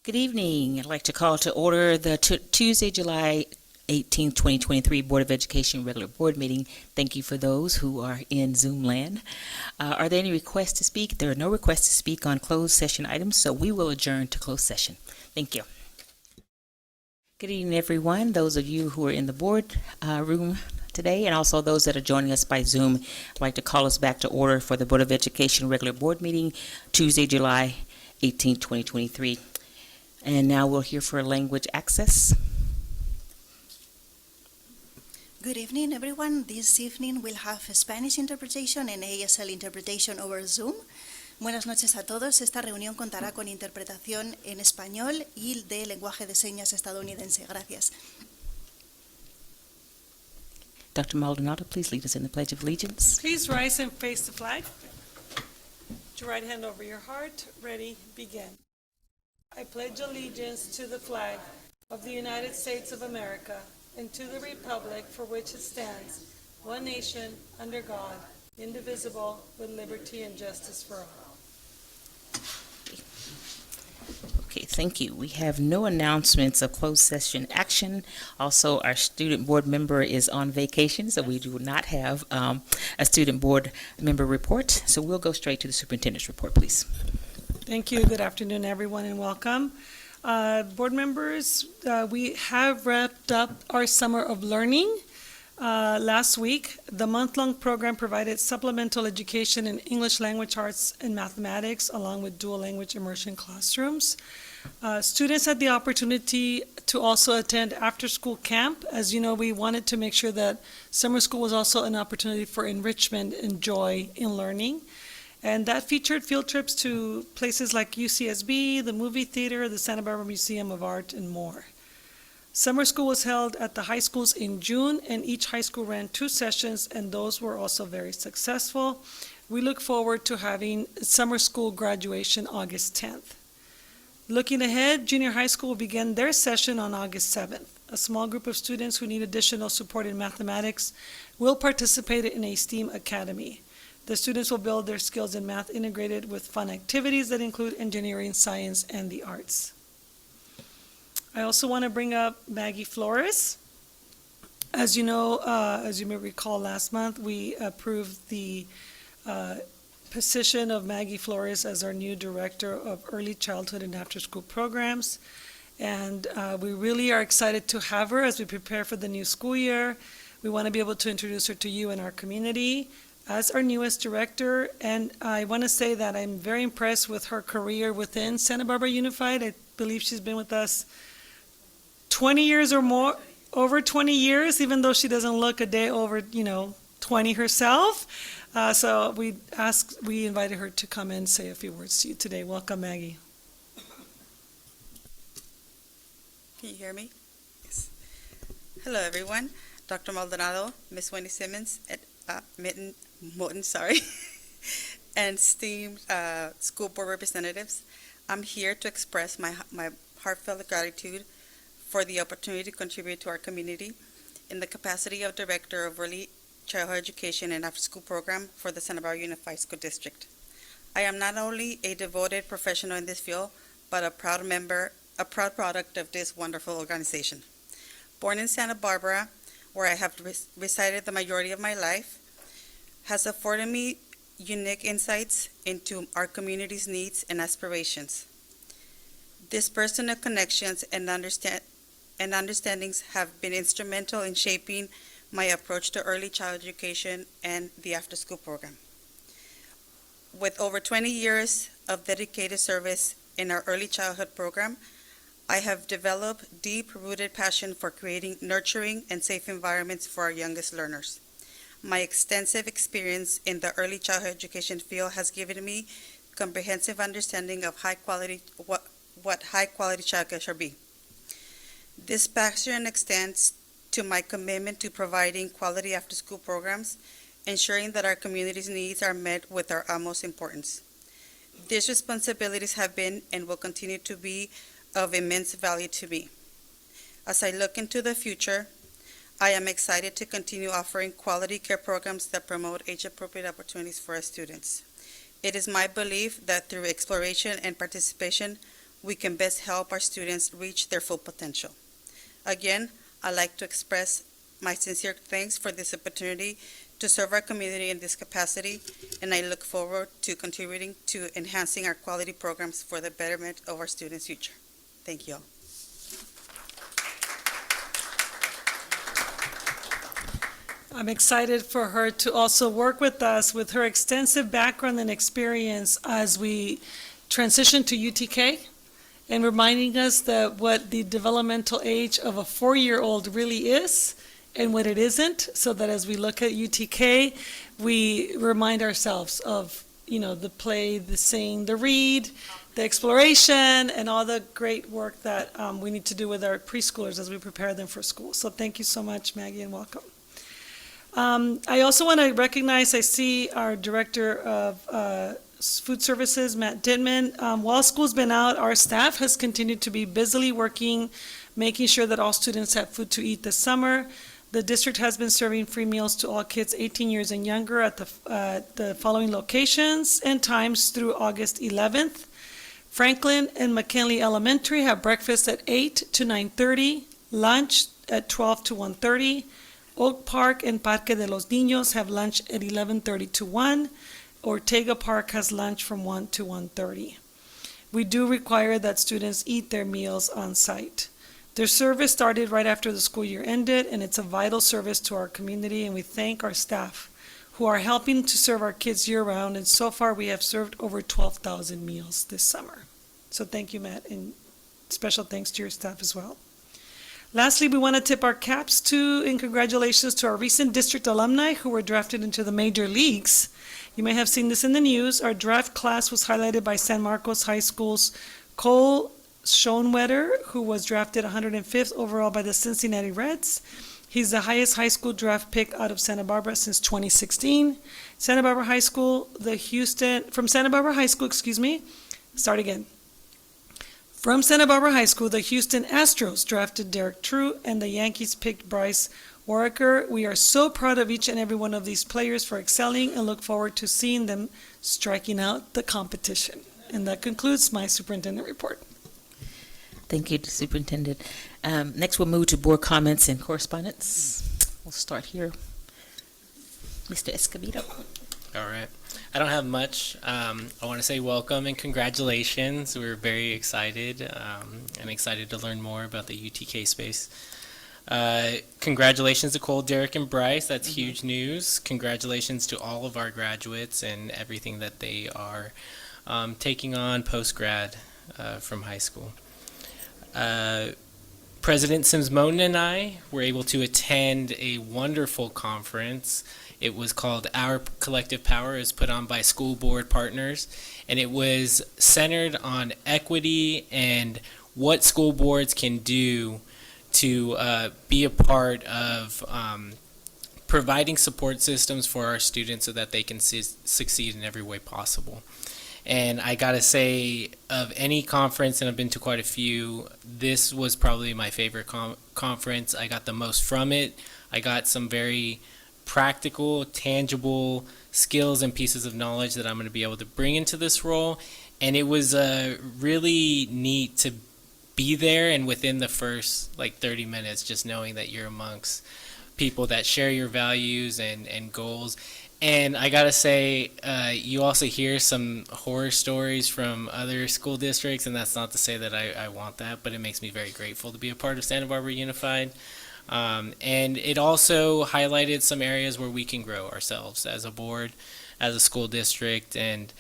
Good evening. I'd like to call to order the Tuesday, July 18th, 2023 Board of Education regular board meeting. Thank you for those who are in Zoom land. Are there any requests to speak? There are no requests to speak on closed session items, so we will adjourn to closed session. Thank you. Good evening, everyone. Those of you who are in the board room today, and also those that are joining us by Zoom, I'd like to call us back to order for the Board of Education regular board meeting, Tuesday, July 18th, 2023. And now we'll hear for language access. Good evening, everyone. This evening we'll have Spanish interpretation and ASL interpretation over Zoom. Buenas noches a todos. Esta reunión contará con interpretación en español y de lenguaje de señas estadounidense. Gracias. Dr. Maldonado, please lead us in the Pledge of Allegiance. Please rise and face the flag. Put your right hand over your heart. Ready, begin. I pledge allegiance to the flag of the United States of America and to the republic for which it stands, one nation, under God, indivisible, with liberty and justice for all. Okay, thank you. We have no announcements of closed session action. Also, our student board member is on vacation, so we do not have a student board member report. So we'll go straight to the superintendent's report, please. Thank you. Good afternoon, everyone, and welcome. Board members, we have wrapped up our summer of learning. Last week, the month-long program provided supplemental education in English language arts and mathematics, along with dual language immersion classrooms. Students had the opportunity to also attend after-school camp. As you know, we wanted to make sure that summer school was also an opportunity for enrichment and joy in learning. And that featured field trips to places like UCSB, the movie theater, the Santa Barbara Museum of Art, and more. Summer school was held at the high schools in June, and each high school ran 2 sessions, and those were also very successful. We look forward to having summer school graduation August 10th. Looking ahead, junior high school will begin their session on August 7th. A small group of students who need additional support in mathematics will participate in a STEAM academy. The students will build their skills in math integrated with fun activities that include engineering, science, and the arts. I also want to bring up Maggie Flores. As you know, as you may recall, last month we approved the position of Maggie Flores as our new Director of Early Childhood and After-School Programs. And we really are excited to have her as we prepare for the new school year. We want to be able to introduce her to you and our community as our newest director, and I want to say that I'm very impressed with her career within Santa Barbara Unified. I believe she's been with us 20 years or more, over 20 years, even though she doesn't look a day over, 20 herself. So we invited her to come and say a few words to you today. Welcome, Maggie. Can you hear me? Yes. Hello, everyone. Dr. Maldonado, Ms. Wendy Simmons, Moten, and esteemed school board representatives. I'm here to express my heartfelt gratitude for the opportunity to contribute to our community in the capacity of Director of Early Childhood Education and After School Program for the Santa Barbara Unified School District. I am not only a devoted professional in this field, but a proud product of this wonderful organization. Born in Santa Barbara, where I have resided the majority of my life, has afforded me unique insights into our community's needs and aspirations. These personal connections and understandings have been instrumental in shaping my approach to early child education and the after-school program. With over 20 years of dedicated service in our early childhood program, I have developed deep-rooted passion for creating nurturing and safe environments for our youngest learners. My extensive experience in the early childhood education field has given me comprehensive understanding of what high-quality childcare should be. This passion extends to my commitment to providing quality after-school programs, ensuring that our community's needs are met with our utmost importance. These responsibilities have been and will continue to be of immense value to me. As I look into the future, I am excited to continue offering quality care programs that promote age-appropriate opportunities for our students. It is my belief that through exploration and participation, we can best help our students reach their full potential. Again, I'd like to express my sincere thanks for this opportunity to serve our community in this capacity, and I look forward to contributing to enhancing our quality programs for the betterment of our students' future. Thank you all. I'm excited for her to also work with us with her extensive background and experience as we transition to UTK and reminding us that what the developmental age of a 4-year-old really is and what it isn't, so that as we look at UTK, we remind ourselves of, the play, the sing, the read, the exploration, and all the great work that we need to do with our preschoolers as we prepare them for school. So thank you so much, Maggie, and welcome. I also want to recognize, I see our Director of Food Services, Matt Dittman. While school's been out, our staff has continued to be busily working, making sure that all students have food to eat this summer. The district has been serving free meals to all kids 18 years and younger at the following locations and times through August 11th. Franklin and McKinley Elementary have breakfast at 8 to 9:30, lunch at 12 to 1:30. Oak Park and Parque de los Niños have lunch at 11:30 to 1. Ortega Park has lunch from 1 to 1:30. We do require that students eat their meals on site. Their service started right after the school year ended, and it's a vital service to our community, and we thank our staff who are helping to serve our kids year-round, and so far we have served over 12,000 meals this summer. So thank you, Matt, and special thanks to your staff as well. Lastly, we want to tip our caps to and congratulations to our recent district alumni who were drafted into the major leagues. You may have seen this in the news. Our draft class was highlighted by San Marcos High School's Cole Schoenwetter, who was drafted 105th overall by the Cincinnati Reds. He's the highest high school draft pick out of Santa Barbara since 2016. Santa Barbara High School, From Santa Barbara High School, From Santa Barbara High School, the Houston Astros drafted Derek True, and the Yankees picked Bryce Warrecker. We are so proud of each and every one of these players for excelling and look forward to seeing them striking out the competition. And that concludes my superintendent report. Thank you, Superintendent. Next, we'll move to board comments and correspondence. We'll start here. Mr. Escobedo. All right. I don't have much. I want to say welcome and congratulations. We're very excited and excited to learn more about the UTK space. Congratulations to Cole, Derek, and Bryce. That's huge news. Congratulations to all of our graduates and everything that they are taking on post-grad from high school. President Sims Moten and I were able to attend a wonderful conference. It was called Our Collective Power. It was put on by school board partners, and it was centered on equity and what school boards can do to be a part of providing support systems for our students so that they can succeed in every way possible. And I gotta say, of any conference, and I've been to quite a few, this was probably my favorite conference. I got the most from it. I got some very practical, tangible skills and pieces of knowledge that I'm going to be able to bring into this role. And it was really neat to be there, and within the first 30 minutes, just knowing that you're amongst people that share your values and goals. And I gotta say, you also hear some horror stories from other school districts, and that's not to say that I want that, but it makes me very grateful to be a part of Santa Barbara Unified. And it also highlighted some areas where we can grow ourselves as a board, as a school district, and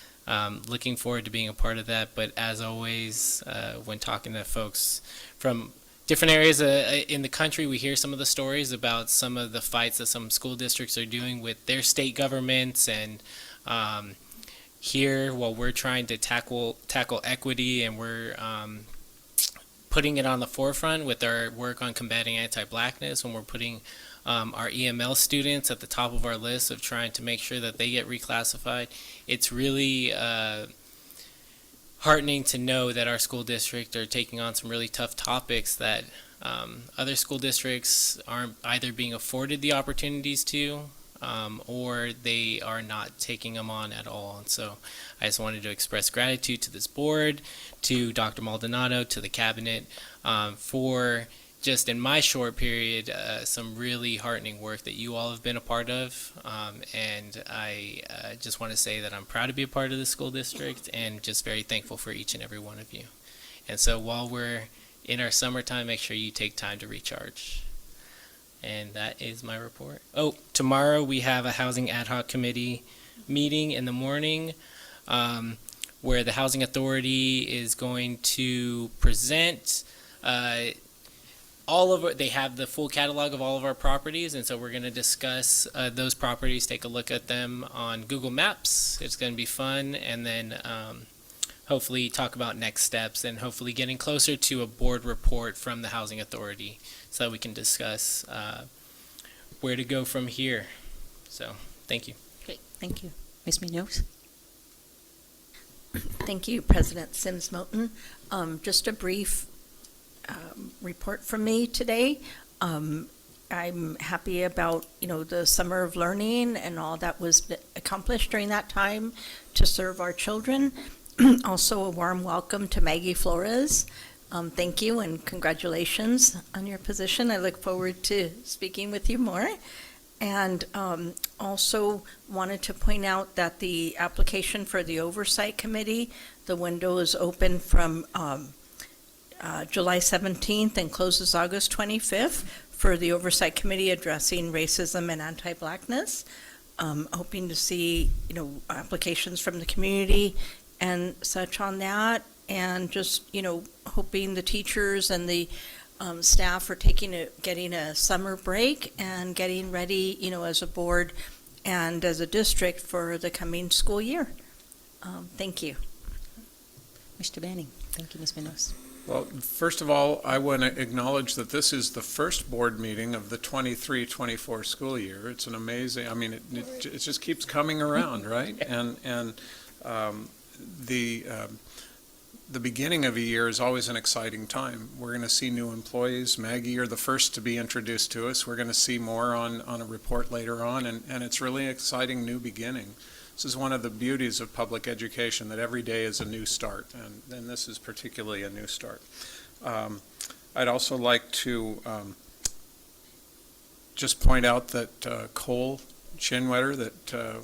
looking forward to being a part of that. But as always, when talking to folks from different areas in the country, we hear some of the stories about some of the fights that some school districts are doing with their state governments, and here, while we're trying to tackle equity, and we're putting it on the forefront with our work on combating anti-blackness, when we're putting our EML students at the top of our list of trying to make sure that they get reclassified, it's really heartening to know that our school district are taking on some really tough topics that other school districts aren't either being afforded the opportunities to, or they are not taking them on at all. And so I just wanted to express gratitude to this board, to Dr. Maldonado, to the cabinet, for just in my short period, some really heartening work that you all have been a part of. And I just want to say that I'm proud to be a part of the school district and just very thankful for each and every one of you. And so while we're in our summertime, make sure you take time to recharge. And that is my report. Oh, tomorrow we have a Housing Ad Hoc Committee meeting in the morning, where the Housing Authority is going to present they have the full catalog of all of our properties, and so we're going to discuss those properties, take a look at them on Google Maps. It's going to be fun, and then hopefully talk about next steps and hopefully getting closer to a board report from the Housing Authority so that we can discuss where to go from here. So, thank you. Great, thank you. Ms. Munoz? Thank you, President Sims Moten. Just a brief report from me today. I'm happy about, the summer of learning and all that was accomplished during that time to serve our children. Also, a warm welcome to Maggie Flores. Thank you and congratulations on your position. I look forward to speaking with you more. And also wanted to point out that the application for the Oversight Committee, the window is open from July 17th and closes August 25th for the Oversight Committee addressing racism and anti-Blackness. Hoping to see, applications from the community and such on that. And just, hoping the teachers and the staff are getting a summer break and getting ready, as a board and as a district for the coming school year. Thank you. Mr. Banning? Thank you, Ms. Munoz. Well, first of all, I want to acknowledge that this is the first board meeting of the 23-24 school year. It's an amazing, it just keeps coming around, right? And the beginning of a year is always an exciting time. We're going to see new employees. Maggie, you're the first to be introduced to us. We're going to see more on a report later on, and it's really an exciting new beginning. This is one of the beauties of public education, that every day is a new start, and this is particularly a new start. I'd also like to just point out that Cole Chinwetter, that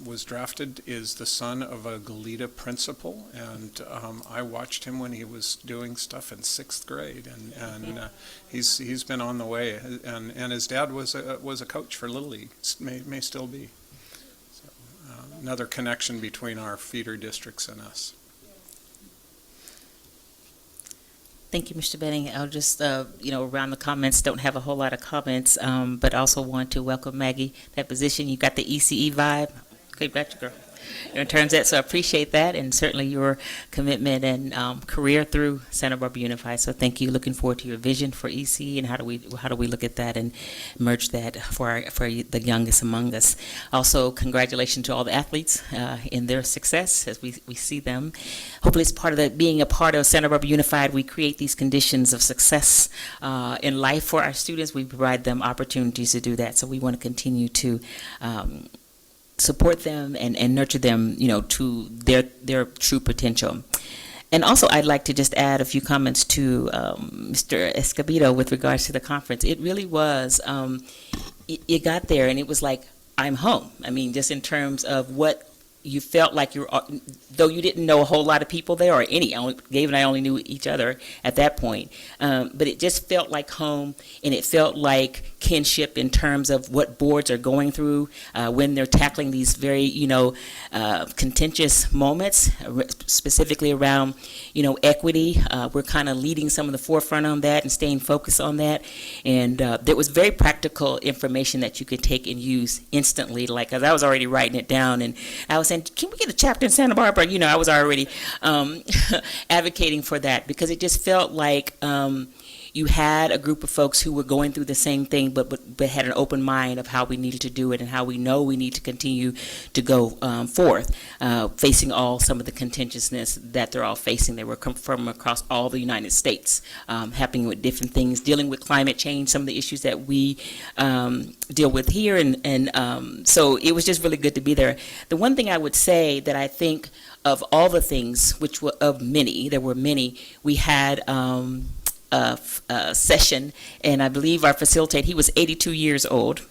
was drafted, is the son of a Goleta principal, and I watched him when he was doing stuff in 6th grade, and he's been on the way, and his dad was a coach for Little League, may still be. Another connection between our feeder districts and us. Thank you, Mr. Benning. I'll just, around the comments, don't have a whole lot of comments, but also want to welcome Maggie, that position. You got the ECE vibe. Okay, back to girl. In terms of that, so I appreciate that, and certainly your commitment and career through Santa Barbara Unified. So thank you. Looking forward to your vision for ECE and how do we look at that and merge that for the youngest among us. Also, congratulations to all the athletes in their success as we see them. Hopefully, it's part of being a part of Santa Barbara Unified. We create these conditions of success in life for our students. We provide them opportunities to do that. So we want to continue to support them and nurture them, to their true potential. And also, I'd like to just add a few comments to Mr. Escobedo with regards to the conference. It really was, it got there and it was like, I'm home. Just in terms of what you felt like though you didn't know a whole lot of people there, or any, Gabe and I only knew each other at that point, but it just felt like home, and it felt like kinship in terms of what boards are going through when they're tackling these very, contentious moments, specifically around, equity. We're kind of leading some of the forefront on that and staying focused on that, and there was very practical information that you could take and use instantly, because I was already writing it down, and I was saying, can we get a chapter in Santa Barbara? I was already advocating for that, because it just felt like, you had a group of folks who were going through the same thing, but had an open mind of how we needed to do it and how we know we need to continue to go forth, facing some of the contentiousness that they're all facing. They were from across all the United States, happening with different things, dealing with climate change, some of the issues that we deal with here, and so it was just really good to be there. The one thing I would say that I think of all the things, which were of many, there were many, we had a session, and I believe our facilitator, he was 82 years old,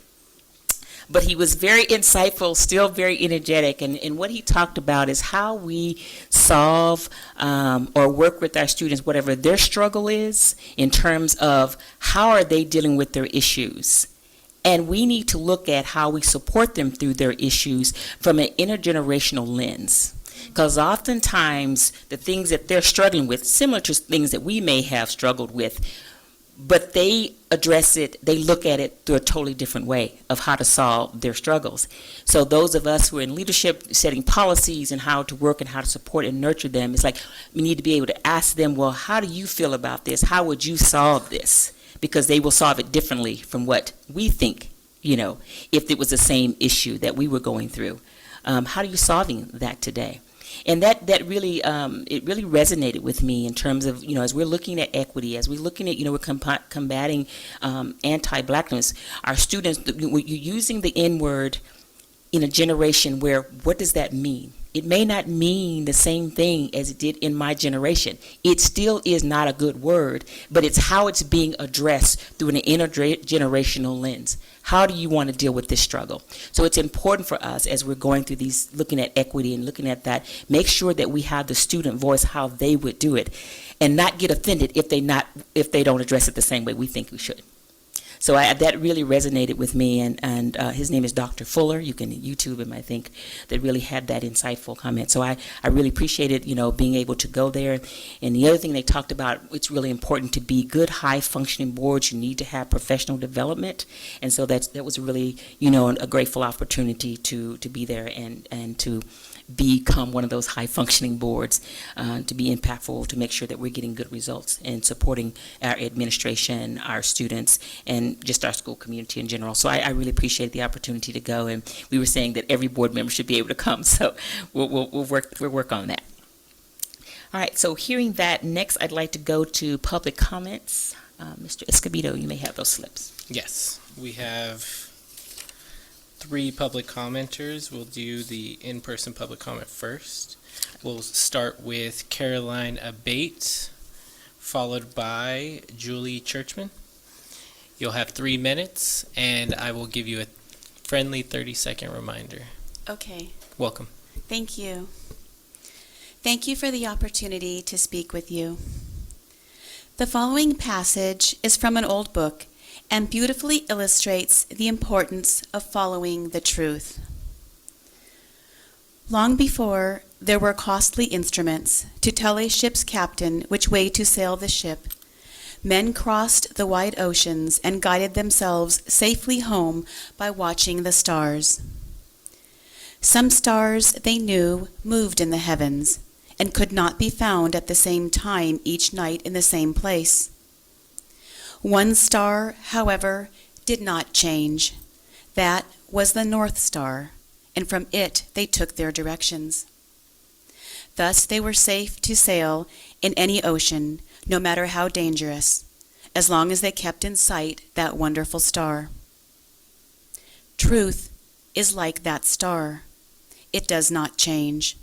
but he was very insightful, still very energetic, and what he talked about is how we solve or work with our students, whatever their struggle is, in terms of how are they dealing with their issues. And we need to look at how we support them through their issues from an intergenerational lens. Because oftentimes the things that they're struggling with, similar to things that we may have struggled with, but they address it, they look at it through a totally different way of how to solve their struggles. So those of us who are in leadership, setting policies and how to work and how to support and nurture them, it's like we need to be able to ask them, well, how do you feel about this? How would you solve this? Because they will solve it differently from what we think, if it was the same issue that we were going through. How are you solving that today? And that really, it really resonated with me in terms of, as we're looking at equity, as we're looking at, we're combating anti-Blackness, our students, you're using the N-word in a generation where, what does that mean? It may not mean the same thing as it did in my generation. It still is not a good word, but it's how it's being addressed through an intergenerational lens. How do you want to deal with this struggle? So it's important for us as we're going through these, looking at equity and looking at that, make sure that we have the student voice, how they would do it, and not get offended if they don't address it the same way we think we should. So that really resonated with me, and his name is Dr. Fuller. You can YouTube him, I think, that really had that insightful comment. So I really appreciated, being able to go there. And the other thing they talked about, it's really important to be good, high-functioning boards. You need to have professional development. And so that was really, a grateful opportunity to be there and to become one of those high-functioning boards, to be impactful, to make sure that we're getting good results and supporting our administration, our students, and just our school community in general. So I really appreciate the opportunity to go, and we were saying that every board member should be able to come, so we'll work on that. All right, so hearing that, next I'd like to go to public comments. Mr. Escobedo, you may have those slips. Yes, we have 3 public commenters. We'll do the in-person public comment first. We'll start with Caroline Abate, followed by Julie Churchman. You'll have 3 minutes, and I will give you a friendly 30-second reminder. Okay, Welcome. thank you. Thank you for the opportunity to speak with you. The following passage is from an old book and beautifully illustrates the importance of following the truth. Long before there were costly instruments to tell a ship's captain which way to sail the ship, men crossed the wide oceans and guided themselves safely home by watching the stars. Some stars, they knew, moved in the heavens and could not be found at the same time each night in the same place. One star, however, did not change. That was the North Star, and from it they took their directions. Thus they were safe to sail in any ocean, no matter how dangerous, as long as they kept in sight that wonderful star. Truth is like that star. It does not change.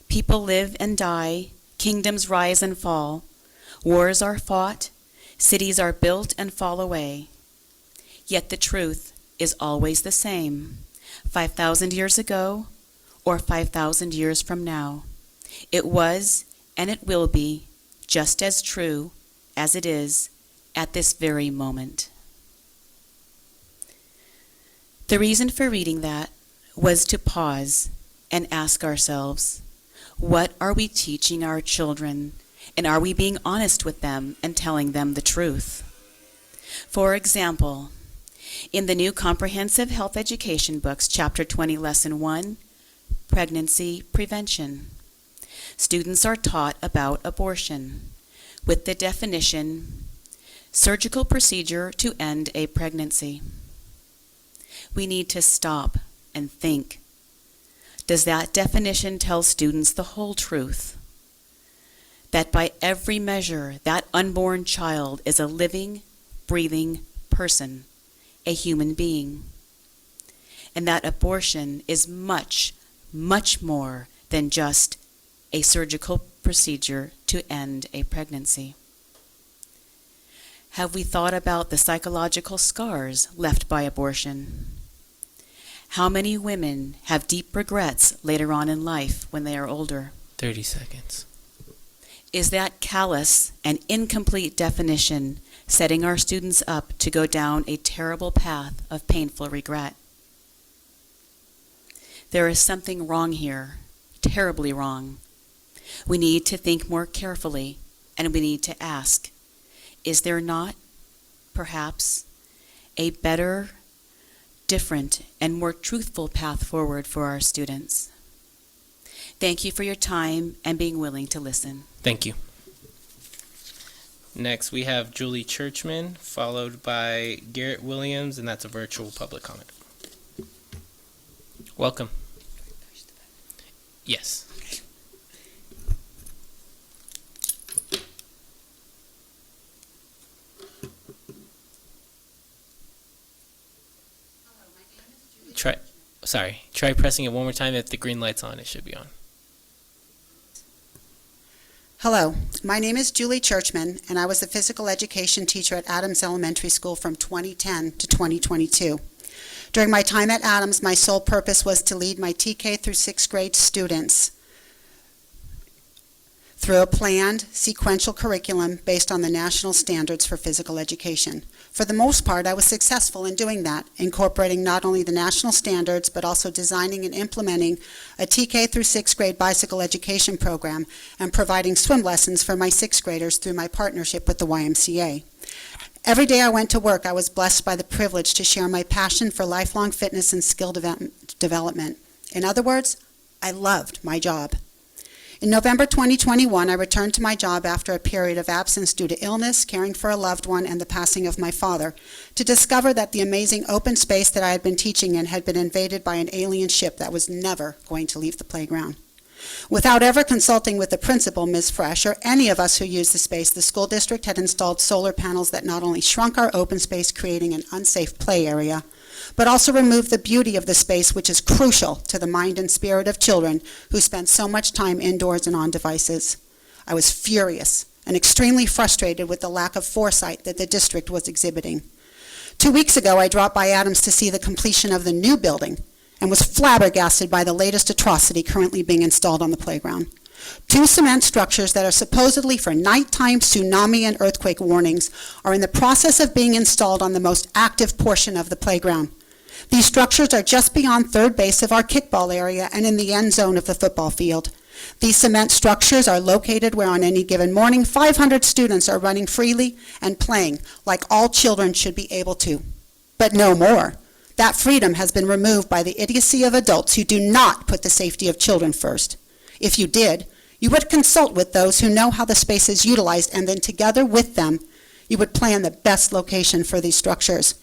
People live and die, kingdoms rise and fall, wars are fought, cities are built and fall away. Yet the truth is always the same, 5,000 years ago or 5,000 years from now. It was and it will be just as true as it is at this very moment. The reason for reading that was to pause and ask ourselves, what are we teaching our children? And are we being honest with them and telling them the truth? For example, in the new Comprehensive Health Education Books, Chapter 20, Lesson 1, Pregnancy Prevention, students are taught about abortion with the definition, surgical procedure to end a pregnancy. We need to stop and think. Does that definition tell students the whole truth? That by every measure, that unborn child is a living, breathing person, a human being. And that abortion is much, much more than just a surgical procedure to end a pregnancy. Have we thought about the psychological scars left by abortion? How many women have deep regrets later on in life when they are older? 30 seconds. Is that callous and incomplete definition setting our students up to go down a terrible path of painful regret? There is something wrong here, terribly wrong. We need to think more carefully, and we need to ask, is there not, perhaps, a better, different, and more truthful path forward for our students? Thank you for your time and being willing to listen. Thank you. Next, we have Julie Churchman, followed by Garrett Williams, and that's a virtual public comment. Welcome. Yes. Try pressing it one more time. If the green light's on, it should be on. Hello, my name is Julie Churchman, and I was a physical education teacher at Adams Elementary School from 2010 to 2022. During my time at Adams, my sole purpose was to lead my TK through 6th grade students through a planned, sequential curriculum based on the national standards for physical education. For the most part, I was successful in doing that, incorporating not only the national standards, but also designing and implementing a TK through 6th grade bicycle education program and providing swim lessons for my 6th graders through my partnership with the YMCA. Every day I went to work, I was blessed by the privilege to share my passion for lifelong fitness and skill development. In other words, I loved my job. In November 2021, I returned to my job after a period of absence due to illness, caring for a loved one, and the passing of my father, to discover that the amazing open space that I had been teaching in had been invaded by an alien ship that was never going to leave the playground. Without ever consulting with the principal, Ms. Fresh, or any of us who used the space, the school district had installed solar panels that not only shrunk our open space, creating an unsafe play area, but also removed the beauty of the space, which is crucial to the mind and spirit of children who spend so much time indoors and on devices. I was furious and extremely frustrated with the lack of foresight that the district was exhibiting. 2 weeks ago, I dropped by Adams to see the completion of the new building and was flabbergasted by the latest atrocity currently being installed on the playground. 2 cement structures that are supposedly for nighttime tsunami and earthquake warnings are in the process of being installed on the most active portion of the playground. These structures are just beyond third base of our kickball area and in the end zone of the football field. These cement structures are located where on any given morning 500 students are running freely and playing like all children should be able to. But no more. That freedom has been removed by the idiocy of adults who do not put the safety of children first. If you did, you would consult with those who know how the space is utilized, and then together with them, you would plan the best location for these structures.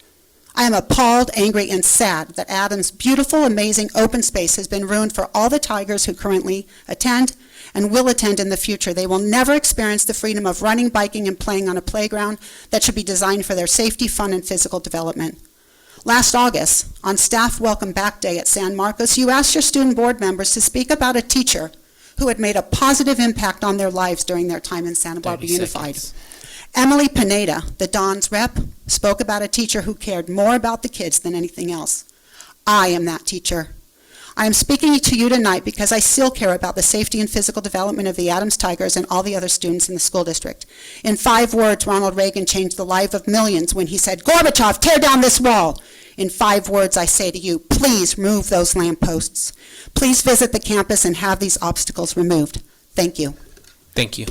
I am appalled, angry, and sad that Adams' beautiful, amazing open space has been ruined for all the Tigers who currently attend and will attend in the future. They will never experience the freedom of running, biking, and playing on a playground that should be designed for their safety, fun, and physical development. Last August, on Staff Welcome Back Day at San Marcos, you asked your student board members to speak about a teacher who had made a positive impact on their lives during their time in Santa Barbara Unified. Emily Pineda, the Don's rep, spoke about a teacher who cared more about the kids than anything else. I am that teacher. I am speaking to you tonight because I still care about the safety and physical development of the Adams Tigers and all the other students in the school district. In 5 words, Ronald Reagan changed the life of millions when he said, "Gorbachev, tear down this wall." In 5 words, I say to you, please remove those lampposts. Please visit the campus and have these obstacles removed. Thank you. Thank you.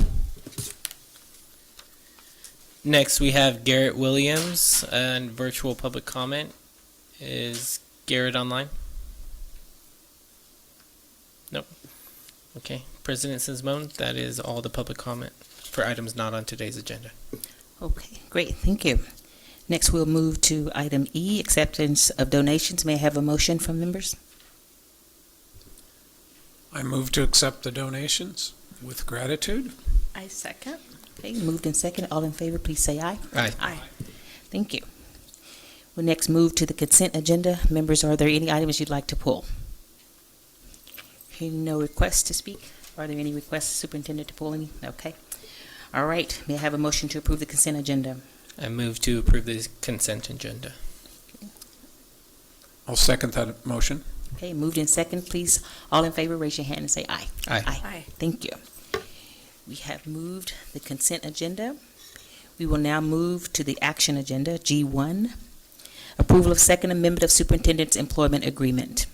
Next, we have Garrett Williams and virtual public comment. Is Garrett online? Nope. Okay. President Sismone, that is all the public comment for items not on today's agenda. Okay, great, thank you. Next, we'll move to item E, acceptance of donations. May I have a motion from members? I move to accept the donations with gratitude. I second. Okay, moved in second. All in favor, please say aye. Aye. Aye. Thank you. We'll next move to the consent agenda. Members, are there any items you'd like to pull? Hearing no requests to speak. Are there any requests, Superintendent, to pull any? Okay. All right, may I have a motion to approve the consent agenda? I move to approve the consent agenda. I'll second that motion. Okay, moved in second, please. All in favor, raise your hand and say aye. Aye. Aye. Thank you. We have moved the consent agenda. We will now move to the action agenda, G1, approval of second amendment of superintendent's employment agreement.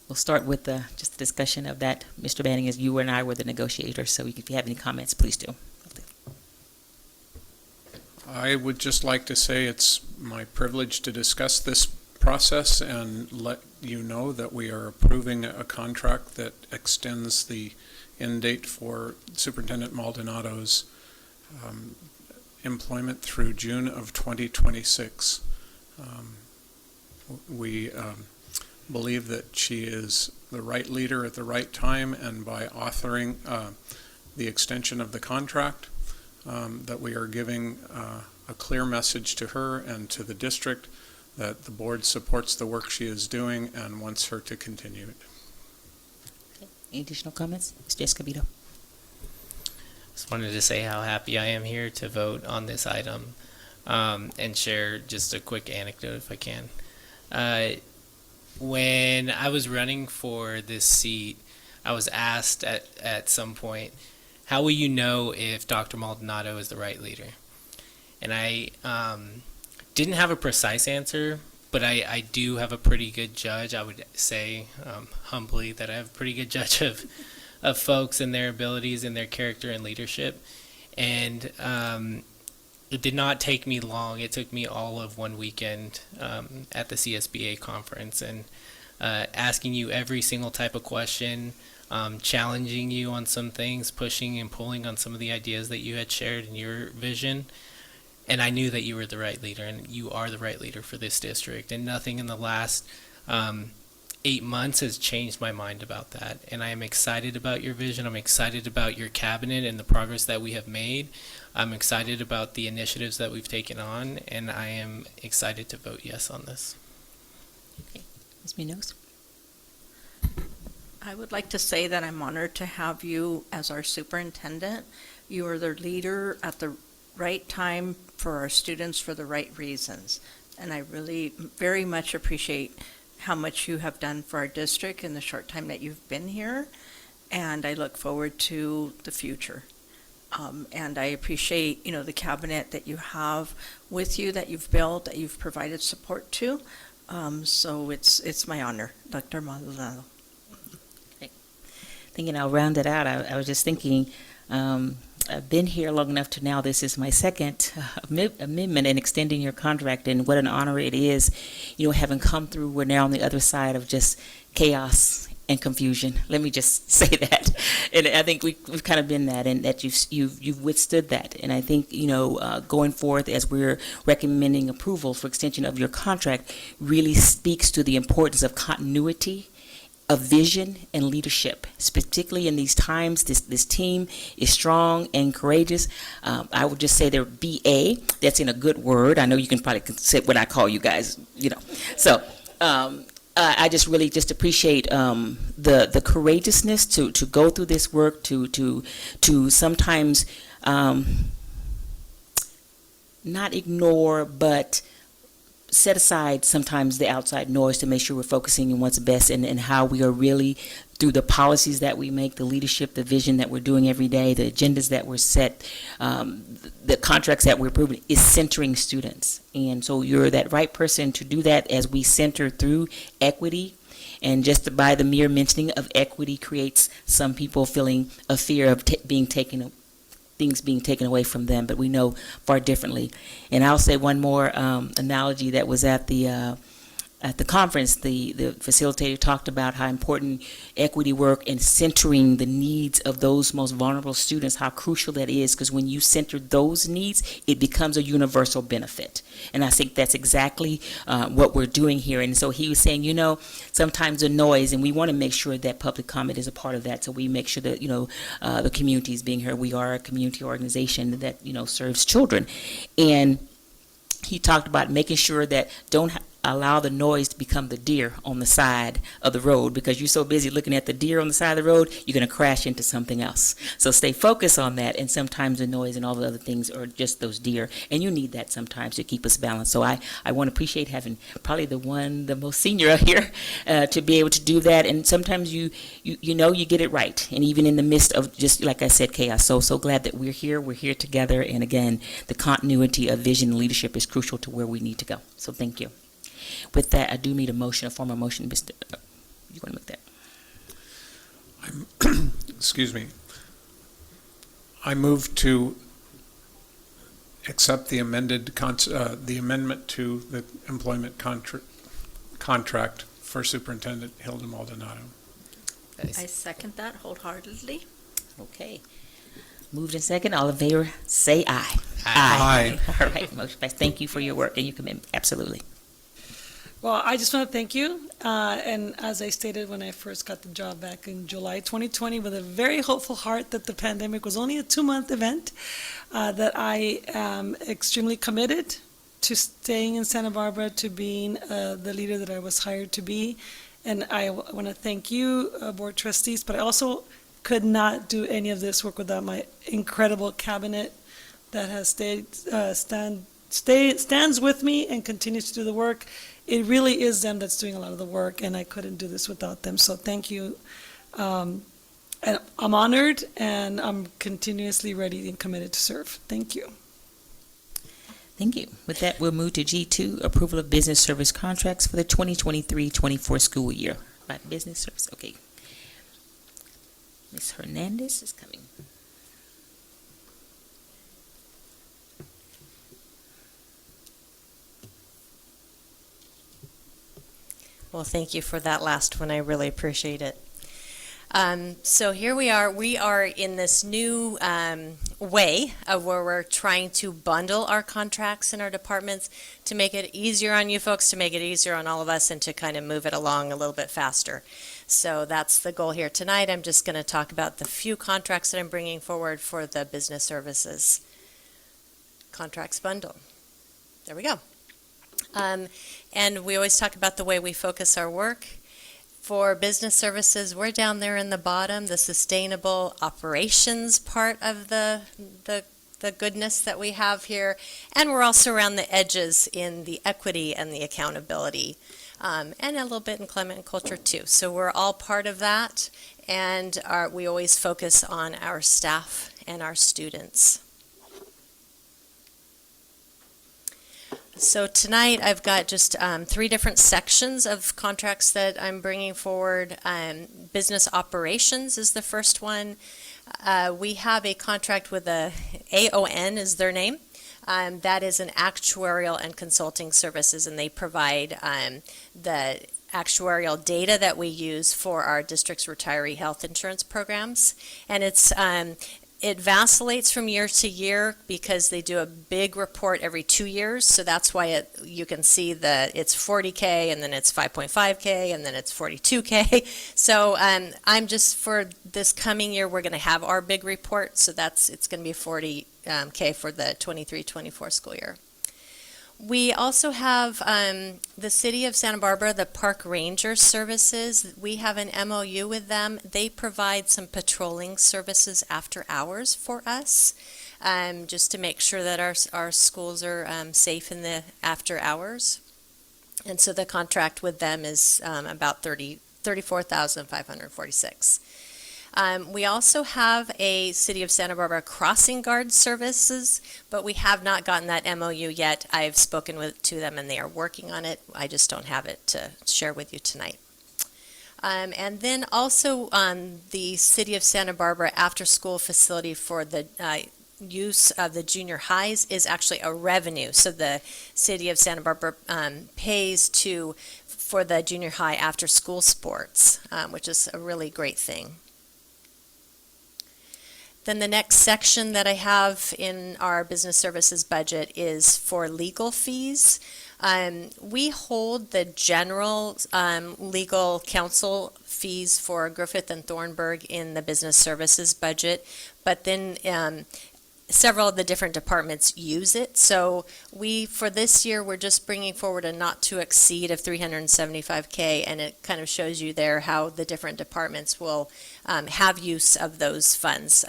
We'll start with just the discussion of that. Mr. Banning, as you and I were the negotiators, so if you have any comments, please do. I would just like to say it's my privilege to discuss this process and let you know that we are approving a contract that extends the end date for Superintendent Maldonado's employment through June of 2026. We believe that she is the right leader at the right time, and by authoring the extension of the contract, that we are giving a clear message to her and to the district that the board supports the work she is doing and wants her to continue it. Any additional comments? Mr. Escobedo. Just wanted to say how happy I am here to vote on this item, and share just a quick anecdote if I can. When I was running for this seat, I was asked at some point, how will you know if Dr. Maldonado is the right leader? And I didn't have a precise answer, but I do have a pretty good judge. I would say humbly that I have a pretty good judge of folks and their abilities and their character and leadership. And it did not take me long. It took me all of one weekend at the CSBA conference, and asking you every single type of question, challenging you on some things, pushing and pulling on some of the ideas that you had shared in your vision. And I knew that you were the right leader, and you are the right leader for this district. And nothing in the last 8 months has changed my mind about that. And I am excited about your vision. I'm excited about your cabinet and the progress that we have made. I'm excited about the initiatives that we've taken on, and I am excited to vote yes on this. Ms. Munoz. I would like to say that I'm honored to have you as our superintendent. You are the leader at the right time for our students for the right reasons. And I really very much appreciate how much you have done for our district in the short time that you've been here. And I look forward to the future. And I appreciate, the cabinet that you have with you, that you've built, that you've provided support to. So it's my honor, Dr. Maldonado. Thinking I'll round it out. I was just thinking, I've been here long enough to now this is my second amendment in extending your contract, and what an honor it is, having come through, we're now on the other side of just chaos and confusion. Let me just say that. And I think we've kind of been that, and that you've withstood that. And I think, going forth as we're recommending approval for extension of your contract really speaks to the importance of continuity of vision and leadership, particularly in these times. This team is strong and courageous. I would just say they're BA. That's in a good word. I know you can probably say what I call you guys, So I just really just appreciate the courageousness to go through this work, to sometimes not ignore, but set aside sometimes the outside noise to make sure we're focusing on what's best, and how we are really, through the policies that we make, the leadership, the vision that we're doing every day, the agendas that we're set, the contracts that we're approving, is centering students. And so you're that right person to do that as we center through equity. And just by the mere mentioning of equity creates some people feeling a fear of things being taken away from them, but we know far differently. And I'll say one more analogy that was at the at the conference, the facilitator talked about how important equity work and centering the needs of those most vulnerable students, how crucial that is, because when you center those needs, it becomes a universal benefit. And I think that's exactly what we're doing here. And so he was saying, sometimes the noise, and we want to make sure that public comment is a part of that, so we make sure that, the community is being heard. We are a community organization that, serves children. And he talked about making sure that don't allow the noise to become the deer on the side of the road, because you're so busy looking at the deer on the side of the road, you're going to crash into something else. So stay focused on that, and sometimes the noise and all the other things are just those deer, and you need that sometimes to keep us balanced. So I want to appreciate having probably the most senior here to be able to do that, and sometimes you get it right, and even in the midst of, just like I said, chaos. So glad that we're here together, and again, the continuity of vision and leadership is crucial to where we need to go. So thank you. With that, I do need a formal motion. Mr. You want to make that? Excuse me. I move to accept the amendment to the employment contract for Superintendent Hilda Maldonado. I second that wholeheartedly. Okay. Moved in second. All in favor, say aye. Aye. All right. Motion passed. Thank you for your work and your commitment. Absolutely. Well, I just want to thank you. And as I stated when I first got the job back in July 2020, with a very hopeful heart that the pandemic was only a 2-month event, that I am extremely committed to staying in Santa Barbara, to being the leader that I was hired to be. And I want to thank you, board trustees, but I also could not do any of this work without my incredible cabinet that has stands with me and continues to do the work. It really is them that's doing a lot of the work, and I couldn't do this without them. So thank you. And I'm honored, and I'm continuously ready and committed to serve. Thank you. Thank you. With that, we'll move to G2, approval of business service contracts for the 2023-24 school year. By business service, okay. Ms. Hernandez is coming. Well, thank you for that last one. I really appreciate it. So here we are. We are in this new way of where we're trying to bundle our contracts in our departments to make it easier on you folks, to make it easier on all of us, and to kind of move it along a little bit faster. So that's the goal here tonight. I'm just going to talk about the few contracts that I'm bringing forward for the business services contracts bundle. There we go. And we always talk about the way we focus our work. For business services, we're down there in the bottom, the sustainable operations part of the goodness that we have here. And we're also around the edges in the equity and the accountability, and a little bit in climate and culture too. So we're all part of that, and we always focus on our staff and our students. So tonight I've got just 3 different sections of contracts that I'm bringing forward. Business operations is the first one. We have a contract with AON is their name. That is an actuarial and consulting services, and they provide the actuarial data that we use for our district's retiree health insurance programs. And it vacillates from year to year because they do a big report every 2 years. So that's why you can see that it's 40K, and then it's 5.5K, and then it's 42K. So I'm just, for this coming year, we're going to have our big report. So it's going to be 40K for the 23-24 school year. We also have the City of Santa Barbara, the Park Ranger Services. We have an MOU with them. They provide some patrolling services after hours for us, just to make sure that our schools are safe in the after hours. And so the contract with them is about $34,546. We also have a City of Santa Barbara crossing guard services, but we have not gotten that MOU yet. I've spoken to them, and they are working on it. I just don't have it to share with you tonight. And then also the City of Santa Barbara after-school facility for the use of the junior highs is actually a revenue. So the city of Santa Barbara pays for the junior high after school sports, which is a really great thing. Then the next section that I have in our business services budget is for legal fees. We hold the general legal counsel fees for Griffith and Thornburg in the business services budget, but then several of the different departments use it. So for this year, we're just bringing forward a not to exceed of $375K, and it kind of shows you there how the different departments will have use of those funds.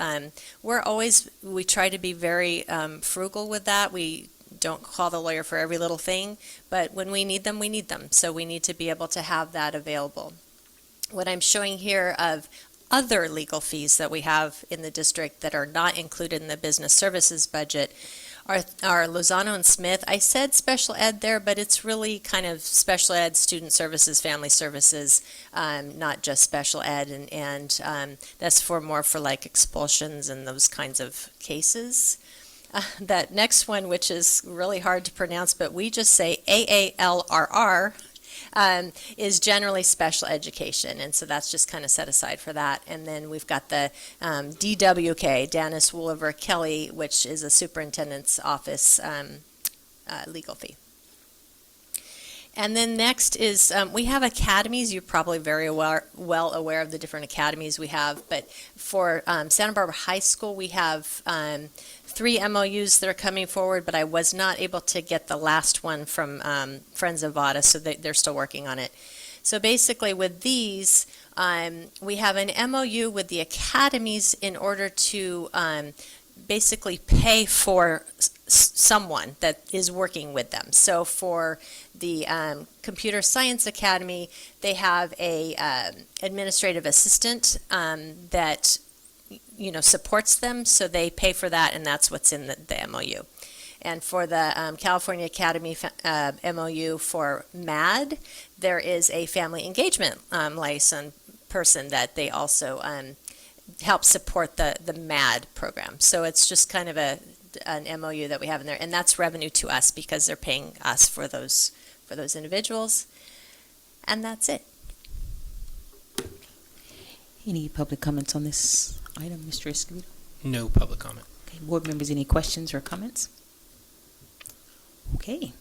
We try to be very frugal with that. We don't call the lawyer for every little thing, but when we need them, we need them. So we need to be able to have that available. What I'm showing here of other legal fees that we have in the district that are not included in the business services budget are Lozano and Smith. I said special ed there, but it's really kind of special ed, student services, family services, not just special ed, and that's more for like expulsions and those kinds of cases. That next one, which is really hard to pronounce, but we just say AALRR, is generally special education, and so that's just kind of set aside for that. And then we've got the DWK, Dennis Wooliver Kelly, which is a superintendent's office legal fee. And then next is, we have academies. You're probably very well aware of the different academies we have, but for Santa Barbara High School, we have 3 MOUs that are coming forward, but I was not able to get the last one from Friends of Vada, so they're still working on it. So basically with these, we have an MOU with the academies in order to basically pay for someone that is working with them. So for the Computer Science Academy, they have a administrative assistant that supports them, so they pay for that, and that's what's in the MOU. And for the California Academy MOU for MAD, there is a family engagement license person that they also help support the MAD program. So it's just kind of an MOU that we have in there, and that's revenue to us because they're paying us for those individuals. And that's it. Any public comments on this item, Mr. Escobedo? No public comment. Okay, board members, any questions or comments? Okay,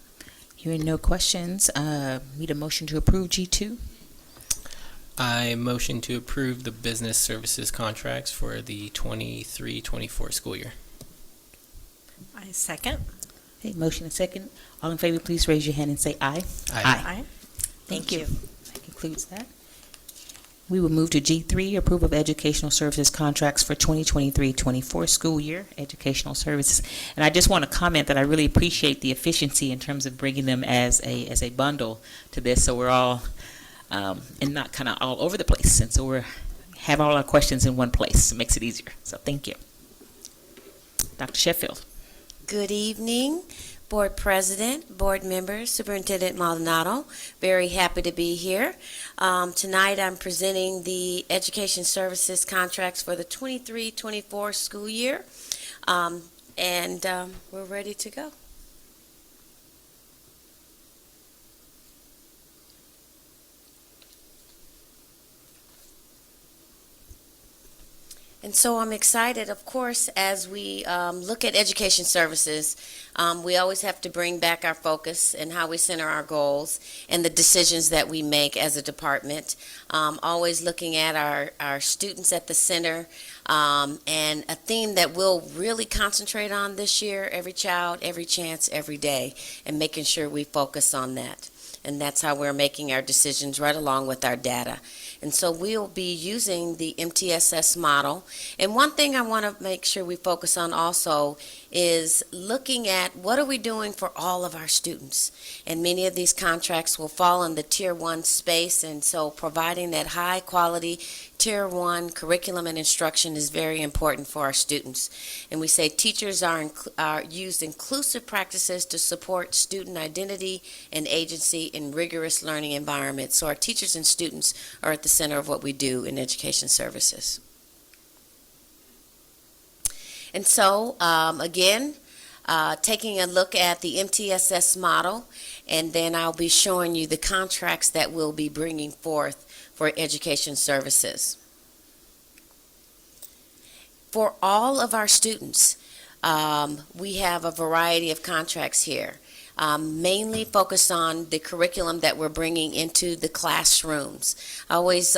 hearing no questions, need a motion to approve G2. I motion to approve the business services contracts for the 23-24 school year. I second. Okay, motion and second. All in favor, please raise your hand and say aye. Aye. Thank you. That concludes that. We will move to G3, approval of educational services contracts for 2023-24 school year, educational services. And I just want to comment that I really appreciate the efficiency in terms of bringing them as a bundle to this, so we're all, and not kind of all over the place. And so we have all our questions in one place. It makes it easier. So thank you. Dr. Sheffield. Good evening, Board President, board members, Superintendent Maldonado. Very happy to be here. Tonight I'm presenting the education services contracts for the 23-24 school year, and we're ready to go. And so I'm excited, of course, as we look at education services, we always have to bring back our focus and how we center our goals and the decisions that we make as a department. Always looking at our students at the center, and a theme that we'll really concentrate on this year: every child, every chance, every day, and making sure we focus on that. And that's how we're making our decisions, right along with our data. And so we'll be using the MTSS model. And one thing I want to make sure we focus on also is looking at what are we doing for all of our students. And many of these contracts will fall in the Tier 1 space, and so providing that high quality Tier 1 curriculum and instruction is very important for our students. And we say teachers are use inclusive practices to support student identity and agency in rigorous learning environments. So our teachers and students are at the center of what we do in education services. And so, again, taking a look at the MTSS model, and then I'll be showing you the contracts that we'll be bringing forth for education services. For all of our students, we have a variety of contracts here, mainly focused on the curriculum that we're bringing into the classrooms. Always,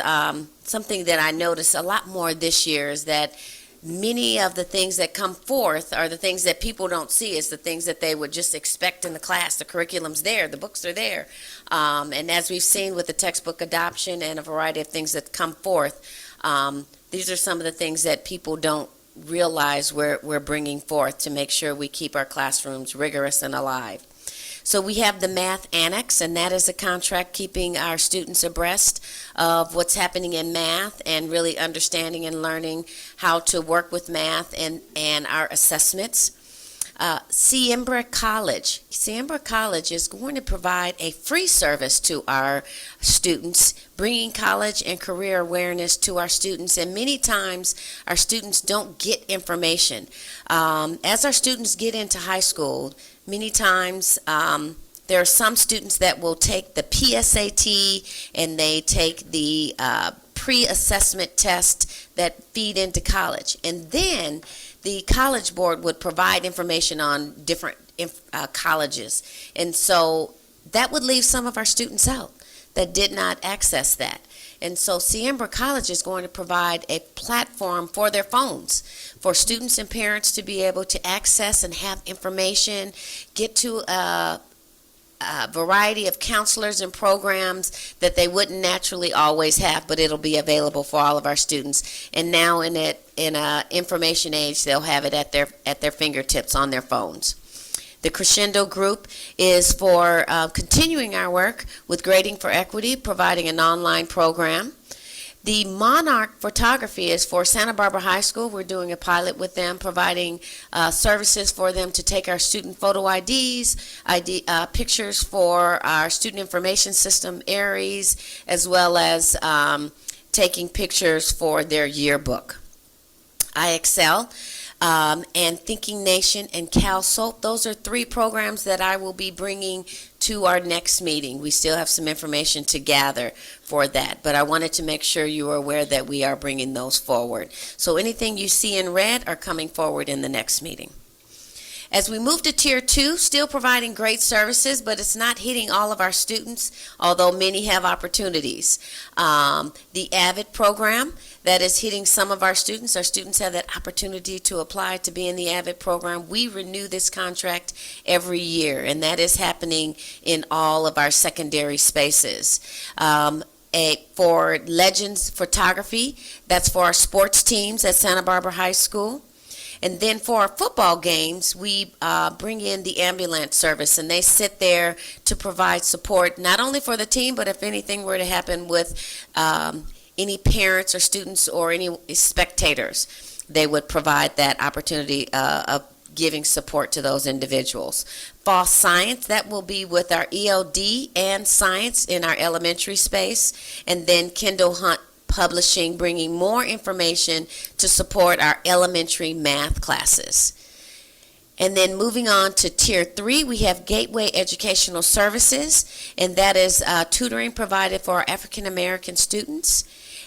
something that I notice a lot more this year is that many of the things that come forth are the things that people don't see. It's the things that they would just expect in the class. The curriculum's there, the books are there. And as we've seen with the textbook adoption and a variety of things that come forth, these are some of the things that people don't realize we're bringing forth to make sure we keep our classrooms rigorous and alive. So we have the Math Annex, and that is a contract keeping our students abreast of what's happening in math and really understanding and learning how to work with math and our assessments. Siembra College. Siembra College is going to provide a free service to our students, bringing college and career awareness to our students. And many times, our students don't get information. As our students get into high school, many times there are some students that will take the PSAT and they take the pre-assessment test that feed into college. And then the College Board would provide information on different colleges. And so that would leave some of our students out that did not access that. And so Siembra College is going to provide a platform for their phones, for students and parents to be able to access and have information, get to a variety of counselors and programs that they wouldn't naturally always have, but it'll be available for all of our students. And now in a information age, they'll have it at their fingertips on their phones. The Crescendo Group is for continuing our work with Grading for Equity, providing an online program. The Monarch Photography is for Santa Barbara High School. We're doing a pilot with them, providing services for them to take our student photo IDs, pictures for our student information system, ARIES, as well as taking pictures for their yearbook. IXL and Thinking Nation and CalSOAP. Those are 3 programs that I will be bringing to our next meeting. We still have some information to gather for that, but I wanted to make sure you are aware that we are bringing those forward. So anything you see in red are coming forward in the next meeting. As we move to Tier 2, still providing great services, but it's not hitting all of our students, although many have opportunities. The AVID program, that is hitting some of our students. Our students have that opportunity to apply to be in the AVID program. We renew this contract every year, and that is happening in all of our secondary spaces. For Legends Photography, that's for our sports teams at Santa Barbara High School. And then for our football games, we bring in the ambulance service, and they sit there to provide support, not only for the team, but if anything were to happen with any parents or students or any spectators, they would provide that opportunity of giving support to those individuals. Fall Science, that will be with our ELD and science in our elementary space, and then Kendall Hunt Publishing, bringing more information to support our elementary math classes. And then moving on to Tier 3, we have Gateway Educational Services, and that is tutoring provided for our African American students.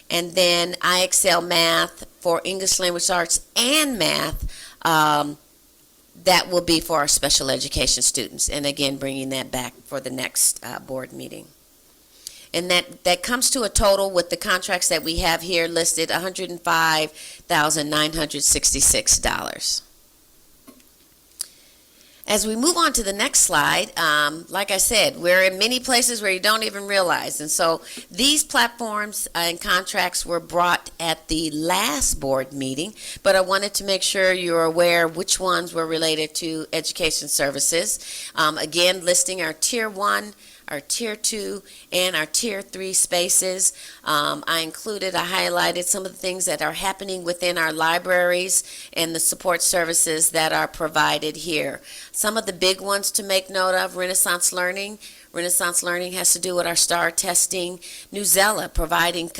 And then IXL Math for English Language Arts and Math, that will be for our special education students. And again, bringing that back for the next board meeting. And that comes to a total with the contracts that we have here listed, $105,966. As we move on to the next slide, like I said, we're in many places where you don't even realize. And so these platforms and contracts were brought at the last board meeting, but I wanted to make sure you're aware which ones were related to education services. Again, listing our Tier 1, our Tier 2, and our Tier 3 spaces. I highlighted some of the things that are happening within our libraries and the support services that are provided here. Some of the big ones to make note of: Renaissance Learning. Renaissance Learning has to do with our STAR testing. Newsela, providing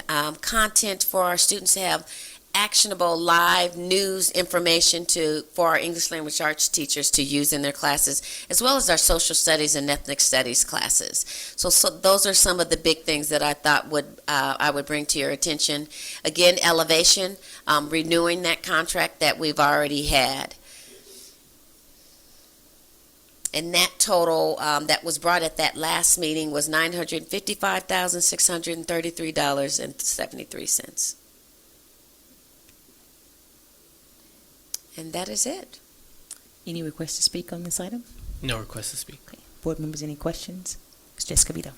content for our students to have actionable live news information for our English language arts teachers to use in their classes, as well as our social studies and ethnic studies classes. So those are some of the big things that I thought I would bring to your attention. Again, Elevation, renewing that contract that we've already had. And that total that was brought at that last meeting was $955,633.73. And that is it. Any requests to speak on this item? No request to speak. Okay. Board members, any questions? Mr. Escobedo.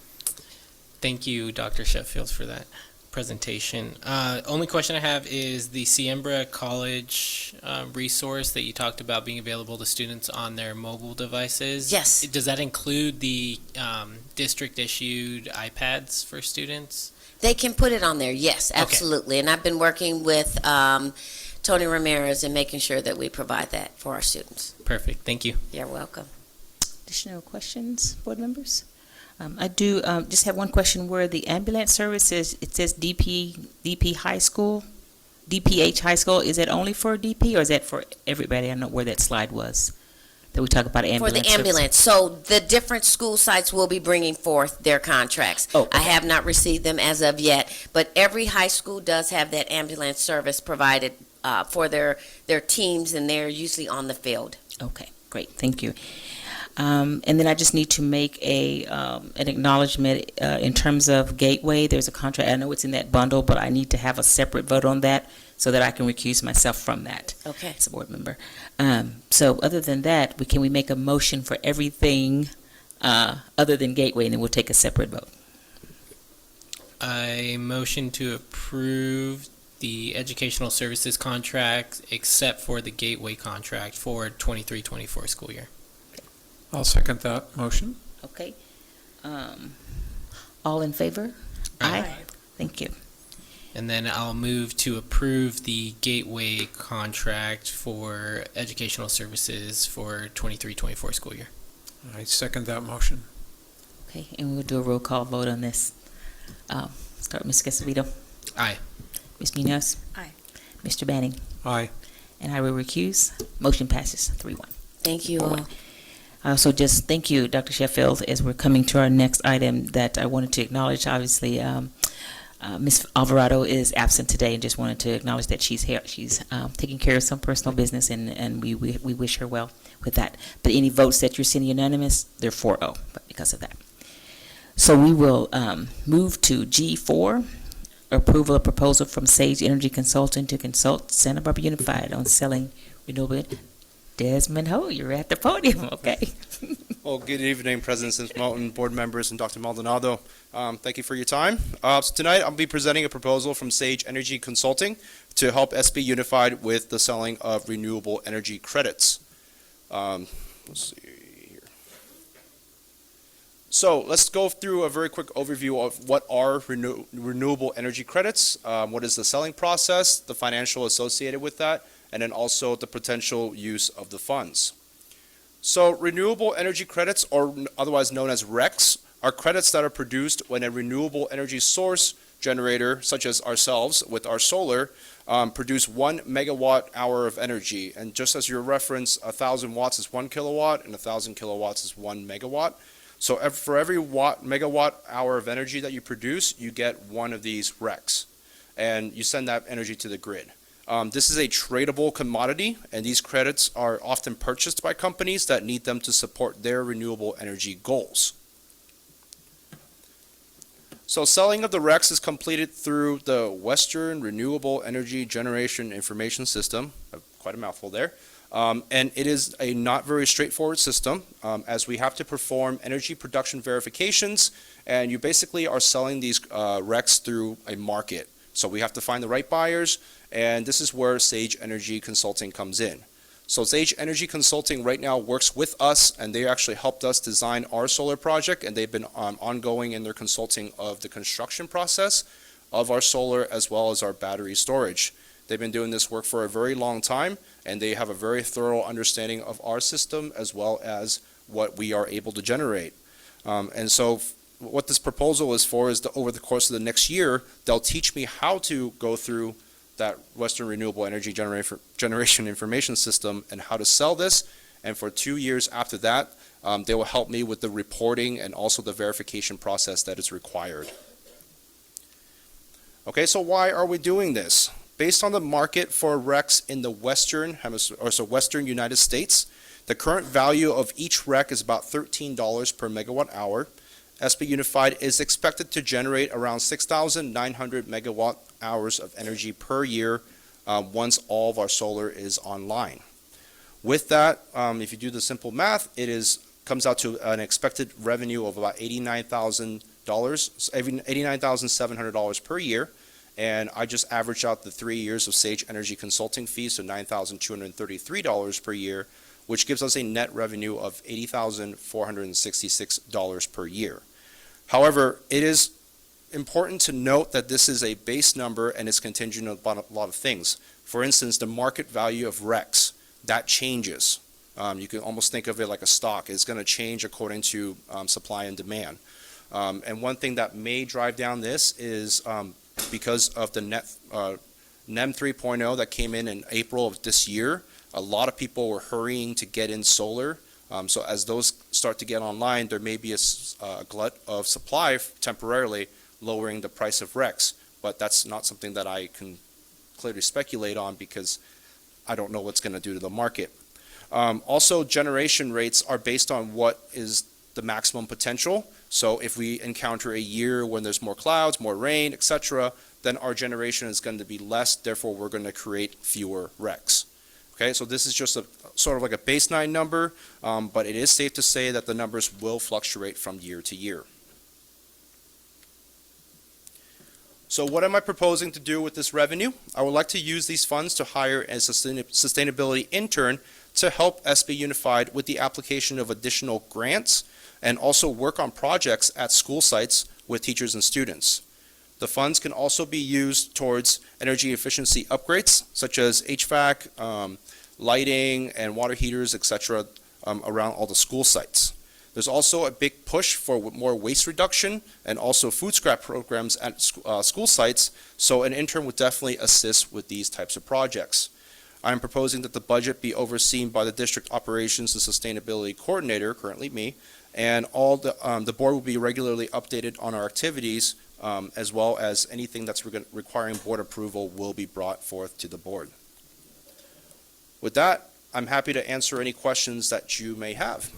Thank you, Dr. Sheffield, for that presentation. Only question I have is the Siembra College resource that you talked about being available to students on their mobile devices. Yes. Does that include the district-issued iPads for students? They can put it on there, yes, Okay. absolutely. And I've been working with Tony Ramirez and making sure that we provide that for our students. Perfect. Thank you. You're welcome. Additional questions, board members? I do just have one question where the ambulance services, it says DP High School, DPH High School. Is it only for DP or is that for everybody? I don't know where that slide was that we talk about ambulance. For the ambulance. So the different school sites will be bringing forth their contracts. Oh, okay. I have not received them as of yet, but every high school does have that ambulance service provided for their teams, and they're usually on the field. Okay, great, thank you. And then I just need to make an acknowledgement in terms of Gateway. There's a contract, I know it's in that bundle, but I need to have a separate vote on that so that I can recuse myself from that Okay. as a board member. So other than that, can we make a motion for everything other than Gateway, and then we'll take a separate vote? I motion to approve the educational services contract except for the Gateway contract for 23-24 school year. I'll second that motion. Okay. All in favor? Aye. Thank you. And then I'll move to approve the Gateway contract for educational services for 23-24 school year. I second that motion. Okay, and we'll do a roll call vote on this. Start with Ms. Escobedo. Aye. Ms. Munoz. Aye. Mr. Banning. Aye. And I will recuse. Motion passes 3-1. Thank you all. I also just thank you, Dr. Sheffield, as we're coming to our next item that I wanted to acknowledge. Obviously, Ms. Alvarado is absent today, and just wanted to acknowledge that she's here. She's taking care of some personal business, and we wish her well with that. But any votes that you're seeing unanimous, they're 4-0, but because of that. So we will move to G4, approval of proposal from Sage Energy Consulting to consult Santa Barbara Unified on selling renewable. Desmond Ho, you're at the podium, okay? Well, good evening, President Sims Moulton, board members, and Dr. Maldonado. Thank you for your time. So tonight, I'll be presenting a proposal from Sage Energy Consulting to help SB Unified with the selling of renewable energy credits. Let's see here. So let's go through a very quick overview of what are renewable energy credits, what is the selling process, the financial associated with that, and then also the potential use of the funds. So renewable energy credits, or otherwise known as RECs, are credits that are produced when a renewable energy source generator, such as ourselves with our solar, produce 1 megawatt hour of energy. And just as your reference, 1,000 watts is 1 kilowatt, and 1,000 kilowatts is 1 megawatt. So for every megawatt hour of energy that you produce, you get one of these RECs, and you send that energy to the grid. This is a tradable commodity, and these credits are often purchased by companies that need them to support their renewable energy goals. So selling of the RECs is completed through the Western Renewable Energy Generation Information System, quite a mouthful there, and it is a not very straightforward system, as we have to perform energy production verifications, and you basically are selling these RECs through a market. So we have to find the right buyers, and this is where Sage Energy Consulting comes in. So Sage Energy Consulting right now works with us, and they actually helped us design our solar project, and they've been ongoing in their consulting of the construction process of our solar as well as our battery storage. They've been doing this work for a very long time, and they have a very thorough understanding of our system as well as what we are able to generate. And so what this proposal is for is that over the course of the next year, they'll teach me how to go through that Western Renewable Energy Generation Information System and how to sell this. And for 2 years after that, they will help me with the reporting and also the verification process that is required. Okay, so why are we doing this? Based on the market for RECs in the Western United States, the current value of each REC is about $13 per megawatt hour. SB Unified is expected to generate around 6,900 megawatt hours of energy per year once all of our solar is online. With that, if you do the simple math, comes out to an expected revenue of about $89,700 per year. And I just averaged out the 3 years of Sage Energy consulting fees, so $9,233 per year, which gives us a net revenue of $80,466 per year. However, it is important to note that this is a base number and it's contingent upon a lot of things. For instance, the market value of RECs, that changes. You can almost think of it like a stock. It's going to change according to supply and demand. And one thing that may drive down this is because of the NEM 3.0 that came in April of this year. A lot of people were hurrying to get in solar. So as those start to get online, there may be a glut of supply temporarily, lowering the price of RECs. But that's not something that I can clearly speculate on because I don't know what's going to do to the market. Also, generation rates are based on what is the maximum potential. So if we encounter a year when there's more clouds, more rain, etc., then our generation is going to be less. Therefore, we're going to create fewer RECs. Okay, so this is just a sort of like a baseline number, but it is safe to say that the numbers will fluctuate from year to year. So what am I proposing to do with this revenue? I would like to use these funds to hire a sustainability intern to help SB Unified with the application of additional grants and also work on projects at school sites with teachers and students. The funds can also be used towards energy efficiency upgrades, such as HVAC, lighting, and water heaters, etc., around all the school sites. There's also a big push for more waste reduction and also food scrap programs at school sites, so an intern would definitely assist with these types of projects. I'm proposing that the budget be overseen by the District Operations and Sustainability Coordinator, currently me, and all the board will be regularly updated on our activities, as well as anything that's requiring board approval will be brought forth to the board. With that, I'm happy to answer any questions that you may have.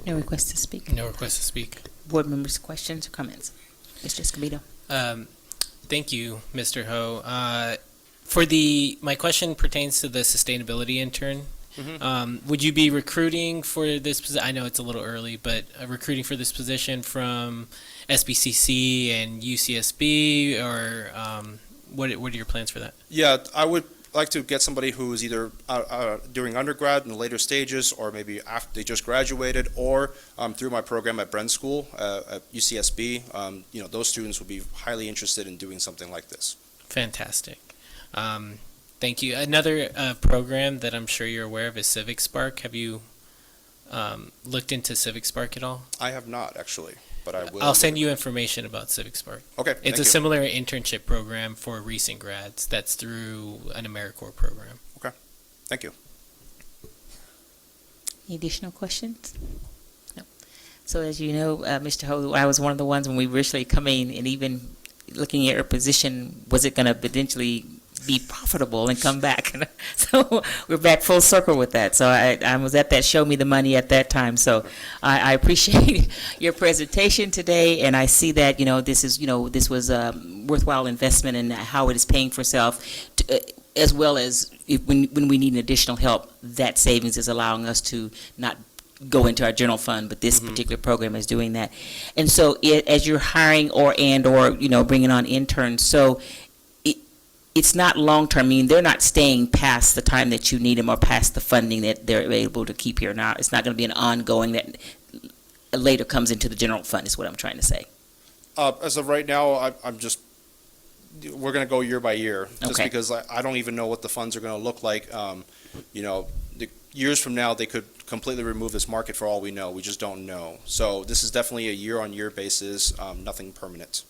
No request to speak. No request to speak. Board members, questions or comments? Mr. Escobedo. Thank you, Mr. Ho. My question pertains to the sustainability intern. Would you be recruiting for this position? I know it's a little early, but recruiting for this position from SBCC and UCSB, or what are your plans for that? Yeah, I would like to get somebody who is either doing undergrad in the later stages, or maybe after they just graduated, or through my program at Bren School at UCSB. Those students would be highly interested in doing something like this. Fantastic. Thank you. Another program that I'm sure you're aware of is Civic Spark. Have you looked into Civic Spark at all? I have not, actually, but I will. I'll send you information about Civic Spark. Okay, It's a similar internship program for recent grads that's through an AmeriCorps program. Thank you. Any additional questions? No. So as you know, Mr. Ho, I was one of the ones when we originally come in, and even looking at your position, was it going to potentially be profitable and come back? So we're back full circle with that. So I was at that Show Me the Money at that time. So I appreciate your presentation today, and I see that this was a worthwhile investment in how it is paying for itself, as well as when we need additional help, that savings is allowing us to not go into our general fund, but this particular program is doing that. And so as you're hiring or bringing on interns, so it's not long-term. I mean, they're not staying past the time that you need them or past the funding that they're able to keep here now. It's not going to be an ongoing that later comes into the general fund, is what I'm trying to say. As of right now, we're going to go year by year, just Okay. because I don't even know what the funds are going to look like. Years from now, they could completely remove this market for all we know. We just don't know. So this is definitely a year-on-year basis, nothing permanent.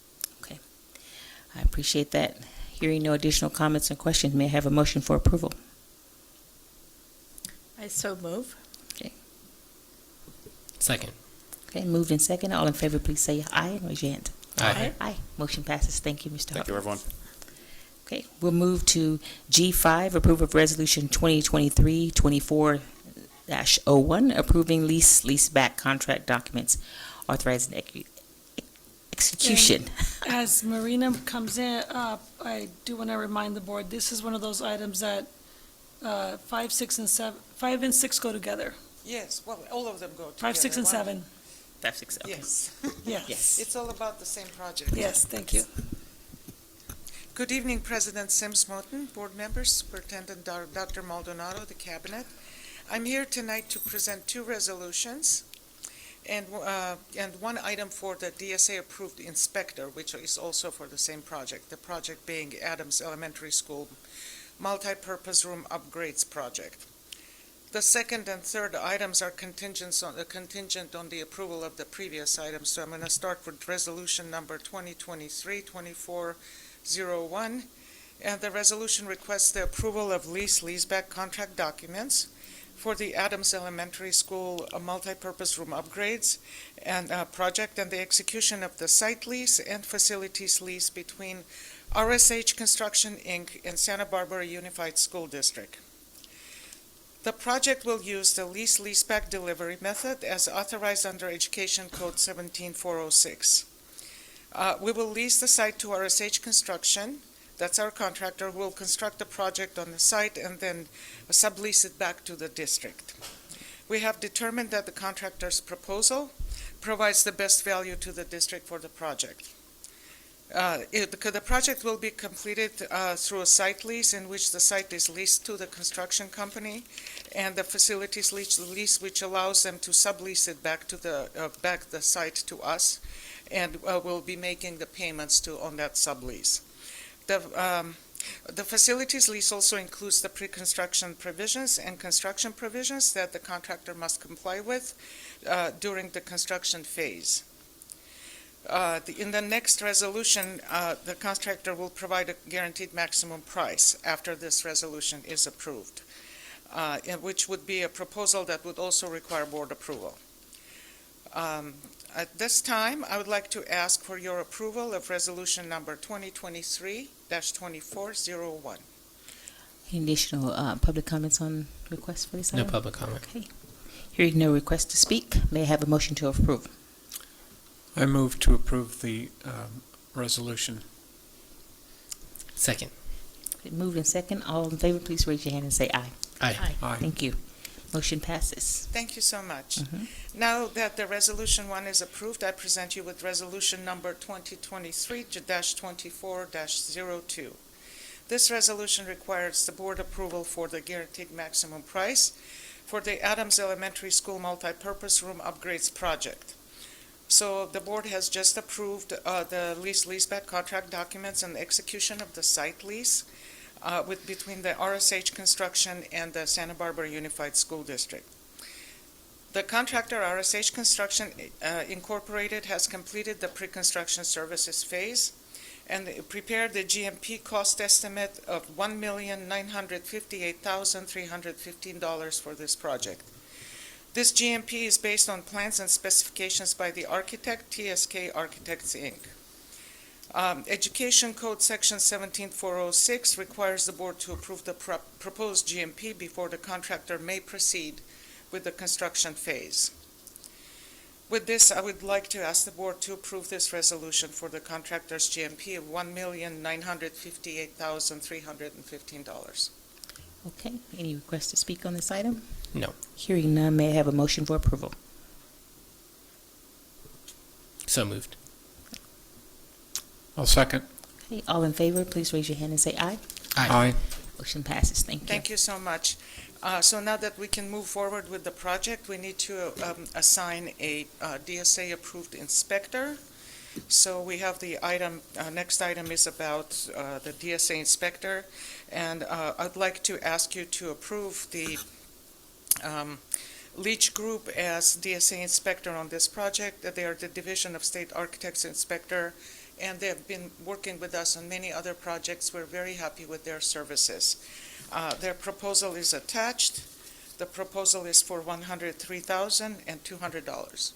I appreciate that. Hearing no additional comments or questions, may I have a motion for approval? I so move. Second. Okay, moved in second. All in favor, please say aye and raise your hand. Aye. Aye. Motion passes. Thank you, Mr. Thank you, Hopkins. everyone. Okay, we'll move to G5, approval of resolution 2023-24-01, approving leaseback contract documents, authorizing execution. As Marina comes in, I do want to remind the board, this is one of those items that 5, 6, and 7, 5 and 6 go together. Yes, well, all of them go together. 5, 6, and 7. 5, 6, okay. Yes. Yes. It's all about the same project. Yes, thank you. Good evening, President Sims Moten, board members, Superintendent Dr. Maldonado, the cabinet. I'm here tonight to present 2 resolutions and one item for the DSA-approved inspector, which is also for the same project, the project being Adams Elementary School Multipurpose Room Upgrades Project. The second and third items are contingent on the approval of the previous items, so I'm going to start with resolution number 2023-2401, and the resolution requests the approval of leaseback contract documents for the Adams Elementary School multipurpose room upgrades and project and the execution of the site lease and facilities lease between RSH Construction, Inc. and Santa Barbara Unified School District. The project will use the leaseback delivery method as authorized under Education Code 17406. We will lease the site to RSH Construction. That's our contractor who will construct the project on the site and then sublease it back to the district. We have determined that the contractor's proposal provides the best value to the district for the project. The project will be completed through a site lease in which the site is leased to the construction company and the facilities lease which allows them to sublease it back to the site to us, and we'll be making the payments on that sublease. The facilities lease also includes the pre-construction provisions and construction provisions that the contractor must comply with during the construction phase. In the next resolution, the contractor will provide a guaranteed maximum price after this resolution is approved, which would be a proposal that would also require board approval. At this time, I would like to ask for your approval of resolution number 2023-2401. Any additional public comments on requests for this No item? public comment. Okay. Hearing no request to speak, may I have a motion to approve? I move to approve the resolution. Second. Moved in second. All in favor, please raise your hand and say aye. Aye. Aye. Thank you. Motion passes. Thank you so much. Mhm. Now that the resolution 1 is approved, I present you with resolution number 2023-24-02. This resolution requires the board approval for the guaranteed maximum price for the Adams Elementary School multipurpose room upgrades project. So the board has just approved the leaseback contract documents and the execution of the site lease between the RSH Construction and the Santa Barbara Unified School District. The contractor, RSH Construction Incorporated, has completed the pre-construction services phase and prepared the GMP cost estimate of $1,958,315 for this project. This GMP is based on plans and specifications by the architect, TSK Architects, Inc. Education Code Section 17406 requires the board to approve the proposed GMP before the contractor may proceed with the construction phase. With this, I would like to ask the board to approve this resolution for the contractor's GMP of $1,958,315. Okay. Any request to speak on this item? No. Hearing none, may I have a motion for approval? So moved. I'll second. Okay. All in favor, please raise your hand and say aye. Aye. Motion passes. Thank you. Thank you so much. So now that we can move forward with the project, we need to assign a DSA-approved inspector. So we have the item, next item is about the DSA inspector, and I'd like to ask you to approve the Leach Group as DSA inspector on this project. They are the Division of State Architects Inspector, and they've been working with us on many other projects. We're very happy with their services. Their proposal is attached. The proposal is for $103,200.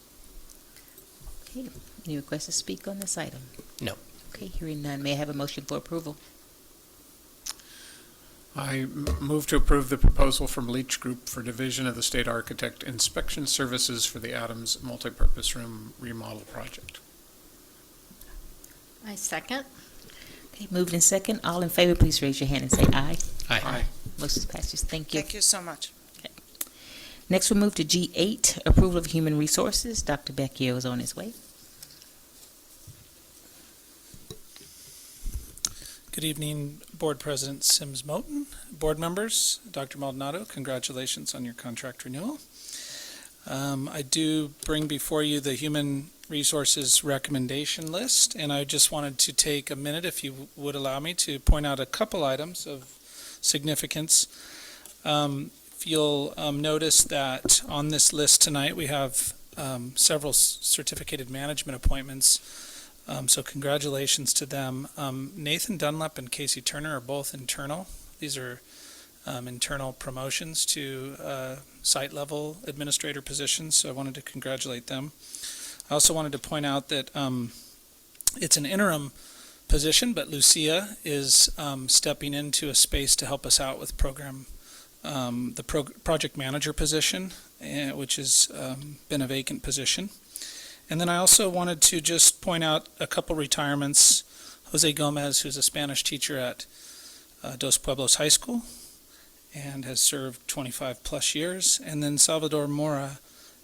Okay, any requests to speak on this item? No. Okay, hearing none, may I have a motion for approval? I move to approve the proposal from Leach Group for division of the state architect inspection services for the Adams multipurpose room remodel project. I second. Okay, moved in second. All in favor, please raise your hand and say aye. Aye. Motion passes. Thank you. Thank you so much. Next, we'll move to G8, approval of human resources. Dr. Becchio is on his way. Good evening, Board President Sims Moten, board members, Dr. Maldonado, congratulations on your contract renewal. I do bring before you the Human Resources Recommendation List, and I just wanted to take a minute, if you would allow me, to point out a couple items of significance. If you'll notice that on this list tonight, we have several certificated management appointments. So congratulations to them. Nathan Dunlap and Casey Turner are both internal. These are internal promotions to site-level administrator positions, so I wanted to congratulate them. I also wanted to point out that it's an interim position, but Lucia is stepping into a space to help us out with project manager position, which has been a vacant position. And then I also wanted to just point out a couple retirements. Jose Gomez, who's a Spanish teacher at Dos Pueblos High School and has served 25 plus years. And then Salvador Mora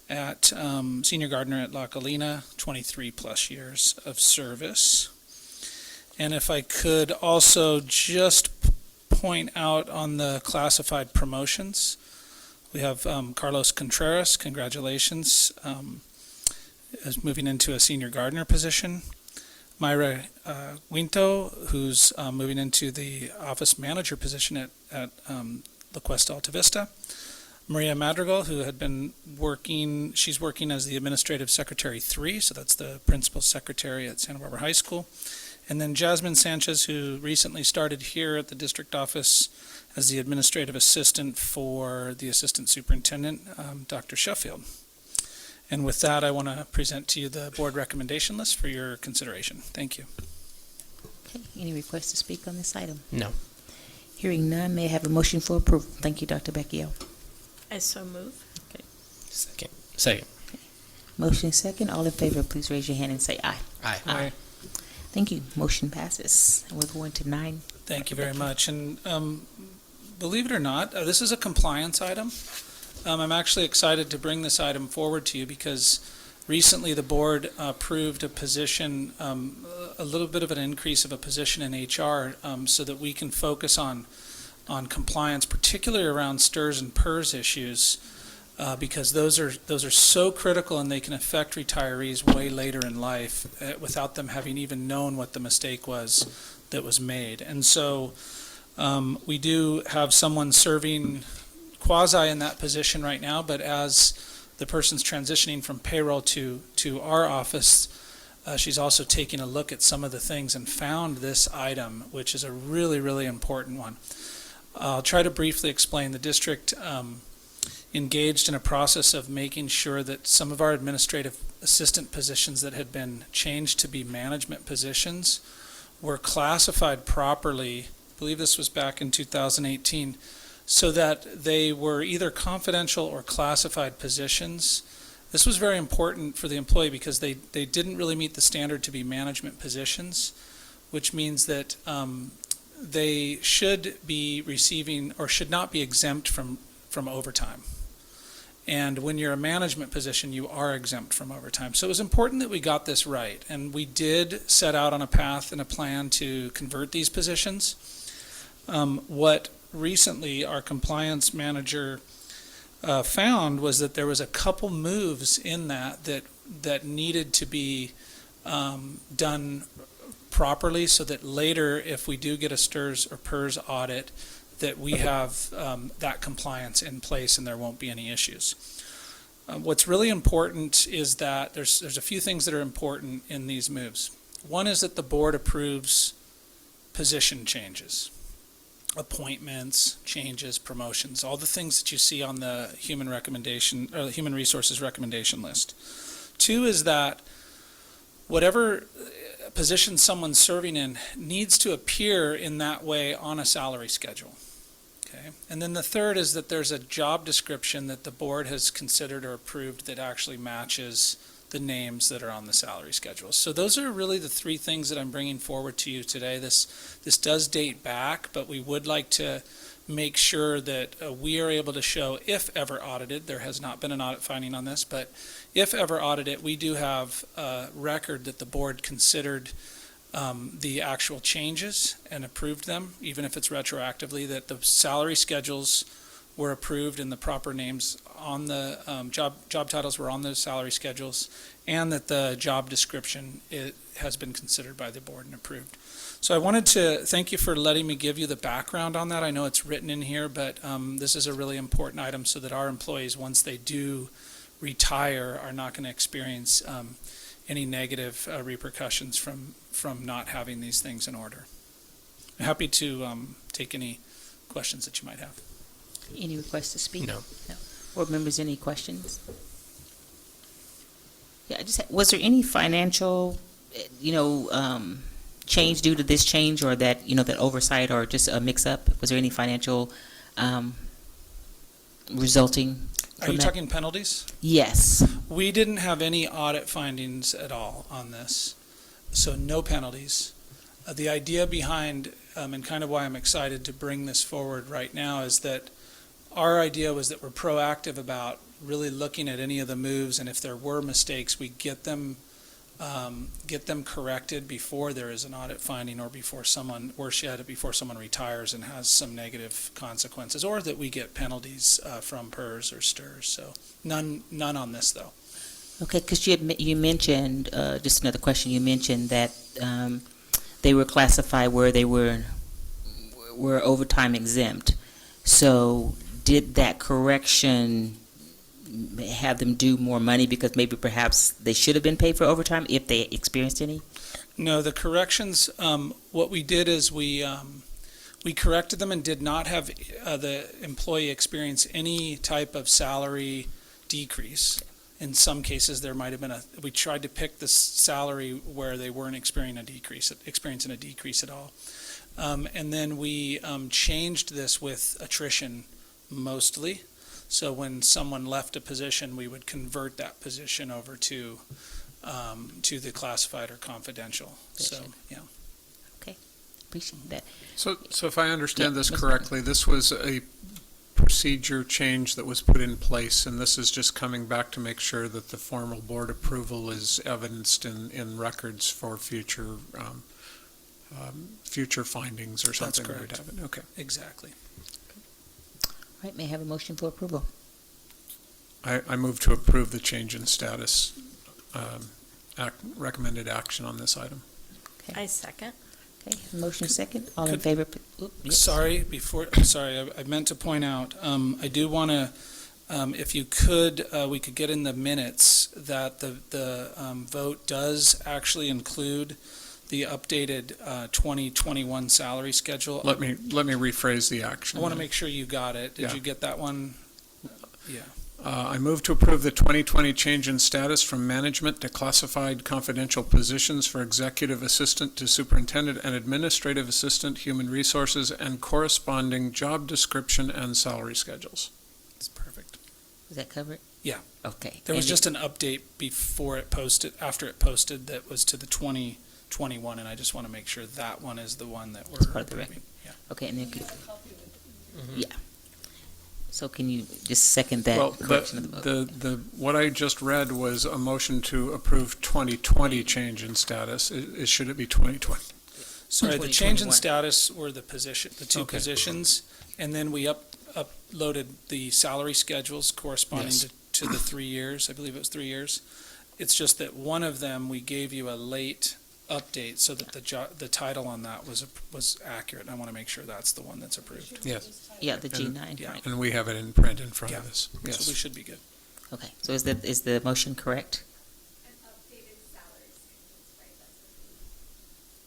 at senior gardener at La Colina, 23 plus years of service. And if I could also just point out on the classified promotions, we have Carlos Contreras, congratulations, is moving into a senior gardener position. Myra Guinto, who's moving into the office manager position at La Cuesta Alta Vista. Maria Madrigal, who had been working, she's working as the Administrative Secretary 3, so that's the Principal Secretary at Santa Barbara High School. And then Jasmine Sanchez, who recently started here at the district office as the Administrative Assistant for the Assistant Superintendent, Dr. Sheffield. And with that, I want to present to you the board recommendation list for your consideration. Thank you. Okay, any requests to speak on this item? No. Hearing none, may I have a motion for approval? Thank you, Dr. Becchio. I so move. Second. Motion second. All in favor, please raise your hand and say aye. Aye. Thank you. Motion passes. And we're going to 9. Thank you very much. And believe it or not, this is a compliance item. I'm actually excited to bring this item forward to you because recently the board approved a position, a little bit of an increase of a position in HR so that we can focus on compliance, particularly around STRS and PERS issues, because those are so critical and they can affect retirees way later in life without them having even known what the mistake was that was made. And so we do have someone serving quasi in that position right now, but as the person's transitioning from payroll to our office, she's also taking a look at some of the things and found this item, which is a really, really important one. I'll try to briefly explain. The district engaged in a process of making sure that some of our administrative assistant positions that had been changed to be management positions were classified properly. I believe this was back in 2018. So that they were either confidential or classified positions. This was very important for the employee because they didn't really meet the standard to be management positions, which means that they should be receiving or should not be exempt from overtime. And when you're a management position, you are exempt from overtime. So it was important that we got this right. And we did set out on a path and a plan to convert these positions. What recently our compliance manager found was that there was a couple moves in that needed to be done properly so that later, if we do get a STRS or PERS audit, that we have that compliance in place and there won't be any issues. What's really important is that there's a few things that are important in these moves. One is that the board approves position changes, appointments, changes, promotions, all the things that you see on the human resources recommendation list. Two is that whatever position someone's serving in needs to appear in that way on a salary schedule. Okay. And then the third is that there's a job description that the board has considered or approved that actually matches the names that are on the salary schedule. So those are really the three things that I'm bringing forward to you today. This does date back, but we would like to make sure that we are able to show, if ever audited, there has not been an audit finding on this, but if ever audited, we do have a record that the board considered the actual changes and approved them, even if it's retroactively, that the salary schedules were approved and the proper names on the job titles were on those salary schedules, and that the job description has been considered by the board and approved. So I wanted to thank you for letting me give you the background on that. I know it's written in here, but this is a really important item so that our employees, once they do retire, are not going to experience any negative repercussions from not having these things in order. I'm happy to take any questions that you might have. Any requests to speak? No. Board members, any questions? Yeah, was there any financial, change due to this change, or that, that oversight, or just a mix-up? Was there any financial resulting Are from you that? talking penalties? Yes. We didn't have any audit findings at all on this, so no penalties. The idea behind, and kind of why I'm excited to bring this forward right now, is that our idea was that we're proactive about really looking at any of the moves, and if there were mistakes, we get them corrected before there is an audit finding, or before someone retires and has some negative consequences, or that we get penalties from PERS or STRS. So none on this, though. Okay, because you mentioned, just another question, you mentioned that they were classified where they were overtime exempt. So did that correction have them do more money because maybe perhaps they should have been paid for overtime if they experienced any? No, the corrections, what we did is we corrected them and did not have the employee experience any type of salary decrease. In some cases, there might have been we tried to pick the salary where they weren't experiencing a decrease at all. And then we changed this with attrition mostly. So when someone left a position, we would convert that position over to the classified or confidential. So, yeah. Okay, appreciate that. So if I understand Yeah, this Ms. correctly, this was a procedure change that was put in place, and this is just coming back to make sure that the formal board approval is evidenced in records for future findings or something. That's correct. Okay. Exactly. All right, may I have a motion for approval? I move to approve the change in status, recommended action on this item. I second. Okay, motion second. All in Could- favor? Yes. Sorry, I meant to point out, I do want to, if you could, we could get in the minutes that the vote does actually include the updated 2021 salary schedule. Let me rephrase the action. I want to make sure you got it. Did Yeah. you get that one? Yeah. I move to approve the 2020 change in status from management to classified confidential positions for executive assistant to superintendent and administrative assistant, human resources, and corresponding job description and salary schedules. That's perfect. Is that covered? Yeah. Okay. There was And just an update after it posted, that was to the 2021, and I just want to make sure that one is the one that we're It's part of the approving. record. Yeah. Okay, and then yeah. So can you just second that Well, correction of the vote? what I just read was a motion to approve 2020 change in status. Should it be 2020? Sorry, the change in 2021. status were the two Okay. positions, and then we uploaded the salary schedules corresponding Yes. to the 3 years. I believe it was 3 years. It's just that one of them, we gave you a late update so that the title on that was accurate. I want to make sure that's the one that's approved. Yes. Yeah, the G9, yeah. right. And we have it in print in front of Yeah. us. So we Yes. should be good. Okay, so is the motion correct?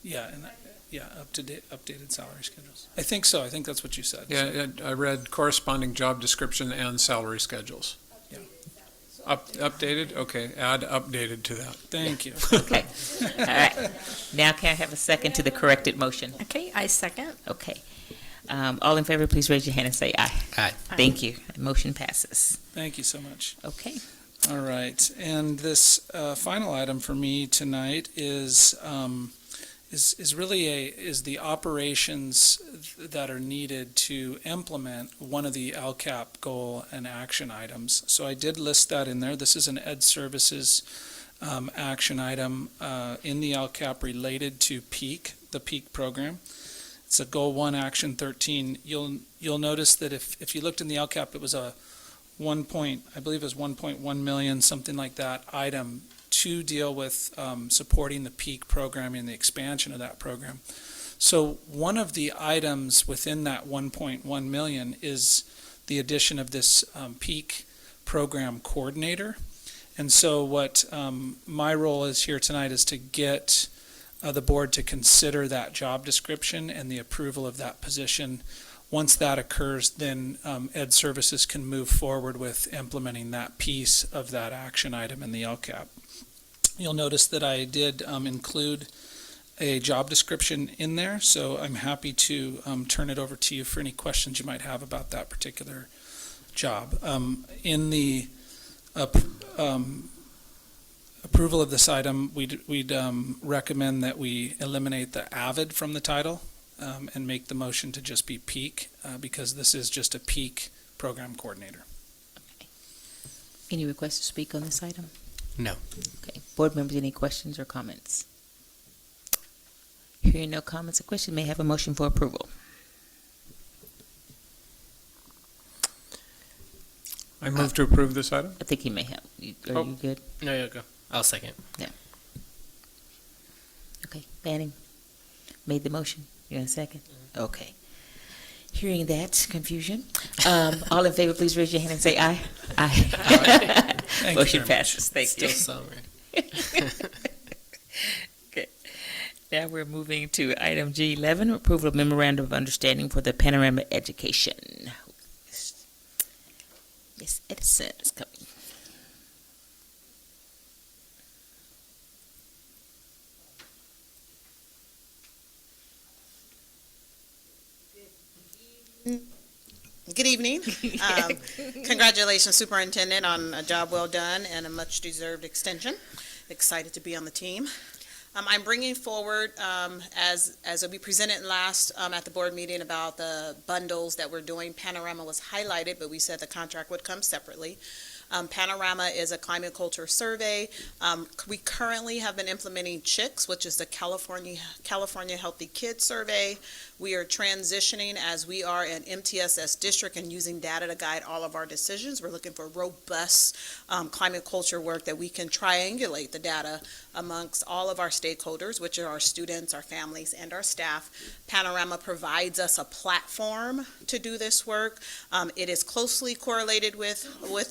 Yeah, and, updated salary schedules. I think so. I think that's what you said. Yeah, I read corresponding job description and salary schedules. Yeah. Updated? Okay, add updated to that. Thank you. Okay. All right. Now can I have a second to the corrected motion? Okay, I second. Okay. All in favor, please raise your hand and say aye. Aye. Thank you. Motion passes. Thank you so much. Okay. All right, and this final item for me tonight is the operations that are needed to implement one of the LCAP goal and action items. So I did list that in there. This is an Ed Services action item in the LCAP related to PEAK, the PEAK program. It's a Goal 1, Action 13. You'll notice that if you looked in the LCAP, it was a I believe it was 1.1 million, something like that, item to deal with supporting the PEAK program and the expansion of that program. So one of the items within that 1.1 million is the addition of this PEAK program coordinator. And so what my role is here tonight is to get the board to consider that job description and the approval of that position. Once that occurs, then Ed Services can move forward with implementing that piece of that action item in the LCAP. You'll notice that I did include a job description in there, so I'm happy to turn it over to you for any questions you might have about that particular job. In the approval of this item, we'd recommend that we eliminate the AVID from the title. And make the motion to just be PEAK, because this is just a PEAK program coordinator. Any requests to speak on this item? No. Okay. Board members, any questions or comments? Hearing no comments or questions, may I have a motion for approval? I move to approve this item? I think you may have. Are you good? No, you go. I'll second. Okay. Banning made the motion. You want a second? Okay. Hearing that confusion, all in favor, please raise your hand and say aye. Aye. Motion passes. Thank Still you. summer. Okay. Now we're moving to item G11, approval of memorandum of understanding for the Panorama Education. Miss Edison is coming. Good evening. Congratulations, Superintendent, on a job well done and a much-deserved extension. Excited to be on the team. I'm bringing forward, as we presented last at the board meeting about the bundles that we're doing. Panorama was highlighted, but we said the contract would come separately. Panorama is a climate culture survey. We currently have been implementing CHICS, which is the California Healthy Kids Survey. We are transitioning as we are an MTSS district and using data to guide all of our decisions. We're looking for robust climate culture work that we can triangulate the data amongst all of our stakeholders, which are our students, our families, and our staff. Panorama provides us a platform to do this work. It is closely correlated with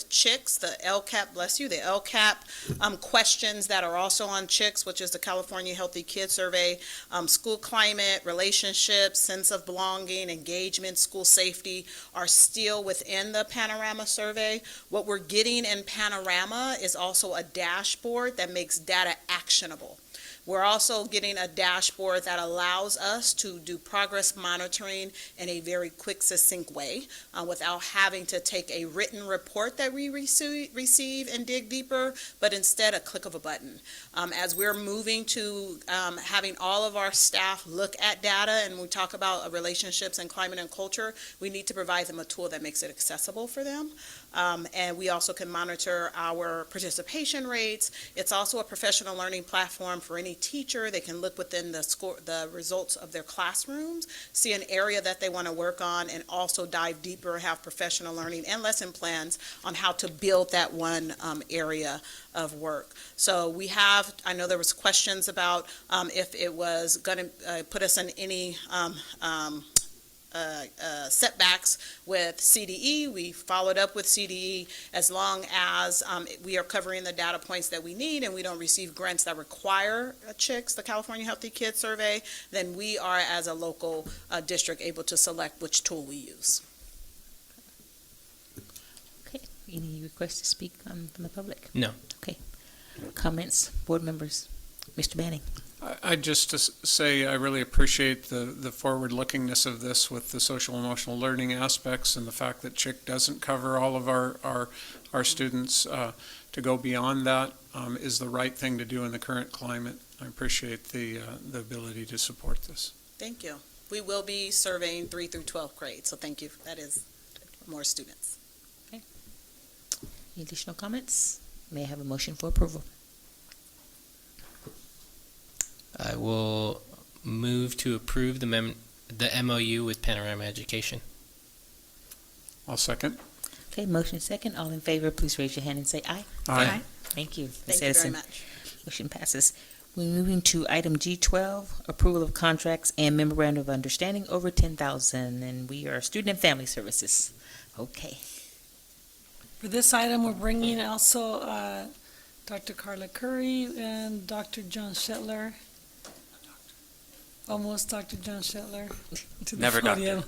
CHICS, the LCAP, bless you, the LCAP questions that are also on CHICS, which is the California Healthy Kids Survey, school climate, relationships, sense of belonging, engagement, school safety are still within the Panorama survey. What we're getting in Panorama is also a dashboard that makes data actionable. We're also getting a dashboard that allows us to do progress monitoring in a very quick, succinct way without having to take a written report that we receive and dig deeper, but instead a click of a button. As we're moving to having all of our staff look at data and we talk about relationships and climate and culture, we need to provide them a tool that makes it accessible for them. And we also can monitor our participation rates. It's also a professional learning platform for any teacher. They can look within the results of their classrooms, see an area that they want to work on, and also dive deeper, have professional learning and lesson plans on how to build that one area of work. So we have, I know there was questions about if it was going to put us in any setbacks with CDE. We followed up with CDE. As long as we are covering the data points that we need and we don't receive grants that require CHICS, the California Healthy Kids Survey, then we are, as a local district, able to select which tool we use. Okay, any requests to speak from the public? No. Okay. Comments, board members? Mr. Banning? I'd just to say I really appreciate the forward-lookingness of this with the social emotional learning aspects and the fact that CHIC doesn't cover all of our students. To go beyond that is the right thing to do in the current climate. I appreciate the ability to support this. Thank you. We will be surveying 3 through 12th grade, so thank you. That is more students. Any additional comments? May I have a motion for approval? I will move to approve the MOU with Panorama Education. I'll second. Okay, motion second. All in favor, please raise your hand and say aye. Aye. Thank you. Ms. Thank you very Edison. much. Motion passes. We're moving to item G12, approval of contracts and memorandum of understanding over 10,000, and we are Student and Family Services. Okay. For this item, we're bringing also Dr. Carla Curry and Dr. John Shetler. Almost Dr. John Shetler to the Never podium.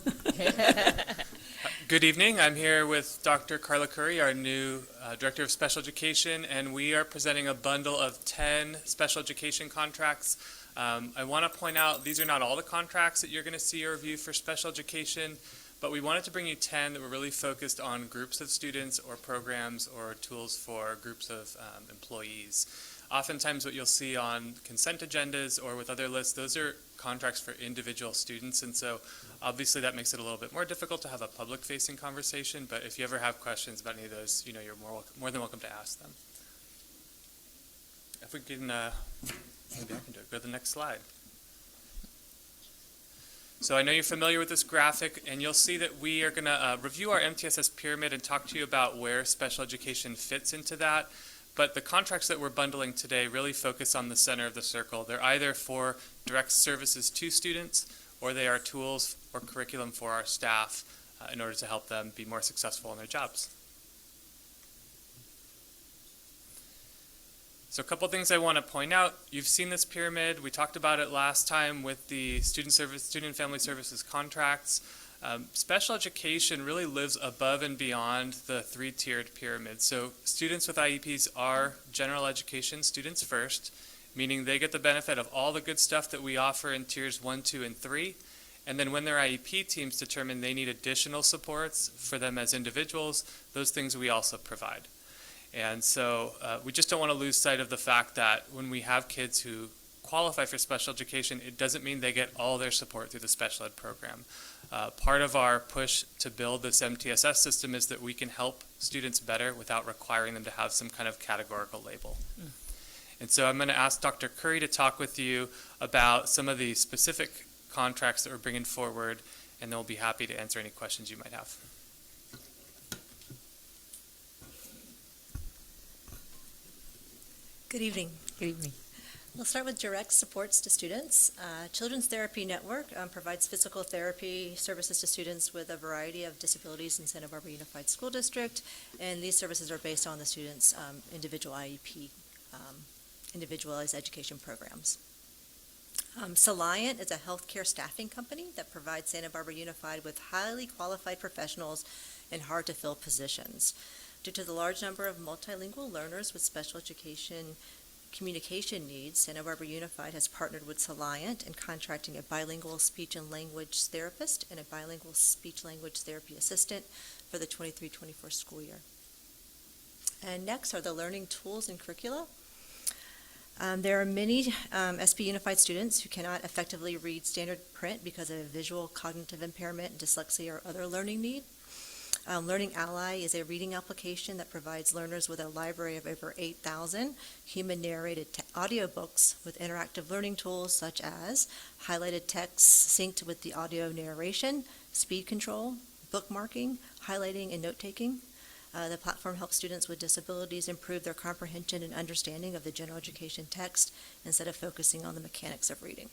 Good evening. I'm here with Dr. Carla Curry, our new Director of Special Education, and we are presenting a bundle of 10 special education contracts. I want to point out these are not all the contracts that you're going to see or review for special education, but we wanted to bring you 10 that were really focused on groups of students or programs or tools for groups of employees. Oftentimes what you'll see on consent agendas or with other lists, those are contracts for individual students, and so obviously that makes it a little bit more difficult to have a public-facing conversation, but if you ever have questions about any of those, you're more than welcome to ask them. If we can, maybe I can do it. Go to the next slide. So I know you're familiar with this graphic, and you'll see that we are going to review our MTSS pyramid and talk to you about where special education fits into that. But the contracts that we're bundling today really focus on the center of the circle. They're either for direct services to students, or they are tools or curriculum for our staff in order to help them be more successful in their jobs. So a couple things I want to point out. You've seen this pyramid. We talked about it last time with the student and family services contracts. Special education really lives above and beyond the three-tiered pyramid. So students with IEPs are general education students first, meaning they get the benefit of all the good stuff that we offer in tiers 1, 2, and 3. And then when their IEP teams determine they need additional supports for them as individuals, those things we also provide. And so we just don't want to lose sight of the fact that when we have kids who qualify for special education, it doesn't mean they get all their support through the special ed program. Part of our push to build this MTSS system is that we can help students better without requiring them to have some kind of categorical label. And so I'm going to ask Dr. Curry to talk with you about some of the specific contracts that we're bringing forward, and then we'll be happy to answer any questions you might have. Good evening. Good evening. We'll start with direct supports to students. Children's Therapy Network provides physical therapy services to students with a variety of disabilities in Santa Barbara Unified School District, and these services are based on the students' individual IEP, individualized education programs. Soliant is a healthcare staffing company that provides Santa Barbara Unified with highly qualified professionals in hard-to-fill positions. Due to the large number of multilingual learners with special education communication needs, Santa Barbara Unified has partnered with Soliant in contracting a bilingual speech and language therapist and a bilingual speech-language therapy assistant for the 23-24 school year. And next are the learning tools and curricula. There are many SB Unified students who cannot effectively read standard print because of visual cognitive impairment, dyslexia, or other learning need. Learning Ally is a reading application that provides learners with a library of over 8,000 human-narrated audiobooks with interactive learning tools such as highlighted text synced with the audio narration, speed control, bookmarking, highlighting, and note-taking. The platform helps students with disabilities improve their comprehension and understanding of the general education text instead of focusing on the mechanics of reading.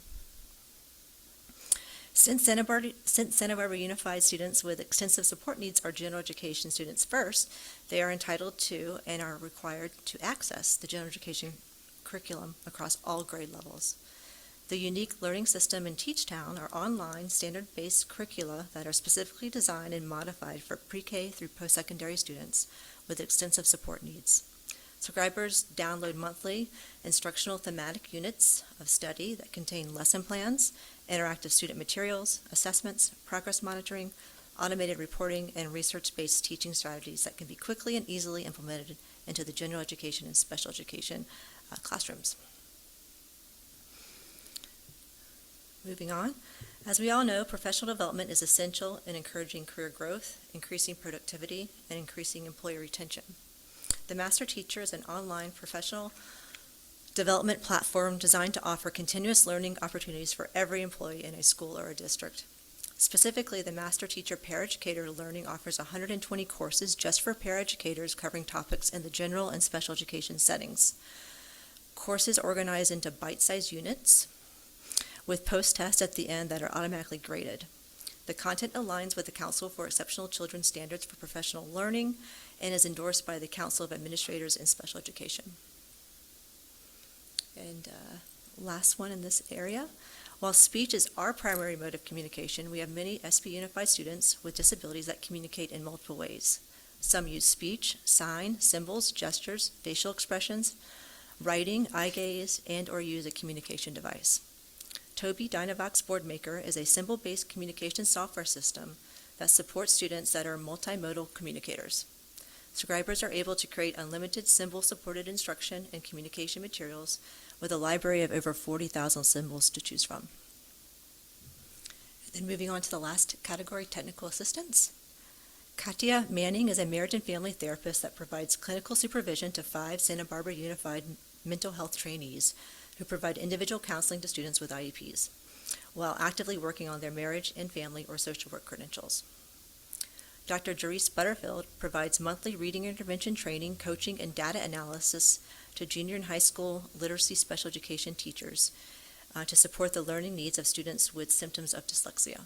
Since Santa Barbara Unified students with extensive support needs are general education students first, they are entitled to and are required to access the general education curriculum across all grade levels. The unique learning system in Teachtown are online, standard-based curricula that are specifically designed and modified for pre-K through post-secondary students with extensive support needs. Subscribers download monthly instructional thematic units of study that contain lesson plans, interactive student materials, assessments, progress monitoring, automated reporting, and research-based teaching strategies that can be quickly and easily implemented into the general education and special education classrooms. Moving on, as we all know, professional development is essential in encouraging career growth, increasing productivity, and increasing employee retention. The Master Teacher is an online professional development platform designed to offer continuous learning opportunities for every employee in a school or a district. Specifically, the Master Teacher Paraeducator Learning offers 120 courses just for paraeducators covering topics in the general and special education settings. Courses organized into bite-sized units with post-tests at the end that are automatically graded. The content aligns with the Council for Exceptional Children Standards for Professional Learning and is endorsed by the Council of Administrators in Special Education. And last one in this area. While speech is our primary mode of communication, we have many SP Unified students with disabilities that communicate in multiple ways. Some use speech, sign, symbols, gestures, facial expressions, writing, eye gaze, and or use a communication device. Tobii Dynavox BoardMaker is a symbol-based communication software system that supports students that are multimodal communicators. Subscribers are able to create unlimited symbol-supported instruction and communication materials with a library of over 40,000 symbols to choose from. And then moving on to the last category, technical assistance. Katia Manning is a marriage and family therapist that provides clinical supervision to 5 Santa Barbara Unified mental health trainees who provide individual counseling to students with IEPs, while actively working on their marriage and family or social work credentials. Dr. Jerice Butterfield provides monthly reading intervention training, coaching, and data analysis to junior and high school literacy special education teachers to support the learning needs of students with symptoms of dyslexia.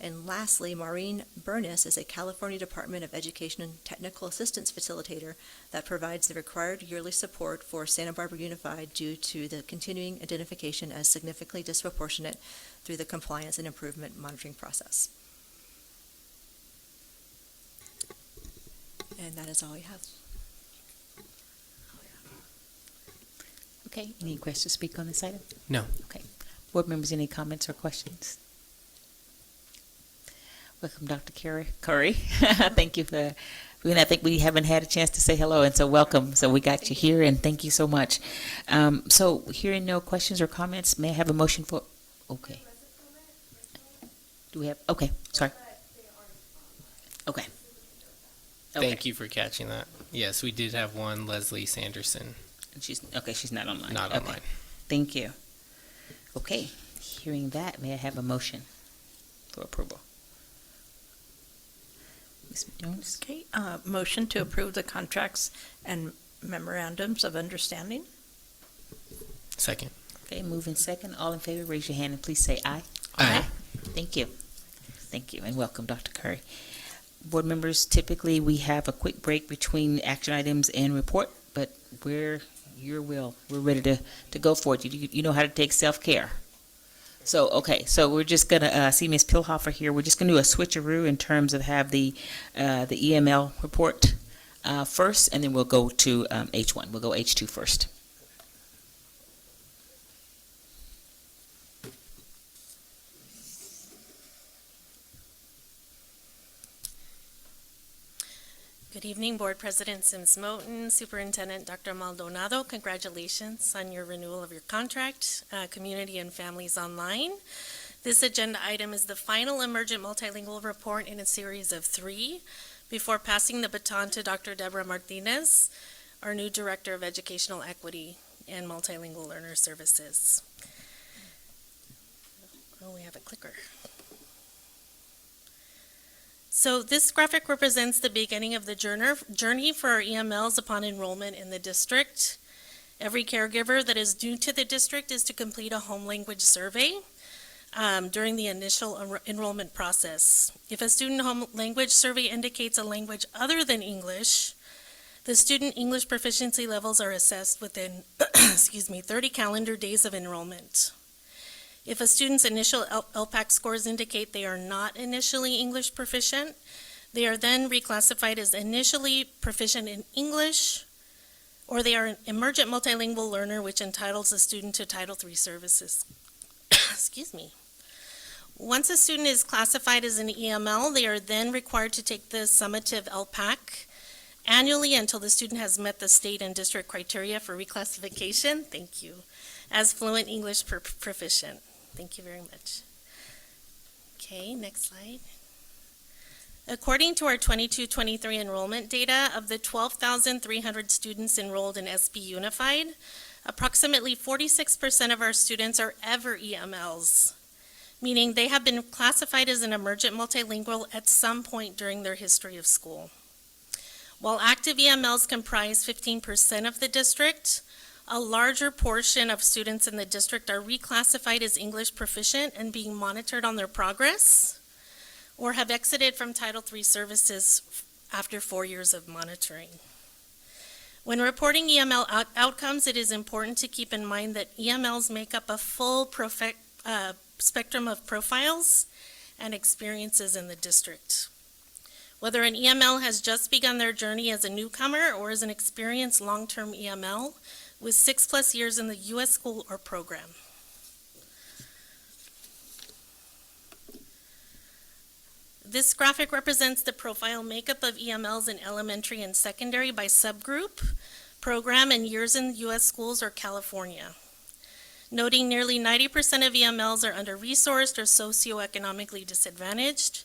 And lastly, Maureen Burness is a California Department of Education and Technical Assistance facilitator that provides the required yearly support for Santa Barbara Unified due to the continuing identification as significantly disproportionate through the compliance and improvement monitoring process. And that is all we have. Okay, any requests to speak on this item? No. Okay. Board members, any comments or questions? Welcome, Dr. Curry. Thank you for, I think we haven't had a chance to say hello, and so welcome. So we got you here, and thank you so much. So hearing no questions or comments, may I have a motion for, okay. Do we have, okay, sorry. Okay. Thank you for catching that. Yes, we did have one, Leslie Sanderson. She's not online. Not Okay. online. Thank you. Okay, hearing that, may I have a motion for approval? Ms. Jones? Okay, motion to approve the contracts and memorandums of understanding. Second. Okay, move in second. All in favor, raise your hand and please say aye. Aye. Thank you. Thank you, and welcome, Dr. Curry. Board members, typically we have a quick break between action items and report, but we're ready to go for it. You know how to take self-care. So, okay, so we're just gonna see Ms. Pilhofer here. We're just gonna do a switcheroo in terms of have the EML report first, and then we'll go to H1. We'll go H2 first. Good evening, Board President Sims Moten, Superintendent Dr. Maldonado. Congratulations on your renewal of your contract, Community and Families Online. This agenda item is the final emergent multilingual report in a series of 3 before passing the baton to Dr. Deborah Martinez, our new Director of Educational Equity and Multilingual Learner Services. Oh, we have a clicker. So this graphic represents the beginning of the journey for our EMLs upon enrollment in the district. Every caregiver that is new to the district is to complete a home language survey. during the initial enrollment process. If a student home language survey indicates a language other than English, the student English proficiency levels are assessed within 30 calendar days of enrollment. If a student's initial LPAC scores indicate they are not initially English proficient, they are then reclassified as initially proficient in English, or they are an emergent multilingual learner, which entitles the student to Title III services. Once a student is classified as an EML, they are then required to take the summative LPAC annually until the student has met the state and district criteria for reclassification, as fluent English proficient. Thank you very much. Okay, next slide. According to our 22-23 enrollment data, of the 12,300 students enrolled in SB Unified, approximately 46% of our students are ever EMLs, meaning they have been classified as an emergent multilingual at some point during their history of school. While active EMLs comprise 15% of the district, a larger portion of students in the district are reclassified as English proficient and being monitored on their progress, or have exited from Title III services after 4 years of monitoring. When reporting EML outcomes, it is important to keep in mind that EMLs make up a full spectrum of profiles and experiences in the district. Whether an EML has just begun their journey as a newcomer or is an experienced long-term EML with 6+ years in the U.S. school or program. This graphic represents the profile makeup of EMLs in elementary and secondary by subgroup, program, and years in U.S. schools or California. Noting nearly 90% of EMLs are under-resourced or socioeconomically disadvantaged,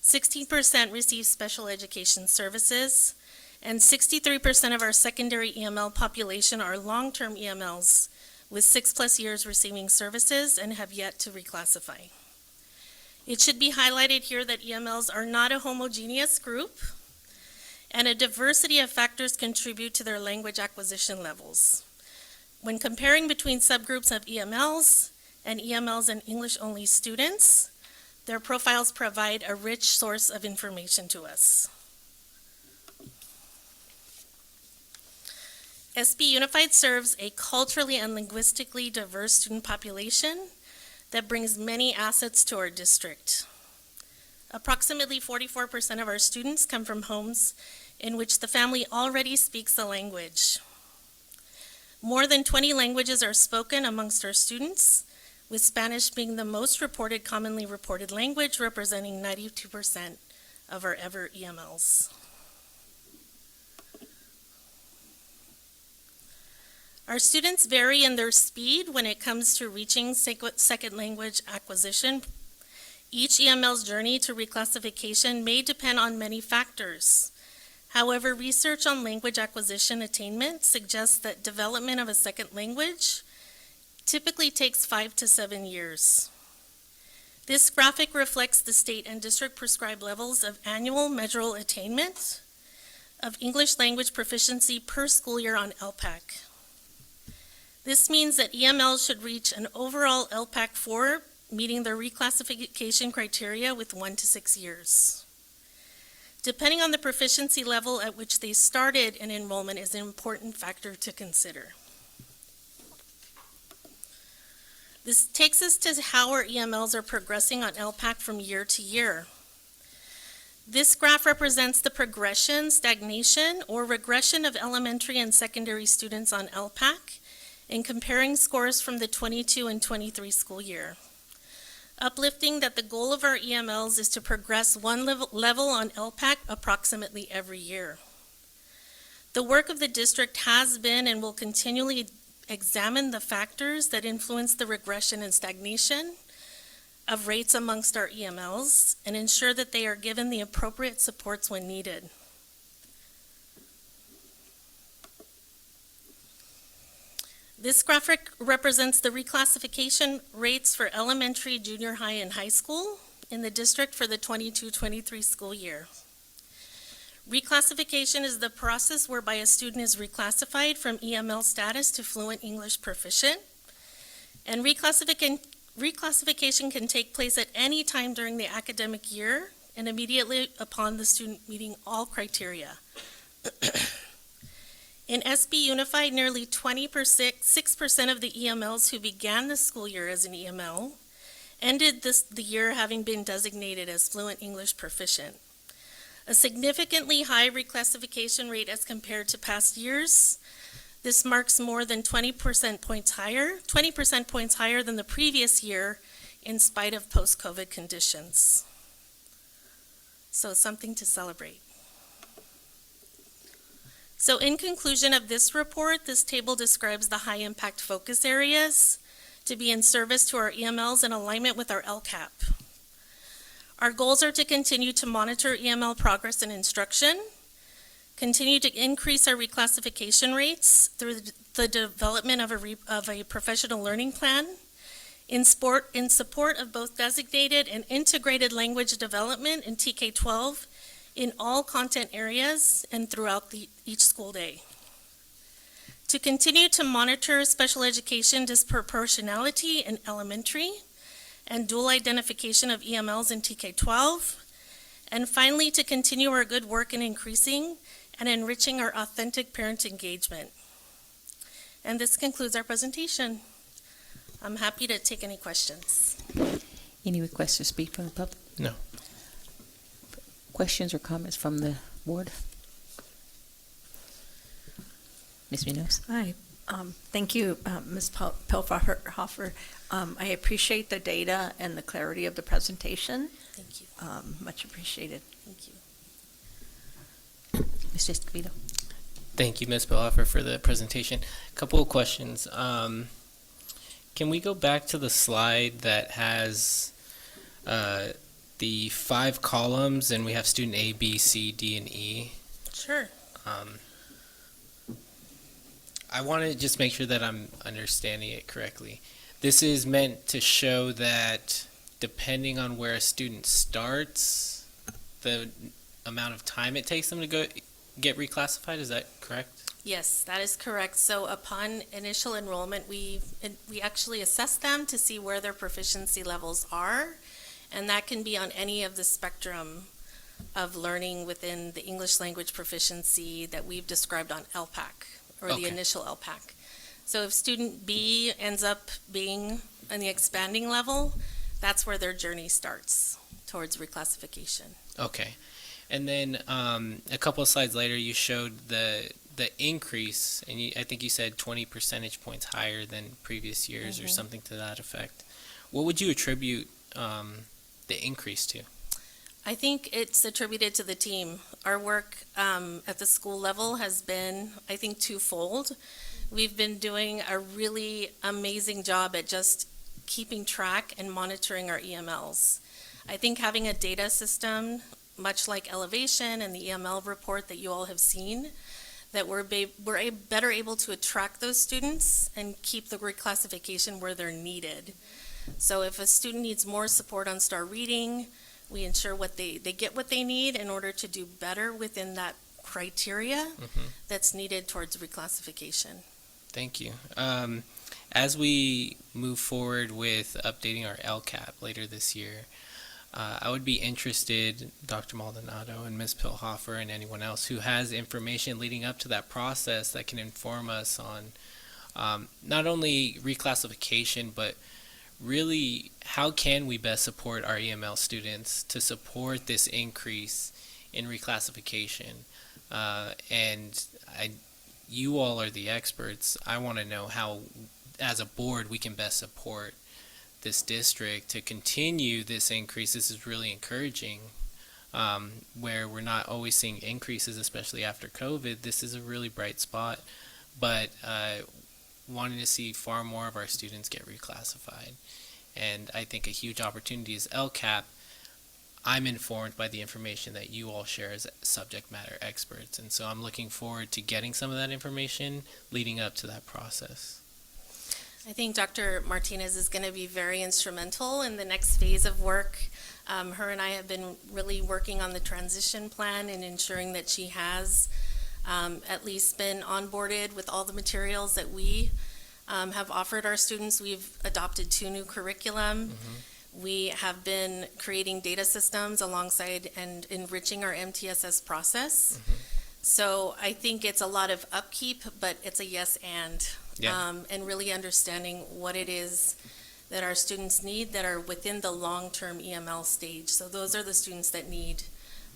16% receive special education services, and 63% of our secondary EML population are long-term EMLs with 6+ years receiving services and have yet to reclassify. It should be highlighted here that EMLs are not a homogeneous group, and a diversity of factors contribute to their language acquisition levels. When comparing between subgroups of EMLs and English-only students, their profiles provide a rich source of information to us. SB Unified serves a culturally and linguistically diverse student population that brings many assets to our district. Approximately 44% of our students come from homes in which the family already speaks the language. More than 20 languages are spoken amongst our students, with Spanish being the most commonly reported language, representing 92% of our ever EMLs. Our students vary in their speed when it comes to reaching second language acquisition. Each EML's journey to reclassification may depend on many factors. However, research on language acquisition attainment suggests that development of a second language typically takes 5 to 7 years. This graphic reflects the state and district prescribed levels of annual measurable attainment of English language proficiency per school year on LPAC. This means that EMLs should reach an overall LPAC 4, meeting their reclassification criteria with 1 to 6 years. Depending on the proficiency level at which they started in enrollment is an important factor to consider. This takes us to how our EMLs are progressing on LPAC from year to year. This graph represents the progression, stagnation, or regression of elementary and secondary students on LPAC in comparing scores from the 22 and 23 school year. Uplifting that the goal of our EMLs is to progress one level on LPAC approximately every year. The work of the district has been and will continually examine the factors that influence the regression and stagnation of rates amongst our EMLs and ensure that they are given the appropriate supports when needed. This graphic represents the reclassification rates for elementary, junior high, and high school in the district for the 22-23 school year. Reclassification is the process whereby a student is reclassified from EML status to fluent English proficient, and Reclassification can take place at any time during the academic year and immediately upon the student meeting all criteria. In SB Unified, nearly 6% of the EMLs who began the school year as an EML ended the year having been designated as fluent English proficient. A significantly high reclassification rate as compared to past years. This marks more than 20 percent points higher than the previous year in spite of post-COVID conditions. So something to celebrate. So in conclusion of this report, this table describes the high impact focus areas to be in service to our EMLs in alignment with our LCAP. Our goals are to continue to monitor EML progress and instruction, continue to increase our reclassification rates through the development of a professional learning plan, in support of both designated and integrated language development in TK-12 in all content areas and throughout each school day. To continue to monitor special education disproportionality in elementary and dual identification of EMLs in TK-12, and finally to continue our good work in increasing and enriching our authentic parent engagement. And this concludes our presentation. I'm happy to take any questions. Any requests to speak from the public? No. Questions or comments from the board? Ms. Munoz? Hi. Thank you, Ms. Pilhofer. I appreciate the data and the clarity of the presentation. Thank you. Much appreciated. Thank you. Mr. Escobedo? Thank you, Ms. Pilhofer, for the presentation. A couple of questions. Can we go back to the slide that has the 5 columns and we have student A, B, C, D, and E? Sure. I want to just make sure that I'm understanding it correctly. This is meant to show that depending on where a student starts, the amount of time it takes them to get reclassified, is that correct? Yes, that is correct. So upon initial enrollment, we actually assess them to see where their proficiency levels are, and that can be on any of the spectrum of learning within the English language proficiency that we've described on LPAC, or the initial LPAC. So if student B ends up being on the expanding level, that's where their journey starts towards reclassification. Okay. And then a couple of slides later, you showed the increase, and I think you said 20 percentage points higher than previous years or something to that effect. What would you attribute the increase to? I think it's attributed to the team. Our work at the school level has been, I think, twofold. We've been doing a really amazing job at just keeping track and monitoring our EMLs. I think having a data system, much like Elevation and the EML report that you all have seen, that we're better able to attract those students and keep the reclassification where they're needed. So if a student needs more support on STAR reading, we ensure they get what they need in order to do better within that criteria that's needed towards reclassification. Thank you. As we move forward with updating our LCAP later this year, I would be interested, Dr. Maldonado and Ms. Pilhofer and anyone else who has information leading up to that process that can inform us on not only reclassification, but really how can we best support our EML students to support this increase in reclassification. You all are the experts. I want to know how, as a board, we can best support this district to continue this increase. This is really encouraging, where we're not always seeing increases, especially after COVID. This is a really bright spot, but wanting to see far more of our students get reclassified. And I think a huge opportunity is LCAP. I'm informed by the information that you all share as subject matter experts, and so I'm looking forward to getting some of that information leading up to that process. I think Dr. Martinez is going to be very instrumental in the next phase of work. Her and I have been really working on the transition plan and ensuring that she has at least been onboarded with all the materials that we have offered our students. We've adopted 2 new curriculum. We have been creating data systems alongside and enriching our MTSS process. So I think it's a lot of upkeep, but it's a yes and really understanding what it is that our students need that are within the long-term EML stage. So those are the students that need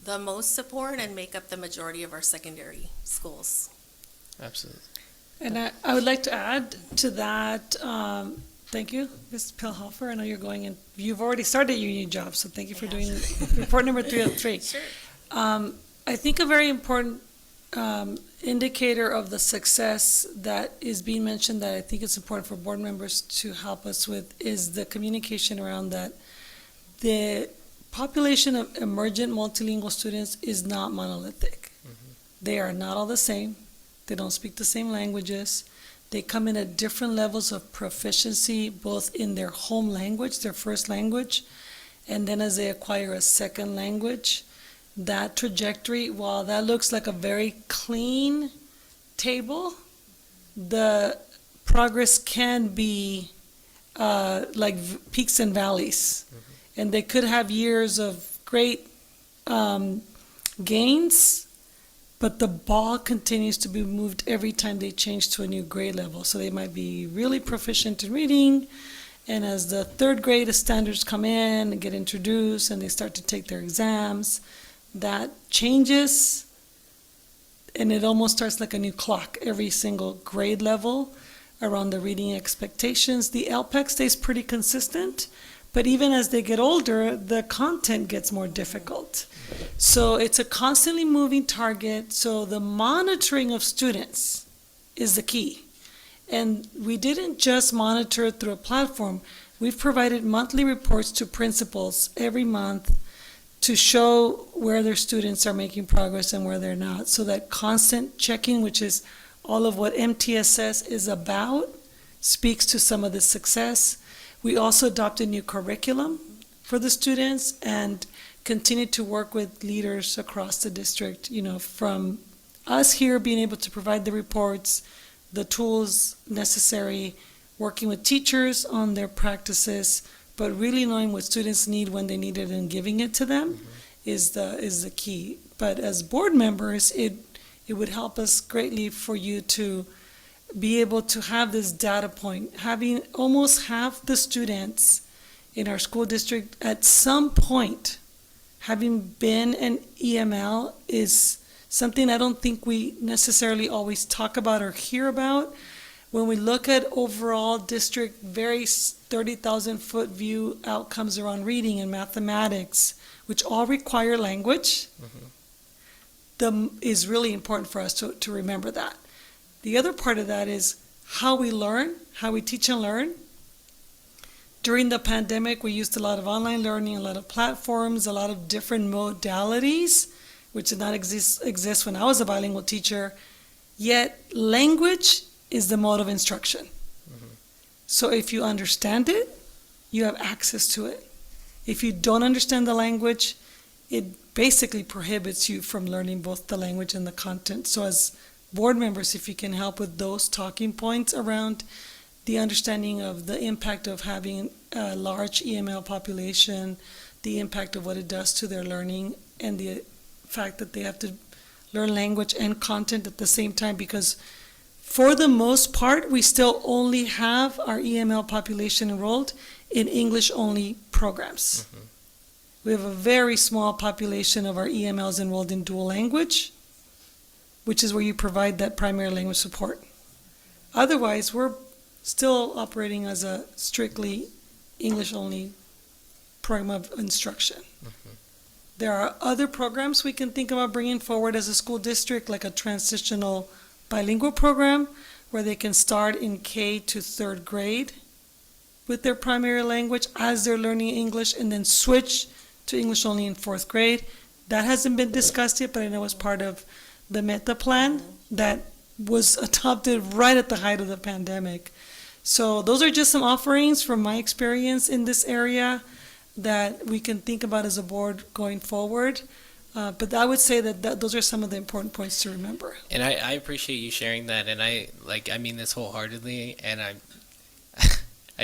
the most support and make up the majority of our secondary schools. Absolutely. And I would like to add to that, thank you, Ms. Pilhofer. I know you're going in, you've already started your new job, so thank you for doing report number 3 of 3. Sure. I think a very important indicator of the success that is being mentioned that I think it's important for board members to help us with is the communication around that. The population of emergent multilingual students is not monolithic. They are not all the same. They don't speak the same languages. They come in at different levels of proficiency, both in their home language, their first language, and then as they acquire a second language. That trajectory, while that looks like a very clean table, the progress can be like peaks and valleys. And they could have years of great gains, but the ball continues to be moved every time they change to a new grade level. So they might be really proficient in reading, and as the third grade standards come in and get introduced and they start to take their exams, that changes, and it almost starts like a new clock every single grade level around the reading expectations. The LPEC stays pretty consistent, but even as they get older, the content gets more difficult. So it's a constantly moving target, so the monitoring of students is the key. And we didn't just monitor it through a platform. We've provided monthly reports to principals every month to show where their students are making progress and where they're not. So that constant checking, which is all of what MTSS is about, speaks to some of the success. We also adopted new curriculum for the students and continue to work with leaders across the district, from us here being able to provide the reports, the tools necessary, working with teachers on their practices, but really knowing what students need when they need it and giving it to them is the key. But as board members, it would help us greatly for you to be able to have this data point. Having almost half the students in our school district at some point having been an EML is something I don't think we necessarily always talk about or hear about. When we look at overall district, very 30,000-foot view outcomes around reading and mathematics, which all require language, is really important for us to remember that. The other part of that is how we learn, how we teach and learn. During the pandemic, we used a lot of online learning, a lot of platforms, a lot of different modalities, which did not exist when I was a bilingual teacher. Yet language is the mode of instruction. So if you understand it, you have access to it. If you don't understand the language, it basically prohibits you from learning both the language and the content. So as board members, if you can help with those talking points around the understanding of the impact of having a large EML population, the impact of what it does to their learning, and the fact that they have to learn language and content at the same time, because for the most part, we still only have our EML population enrolled in English-only programs. We have a very small population of our EMLs enrolled in dual language, which is where you provide that primary language support. Otherwise, we're still operating as a strictly English-only program of instruction. There are other programs we can think about bringing forward as a school district, like a transitional bilingual program where they can start in K to third grade with their primary language as they're learning English and then switch to English only in fourth grade. That hasn't been discussed yet, but I know it's part of the Meta plan that was adopted right at the height of the pandemic. So those are just some offerings from my experience in this area that we can think about as a board going forward. But I would say that those are some of the important points to remember. And I appreciate you sharing that, and I mean this wholeheartedly, and I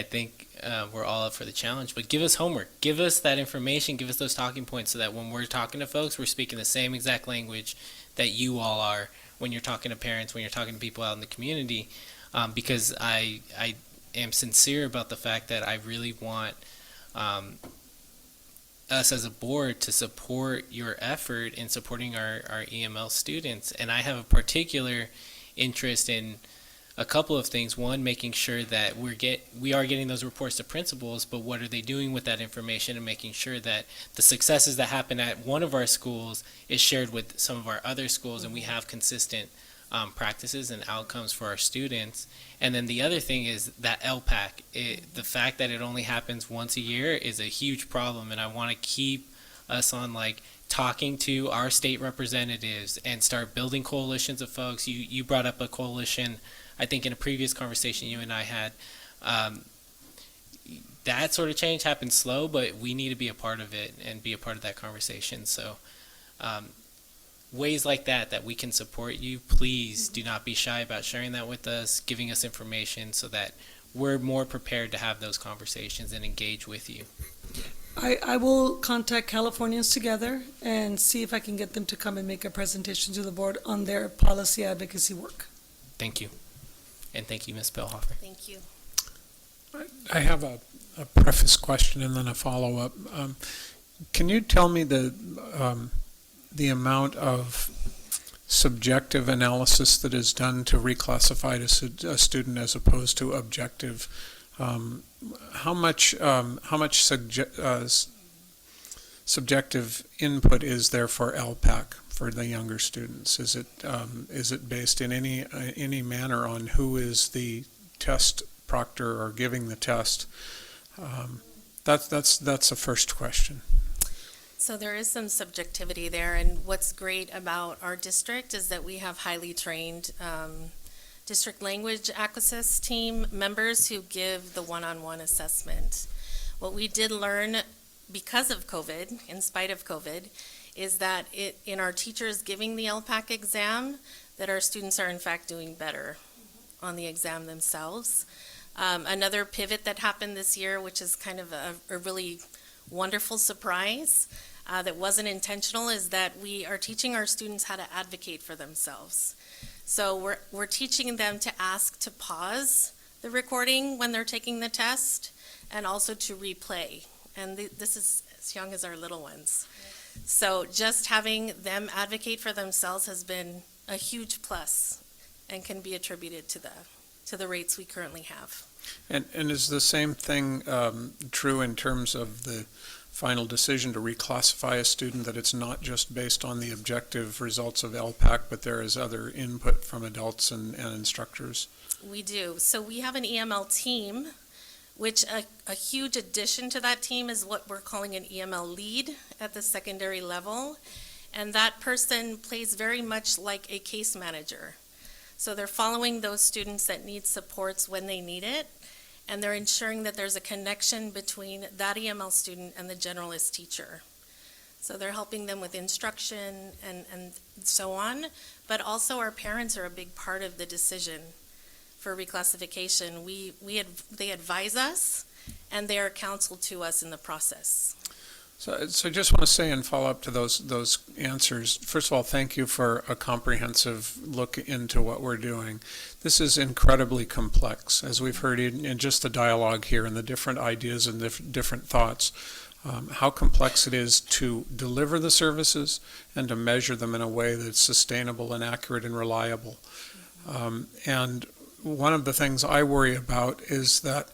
think we're all up for the challenge. But give us homework, give us that information, give us those talking points, so that when we're talking to folks, we're speaking the same exact language that you all are when you're talking to parents, when you're talking to people out in the community. Because I am sincere about the fact that I really want us as a board to support your effort in supporting our EML students. And I have a particular interest in a couple of things. One, making sure that we are getting those reports to principals, but what are they doing with that information, and making sure that the successes that happen at one of our schools is shared with some of our other schools, and we have consistent practices and outcomes for our students. And then the other thing is that LPAC, the fact that it only happens once a year is a huge problem, and I want to keep us on talking to our state representatives and start building coalitions of folks. You brought up a coalition, I think in a previous conversation you and I had. That sort of change happens slow, but we need to be a part of it and be a part of that conversation. So ways like that we can support you, please do not be shy about sharing that with us, giving us information so that we're more prepared to have those conversations and engage with you. I will contact Californians Together and see if I can get them to come and make a presentation to the board on their policy advocacy work. Thank you. And thank you, Ms. Bellhofer. Thank you. I have a preface question and then a follow-up. Can you tell me the amount of subjective analysis that is done to reclassify a student as opposed to objective? How much subjective input is there for LPAC for the younger students? Is it based in any manner on who is the test proctor or giving the test? That's the first question. So there is some subjectivity there, and what's great about our district is that we have highly trained district language access team members who give the one-on-one assessment. What we did learn because of COVID, in spite of COVID, is that in our teachers giving the LPAC exam, that our students are in fact doing better on the exam themselves. Another pivot that happened this year, which is kind of a really wonderful surprise that wasn't intentional, is that we are teaching our students how to advocate for themselves. So we're teaching them to ask to pause the recording when they're taking the test, and also to replay. And this is as young as our little ones. So just having them advocate for themselves has been a huge plus and can be attributed to the rates we currently have. And is the same thing true in terms of the final decision to reclassify a student, that it's not just based on the objective results of LPAC, but there is other input from adults and instructors? We do. So we have an EML team, which a huge addition to that team is what we're calling an EML lead at the secondary level. And that person plays very much like a case manager. So they're following those students that need supports when they need it, and they're ensuring that there's a connection between that EML student and the generalist teacher. So they're helping them with instruction and so on, but also our parents are a big part of the decision for reclassification. They advise us, and they are counsel to us in the process. So I just want to say, and follow up to those answers, first of all, thank you for a comprehensive look into what we're doing. This is incredibly complex, as we've heard in just the dialogue here and the different ideas and different thoughts, how complex it is to deliver the services and to measure them in a way that's sustainable and accurate and reliable. And one of the things I worry about is that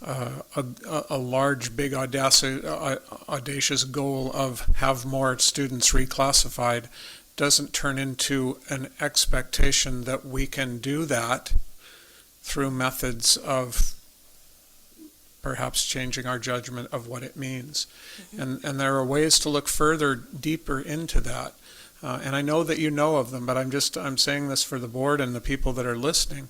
a large, big, audacious goal of have more students reclassified doesn't turn into an expectation that we can do that through methods of perhaps changing our judgment of what it means. Mm-hmm. And there are ways to look further, deeper into that. And I know that you know of them, but I'm saying this for the board and the people that are listening.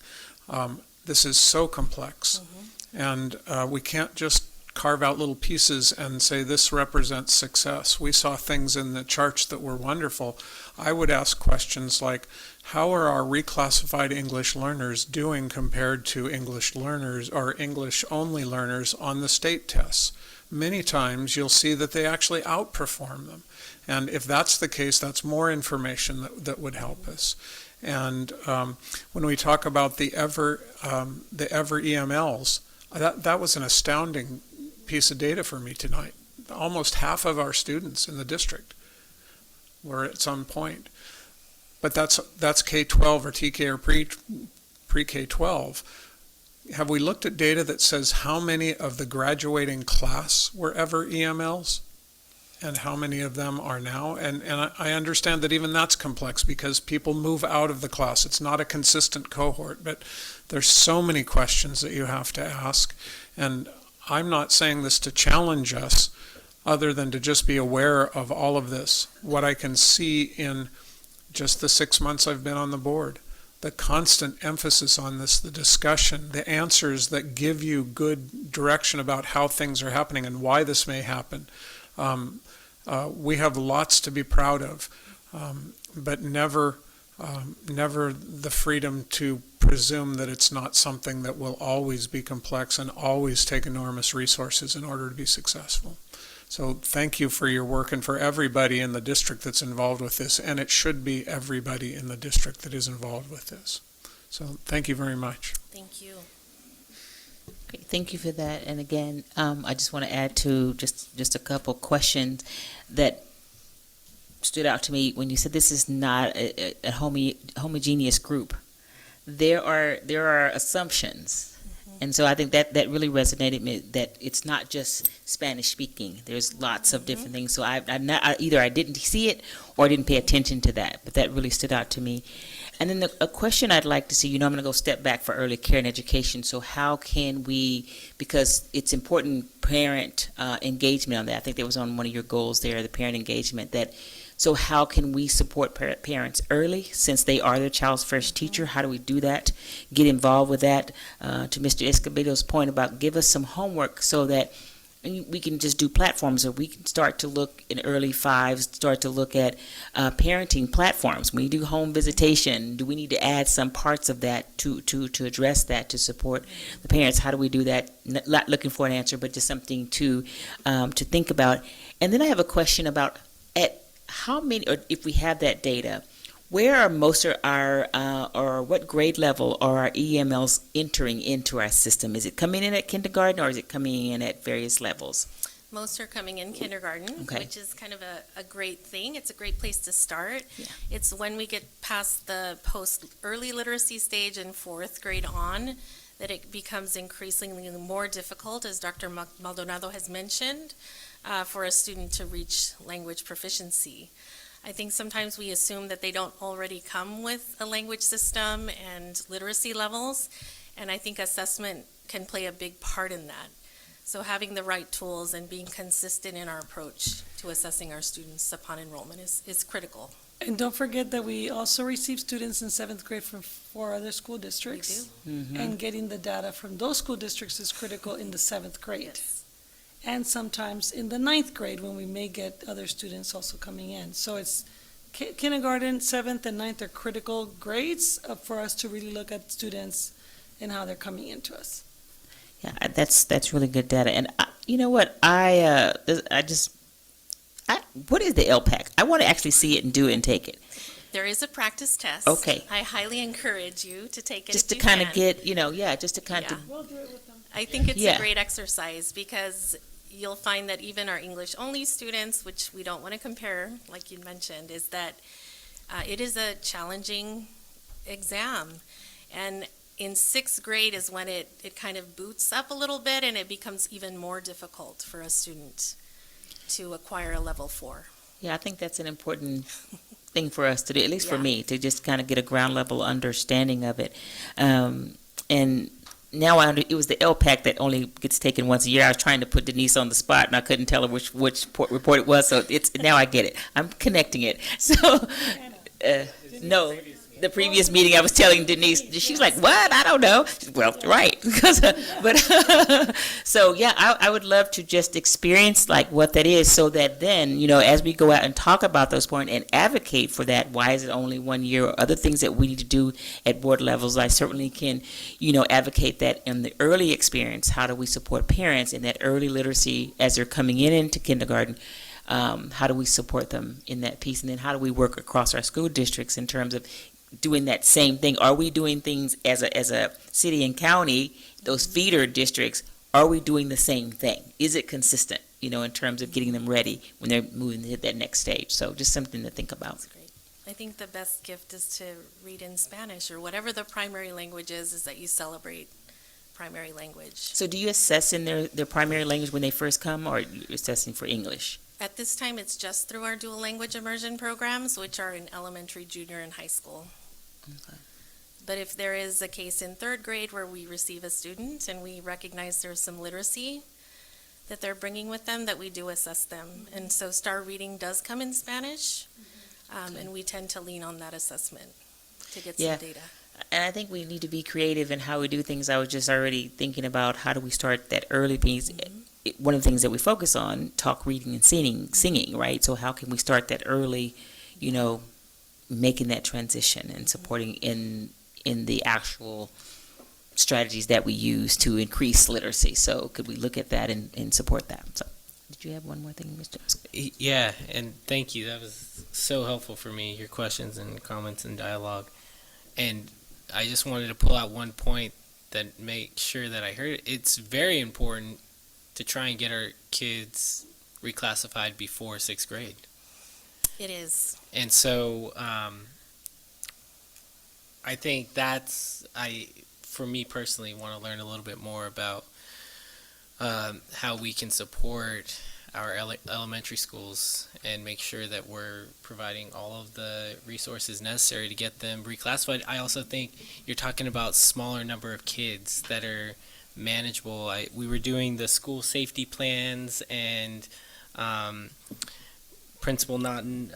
This is so complex. Mm-hmm. And we can't just carve out little pieces and say this represents success. We saw things in the charts that were wonderful. I would ask questions like, how are our reclassified English learners doing compared to English learners or English-only learners on the state tests? Many times you'll see that they actually outperform them. And if that's the case, that's more information that would help us. And when we talk about the Ever EMLs, that was an astounding piece of data for me tonight. Almost half of our students in the district were at some point. But that's K-12 or TK or pre-K-12. Have we looked at data that says how many of the graduating class were ever EMLs? And how many of them are now? And I understand that even that's complex because people move out of the class. It's not a consistent cohort, but there's so many questions that you have to ask. And I'm not saying this to challenge us other than to just be aware of all of this. What I can see in just the 6 months I've been on the board, the constant emphasis on this, the discussion, the answers that give you good direction about how things are happening and why this may happen. We have lots to be proud of, but never the freedom to presume that it's not something that will always be complex and always take enormous resources in order to be successful. So thank you for your work and for everybody in the district that's involved with this, and it should be everybody in the district that is involved with this. So thank you very much. Thank you. Great, thank you for that. And again, I just want to add to just a couple questions that stood out to me when you said this is not a homogeneous group. There are assumptions. And so I think that really resonated me, that it's not just Spanish speaking. There's lots of different things. So either I didn't see it or I didn't pay attention to that, but that really stood out to me. And then a question I'd like to see, I'm going to go step back for early care and education. So how can we, because it's important parent engagement on that. I think that was on one of your goals there, the parent engagement, so how can we support parents early since they are their child's first teacher? How do we do that? Get involved with that. To Mr. Escobedo's point about give us some homework so that we can just do platforms, or we can start to look in early fives, start to look at parenting platforms. When you do home visitation, do we need to add some parts of that to address that, to support the parents? How do we do that? Not looking for an answer, but just something to think about. And then I have a question about how many, or if we have that data, where are most of our, or what grade level are our EMLs entering into our system? Is it coming in at kindergarten or is it coming in at various levels? Most are coming in kindergarten, Okay. which is kind of a great thing. It's a great place to start. Yeah. It's when we get past the post-early literacy stage in fourth grade on that it becomes increasingly more difficult, as Dr. Maldonado has mentioned, for a student to reach language proficiency. I think sometimes we assume that they don't already come with a language system and literacy levels, and I think assessment can play a big part in that. So having the right tools and being consistent in our approach to assessing our students upon enrollment is critical. And don't forget that we also receive students in seventh grade from 4 other school districts. Mhm. And getting the data from those school districts is critical in the seventh grade. Yes. And sometimes in the ninth grade when we may get other students also coming in. So it's kindergarten, seventh, and ninth are critical grades for us to really look at students and how they're coming into us. Yeah, that's really good data. And you know what? What is the LPAC? I want to actually see it and do it and take it. There is a practice test. Okay. I highly encourage you to take it Just if to you kind of can. get, just to kind of. We'll do it with them. I think it's Yeah. a great exercise because you'll find that even our English-only students, which we don't want to compare, like you mentioned, is that it is a challenging exam. And in sixth grade is when it kind of boots up a little bit and it becomes even more difficult for a student to acquire a level 4. Yeah, I think that's an important thing for us to do, at least for Yeah. me, to just kind of get a ground level understanding of it. And now it was the LPAC that only gets taken once a year. I was trying to put Denise on the spot, and I couldn't tell her which report it was. So now I get it. I'm connecting it. So no, the previous meeting, I was telling Denise, she's like, what? I don't know. Well, right. But, so yeah, I would love to just experience like what that is so that then, as we go out and talk about those points and advocate for that, why is it only 1 year or other things that we need to do at board levels, I certainly can, advocate that in the early experience. How do we support parents in that early literacy as they're coming into kindergarten? How do we support them in that piece? And then how do we work across our school districts in terms of doing that same thing? Are we doing things as a city and county, those feeder districts, are we doing the same thing? Is it consistent, in terms of getting them ready when they're moving to that next stage? So just something to think about. That's great. I think the best gift is to read in Spanish or whatever the primary language is that you celebrate primary language. So do you assess in their primary language when they first come, or are you assessing for English? At this time, it's just through our dual language immersion programs, which are in elementary, junior, and high school. Okay. But if there is a case in third grade where we receive a student and we recognize there's some literacy that they're bringing with them, that we do assess them. And so star reading does come in Spanish, and we tend to lean on that assessment to get some data. And I think we need to be creative in how we do things. I was just already thinking about how do we start that early piece. One of the things that we focus on, talk, reading, and singing, right? So how can we start that early, making that transition and supporting in the actual strategies that we use to increase literacy? So could we look at that and support that? So did you have one more thing, Mr.? Yeah, and thank you. That was so helpful for me, your questions and comments and dialogue. And I just wanted to pull out one point that make sure that I heard it. It's very important to try and get our kids reclassified before 6th grade. It is. And so I think for me personally, want to learn a little bit more about how we can support our elementary schools and make sure that we're providing all of the resources necessary to get them reclassified. I also think you're talking about smaller number of kids that are manageable. We were doing the school safety plans, and Principal Naughton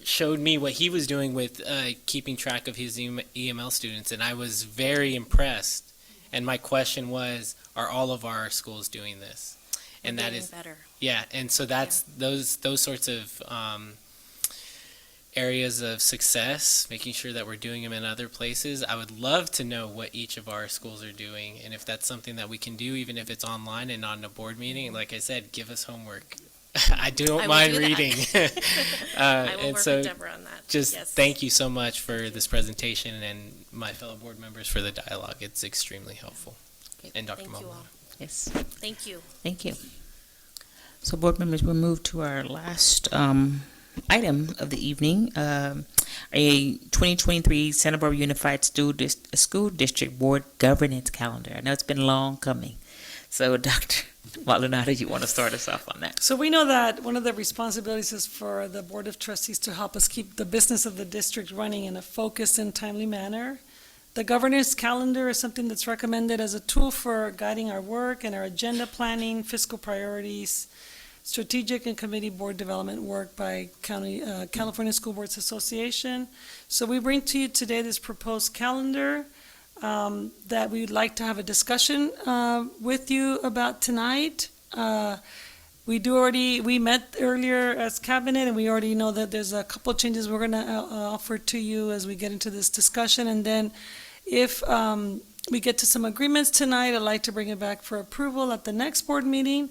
showed me what he was doing with keeping track of his EML students, and I was very impressed. And my question was, are all of our schools doing this? And that is better. Yeah, and so that's those sorts of areas of success, making sure that we're doing them in other places. I would love to know what each of our schools are doing, and if that's something that we can do, even if it's online and not in a board meeting. Like I said, give us homework. I don't mind reading. I will and work so with Deborah on that. just Yes. thank you so much for this presentation, and my fellow board members for the dialogue. It's extremely helpful. And Dr. Thank you Maldonado. all. Yes. Thank you. Thank you. So, board members, we'll move to our last item of the evening, a 2023 Santa Barbara Unified School District Board Governance Calendar. I know it's been long coming. So, Dr. Maldonado, you want to start us off on that? So we know that one of the responsibilities is for the Board of Trustees to help us keep the business of the district running in a focused and timely manner. The governance calendar is something that's recommended as a tool for guiding our work and our agenda planning, fiscal priorities, strategic and committee board development work by California School Boards Association. So we bring to you today this proposed calendar that we would like to have a discussion with you about tonight. We met earlier as cabinet, and we already know that there's a couple changes we're going to offer to you as we get into this discussion. And then if we get to some agreements tonight, I'd like to bring it back for approval at the next board meeting.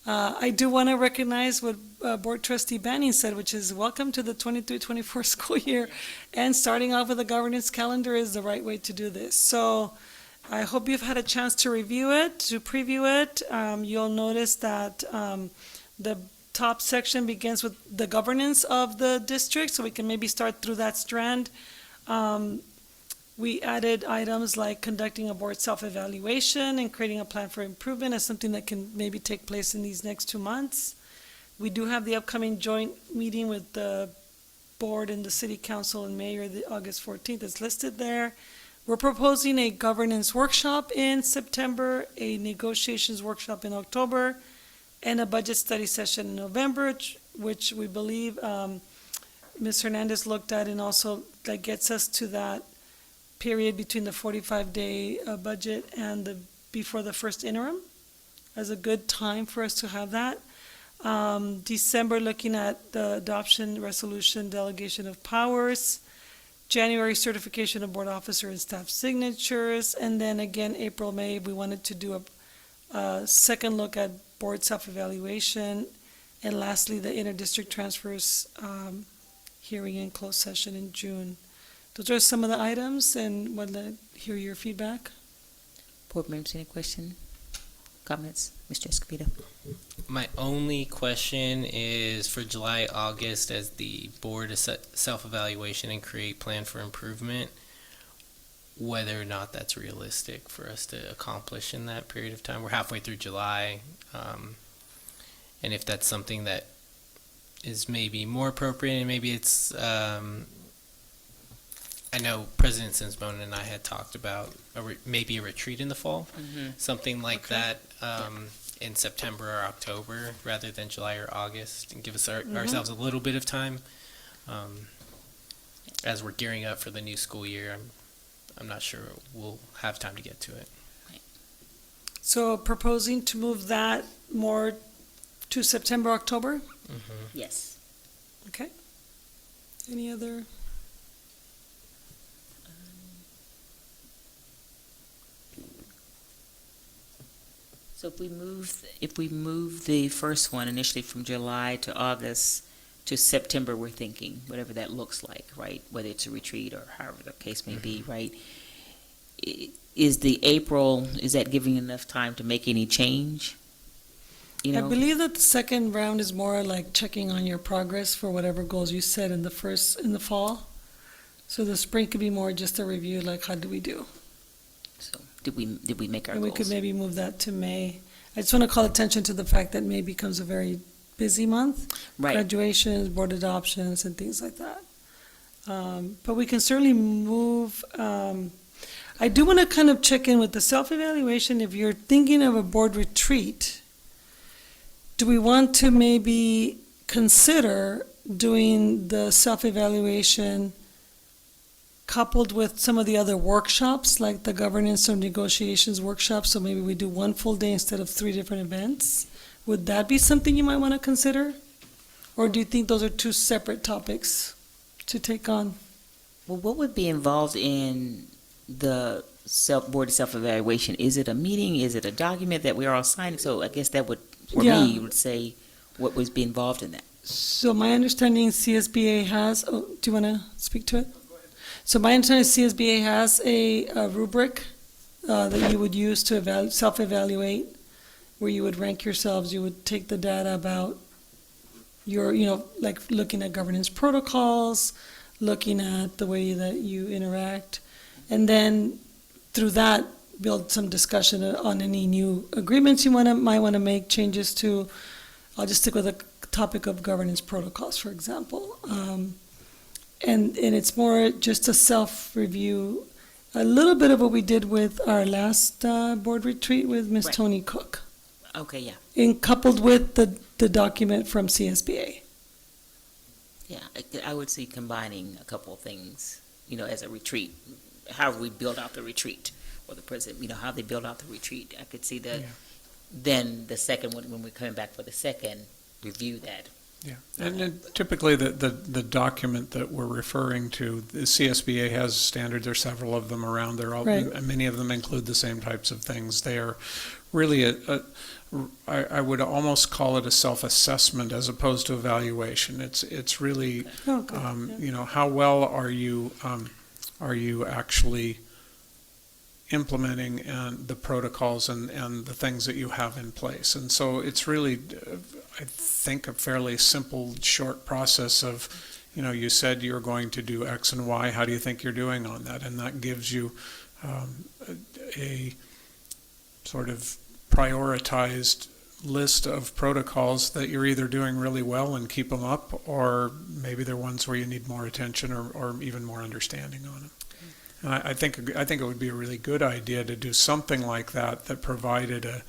I do want to recognize what Board Trustee Banning said, which is welcome to the 23-24 school year, and starting off with a governance calendar is the right way to do this. So I hope you've had a chance to review it, to preview it. You'll notice that the top section begins with the governance of the district, so we can maybe start through that strand. We added items like conducting a board self-evaluation and creating a plan for improvement as something that can maybe take place in these next 2 months. We do have the upcoming joint meeting with the board and the city council and mayor, August 14th is listed there. We're proposing a governance workshop in September, a negotiations workshop in October, and a budget study session in November, which we believe Ms. Hernandez looked at and also that gets us to that period between the 45-day budget and before the first interim as a good time for us to have that. December, looking at the adoption resolution delegation of powers. January, certification of board officer and staff signatures. And then again, April, May, we wanted to do a second look at board self-evaluation. And lastly, the interdistrict transfers hearing in closed session in June. Those are some of the items, and would like to hear your feedback. Board members, any questions, comments? Mr. Escobedo? My only question is for July, August, as the board is self-evaluation and create plan for improvement, whether or not that's realistic for us to accomplish in that period of time. We're halfway through July, and if that's something that is maybe more appropriate, and maybe it's, I know President Sims-Moten and I had talked about maybe a retreat in the fall, something like that, in September or October rather than July or August, and give us ourselves a little bit of time as we're gearing up for the new school year. I'm not sure we'll have time to get to it. So proposing to move that more to September, October? Yes. Okay. Any other? So if we move the first one initially from July to August to September, we're thinking, whatever that looks like, right? Whether it's a retreat or however the case may be, right? Is that giving enough time to make any change? You know? I believe that the second round is more like checking on your progress for whatever goals you set in the fall. So the spring could be more just a review, like how do we do? So did we make our And goals? we could maybe move that to May. I just want to call attention to the fact that May becomes a very busy month. Right. Graduations, board adoptions, and things like that. But we can certainly move. I do want to kind of check in with the self-evaluation. If you're thinking of a board retreat, do we want to maybe consider doing the self-evaluation coupled with some of the other workshops, like the governance or negotiations workshops, so maybe we do one full day instead of 3 different events? Would that be something you might want to consider? Or do you think those are two separate topics to take on? Well, what would be involved in the board self-evaluation? Is it a meeting? Is it a document that we're all signing? So I guess that would, for me, you would say what would be involved in that. So my understanding CSBA has, do you want to speak to it? So my understanding is CSBA has a rubric that you would use to self-evaluate, where you would rank yourselves. You would take the data about your, like looking at governance protocols, looking at the way that you interact, and then through that build some discussion on any new agreements you might want to make changes to. I'll just stick with the topic of governance protocols, for example. And it's more just a self-review, a little bit of what we did with our last board retreat with Ms. Right. Toni Cook. Okay, yeah. And coupled with the document from CSBA. Yeah, I would see combining a couple of things, as a retreat, how we build out the retreat, or the president, how they build out the retreat. I could see that. Then the second one, when we're coming back for the second, review that. Yeah, and then typically the document that we're referring to, the CSBA has standards. There are several of them around there. Right. Many of them include the same types of things. They are really I would almost call it a self-assessment as opposed to evaluation. It's really, how well are you actually implementing the protocols and the things that you have in place. And so it's really, I think, a fairly simple, short process of, you said you're going to do X and Y. How do you think you're doing on that? And that gives you a sort of prioritized list of protocols that you're either doing really well and keep them up, or maybe they're ones where you need more attention or even more understanding on them. And I think it would be a really good idea to do something like that provided a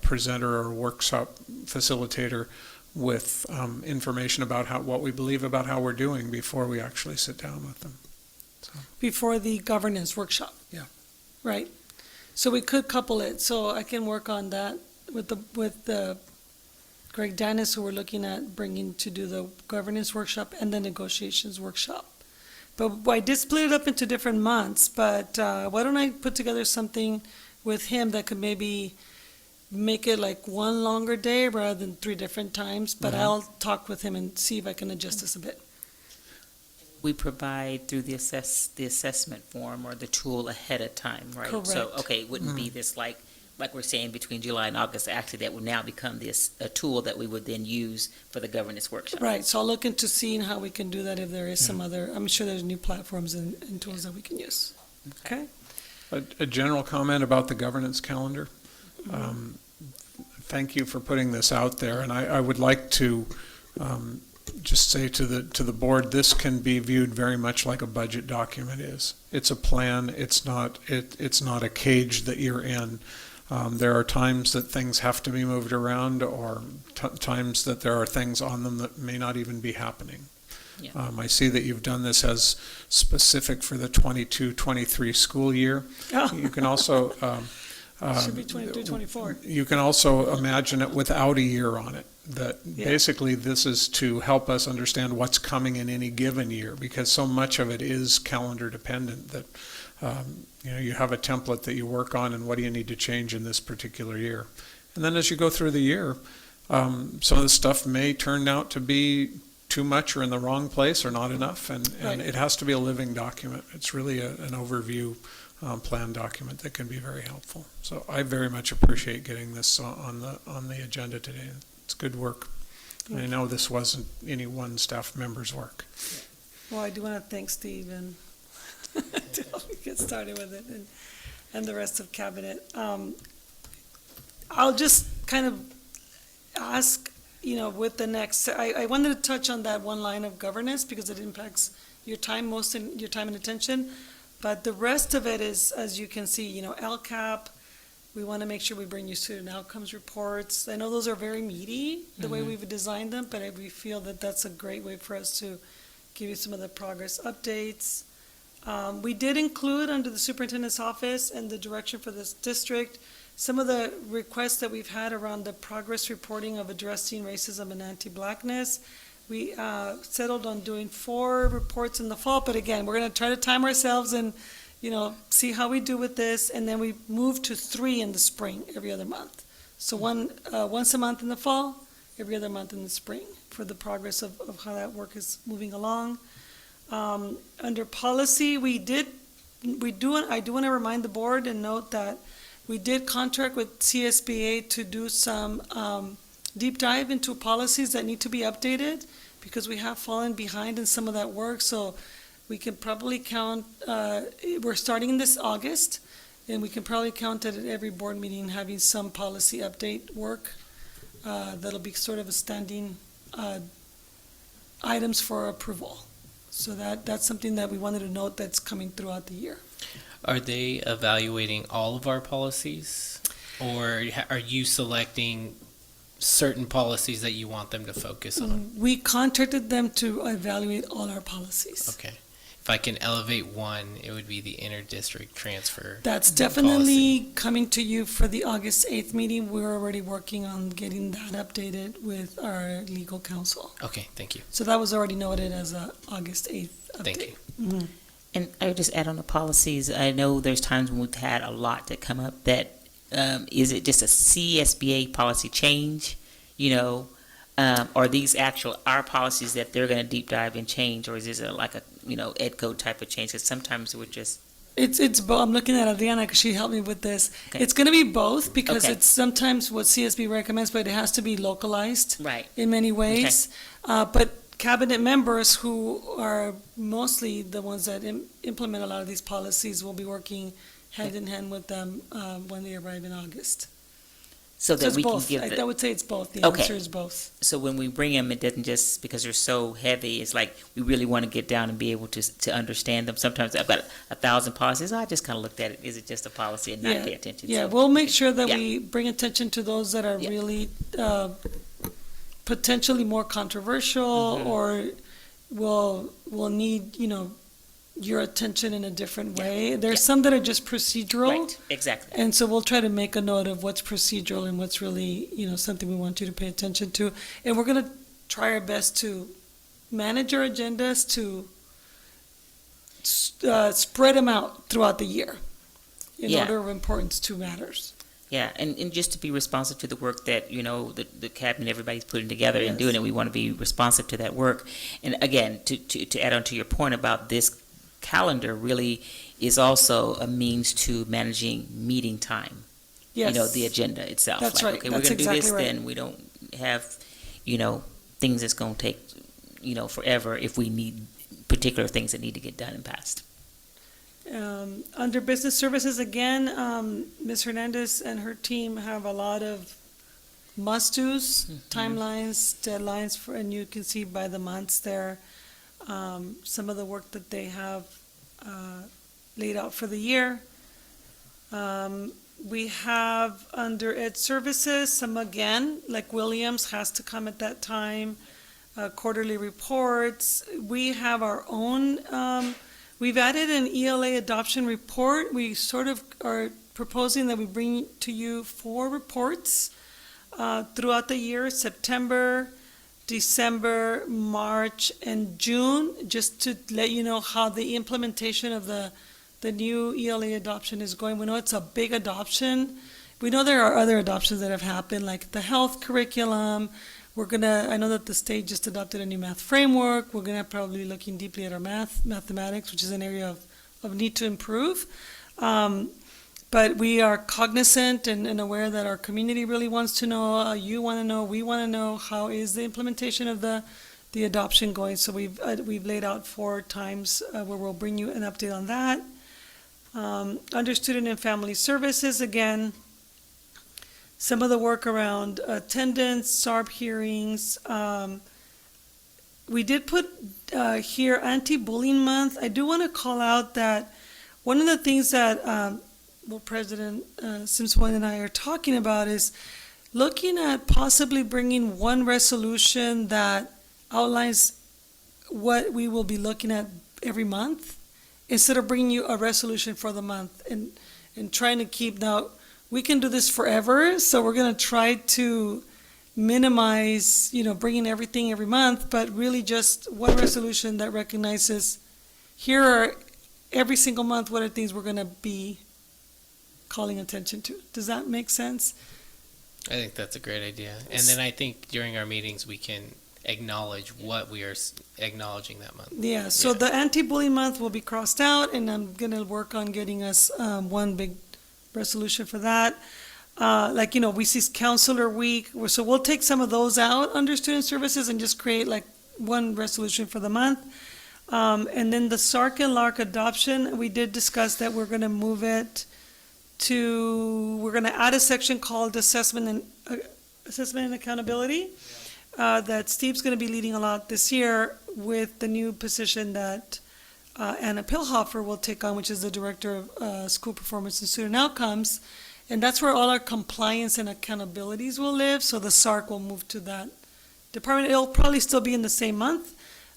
presenter or workshop facilitator with information about what we believe about how we're doing before we actually sit down with them. Before the governance workshop. Yeah. Right. So we could couple it, so I can work on that with the Greg Dennis, who we're looking at bringing to do the governance workshop and the negotiations workshop. But I did split it up into different months, but why don't I put together something with him that could maybe make it like one longer day rather than 3 different times, but I'll talk with him and see if I can adjust this a bit. We provide through the assessment form or the tool ahead of time, right? So, Correct. okay, it wouldn't be this like we're saying between July and August. Actually, that would now become a tool that we would then use for the governance workshop. Right, so I'll look into seeing how we can do that if there is some other, I'm sure there's new platforms and tools that we can use. Okay? A general comment about the governance calendar. Thank you for putting this out there, and I would like to just say to the board, this can be viewed very much like a budget document is. It's a plan. It's not a cage that you're in. There are times that things have to be moved around, or times that there are things on them that may not even be happening. Yeah. I see that you've done this as specific for the 22-23 school year. Oh. You can also Should be 23, 24. you can also imagine it without a year on it. That basically this is to help us understand what's coming in any given year, because so much of it is calendar dependent that you have a template that you work on, and what do you need to change in this particular year. And then as you go through the year, some of the stuff may turn out to be too much or in the wrong place or not enough, and it has to be a living document. It's really an overview plan document that can be very helpful. So I very much appreciate getting this on the agenda today. It's good work. And I know this wasn't any one staff member's work. Well, I do want to thank Steve and to help me get started with it, and the rest of cabinet. I'll just kind of ask, with the next, I wanted to touch on that one line of governance because it impacts your time, your time and attention. But the rest of it is, as you can see, LCAP, we want to make sure we bring you student outcomes reports. I know those are very meaty, the way we've designed them, but we feel that that's a great way for us to give you some of the progress updates. We did include under the superintendent's office and the direction for this district some of the requests that we've had around the progress reporting of addressing racism and anti-Blackness. We settled on doing 4 reports in the fall, but again, we're going to try to time ourselves and, see how we do with this, and then we move to 3 in the spring, every other month. So once a month in the fall, every other month in the spring, for the progress of how that work is moving along. Under policy, I do want to remind the board and note that we did contract with CSBA to do some deep dive into policies that need to be updated, because we have fallen behind in some of that work. So we can probably count, we're starting in this August, and we can probably count it at every board meeting having some policy update work. That'll be sort of a standing items for approval. So that's something that we wanted to note that's coming throughout the year. Are they evaluating all of our policies, or are you selecting certain policies that you want them to focus on? We contracted them to evaluate all our policies. Okay. If I can elevate one, it would be the inter-district transfer. That's definitely coming to you for the August 8th meeting. We're already working on getting that updated with our legal counsel. Okay, thank you. So that was already noted as a August 8th update. Thank you. Mhm. And I would just add on the policies, I know there's times when we've had a lot that come up that, is it just a CSBA policy change, or these our policies that they're going to deep dive and change, or is this like a EDCO type of change? Because sometimes we're just... It's both. I'm looking at Adriana because she helped me with this. Okay. It's going to be both, because Okay. it's sometimes what CSB recommends, but it has to be localized Right. in many ways. But cabinet members, who are mostly the ones that implement a lot of these policies, will be working hand in hand with them when they arrive in August. So that it's we both. can give I would say it's both. The Okay. answer is both. So when we bring them, it doesn't just, because they're so heavy, it's like we really want to get down and be able to understand them. Sometimes I've got 1,000 policies. I just kind of looked at it. Is it just a policy and not pay attention? Yeah, So- we'll make sure that Yeah. we bring attention to those that are Yeah. really potentially more controversial or will need, your attention in a different way. There's some that are just procedural. Right, exactly. And so we'll try to make a note of what's procedural and what's really, something we want you to pay attention to. And we're going to try our best to manage our agendas to spread them out throughout the year in order of importance to matters. Yeah, and just to be responsive to the work that, the cabinet, everybody's putting together and doing it, we want to be responsive to that work. And again, to add on to your point about this calendar really is also a means to managing meeting time. Yes. The agenda itself. That's right. Okay, That's we're going to do this, exactly right. then we don't have, things that's going to take, forever if we need particular things that need to get done and passed. Under business services, again, Ms. Hernandez and her team have a lot of must-dos, timelines, deadlines, and you can see by the months there some of the work that they have laid out for the year. We have under Ed Services, some again, like Williams has to come at that time, quarterly reports. We have our own, we've added an ELA adoption report. We sort of are proposing that we bring to you 4 reports throughout the year, September, December, March, and June, just to let you know how the implementation of the new ELA adoption is going. We know it's a big adoption. We know there are other adoptions that have happened, like the health curriculum. I know that the state just adopted a new math framework. We're gonna probably be looking deeply at our mathematics, which is an area of need to improve. But we are cognizant and aware that our community really wants to know, you want to know, we want to know, how is the implementation of the adoption going? So we've laid out 4 times where we'll bring you an update on that. Under Student and Family Services, again, some of the work around attendance, SARB hearings. We did put here Anti-Bullying Month. I do want to call out that one of the things that President Simpson and I are talking about is looking at possibly bringing one resolution that outlines what we will be looking at every month, instead of bringing you a resolution for the month and trying to keep. Now, we can do this forever, so we're going to try to minimize, bringing everything every month, but really just one resolution that recognizes here are every single month what are things we're going to be calling attention to. Does that make sense? I think that's a great idea. And then I think during our meetings, we can acknowledge what we are acknowledging that month. Yeah, so the anti-bullying month will be crossed out, and I'm going to work on getting us one big resolution for that. We see Counselor Week, so we'll take some of those out under Student Services and just create like one resolution for the month. And then the SARC and LARC adoption, we did discuss that we're going to move it we're going to add a section called assessment and accountability that Steve's going to be leading a lot this year with the new position that Anna Pilhofer will take on, which is the Director of School Performance and Student Outcomes. And that's where all our compliance and accountabilities will live, so the SARC will move to that department. It'll probably still be in the same month,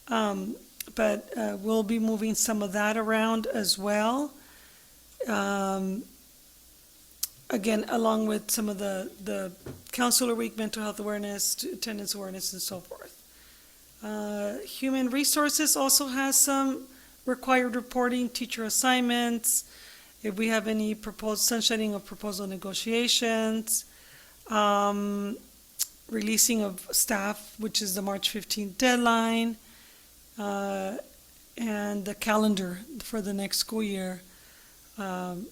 but we'll be moving some of that around as well. Again, along with some of the Counselor Week, mental health awareness, attendance awareness, and so forth. Human Resources also has some required reporting, teacher assignments, if we have any proposed sunshining of proposal negotiations, releasing of staff, which is the March 15th deadline, and the calendar for the next school year.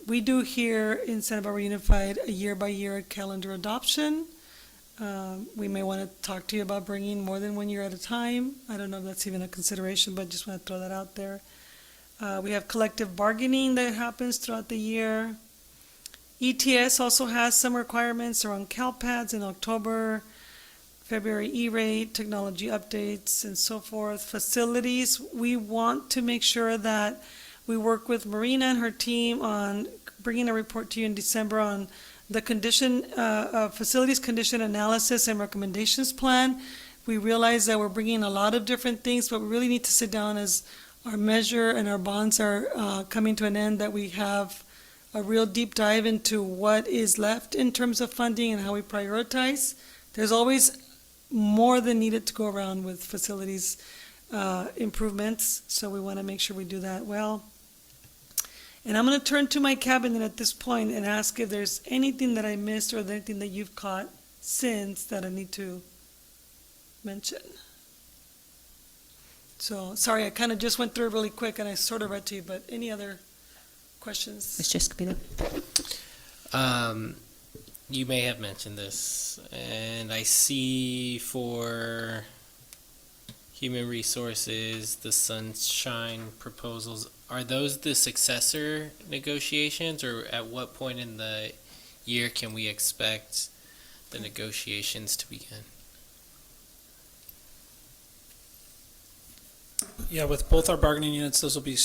We do here in Santa Barbara Unified a year-by-year calendar adoption. We may want to talk to you about bringing more than 1 year at a time. I don't know if that's even a consideration, but just want to throw that out there. We have collective bargaining that happens throughout the year. ETS also has some requirements around CalPads in October, February E-rate, technology updates, and so forth. Facilities, we want to make sure that we work with Marina and her team on bringing a report to you in December on the facilities condition analysis and recommendations plan. We realize that we're bringing a lot of different things, but we really need to sit down as our measure and our bonds are coming to an end, that we have a real deep dive into what is left in terms of funding and how we prioritize. There's always more than needed to go around with facilities improvements, so we want to make sure we do that well. And I'm going to turn to my cabinet at this point and ask if there's anything that I missed or anything that you've caught since that I need to mention. So, sorry, I kind of just went through it really quick and I sort of read to you, but any other questions? Mr. Escobedo? You may have mentioned this, and I see for Human Resources, the Sunshine proposals, are those the successor negotiations, or at what point in the year can we expect the negotiations to begin? Yeah, with both our bargaining units, those will be,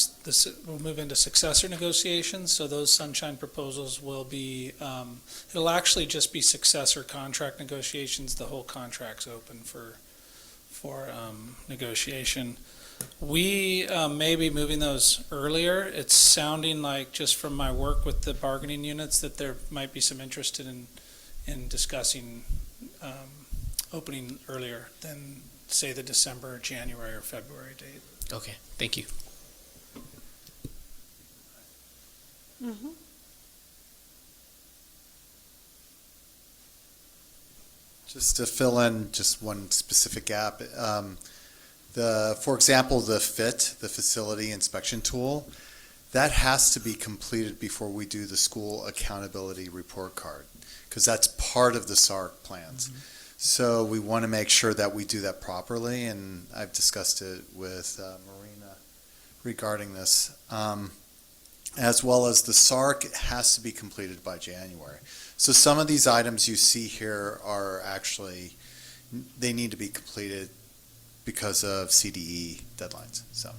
we'll move into successor negotiations, so those Sunshine proposals will be, it'll actually just be successor contract negotiations. The whole contract's open for negotiation. We may be moving those earlier. It's sounding like, just from my work with the bargaining units, that there might be some interest in discussing opening earlier than, say, the December, January, or February date. Okay, thank you. Mm-hmm. Just to fill in just one specific gap, for example, the FIT, the Facility Inspection Tool, that has to be completed before we do the school accountability report card, because that's part of the SARC plans. Mm-hmm. So we want to make sure that we do that properly, and I've discussed it with Marina regarding this, as well as the SARC has to be completed by January. So some of these items you see here are actually, they need to be completed because of CDE deadlines. So,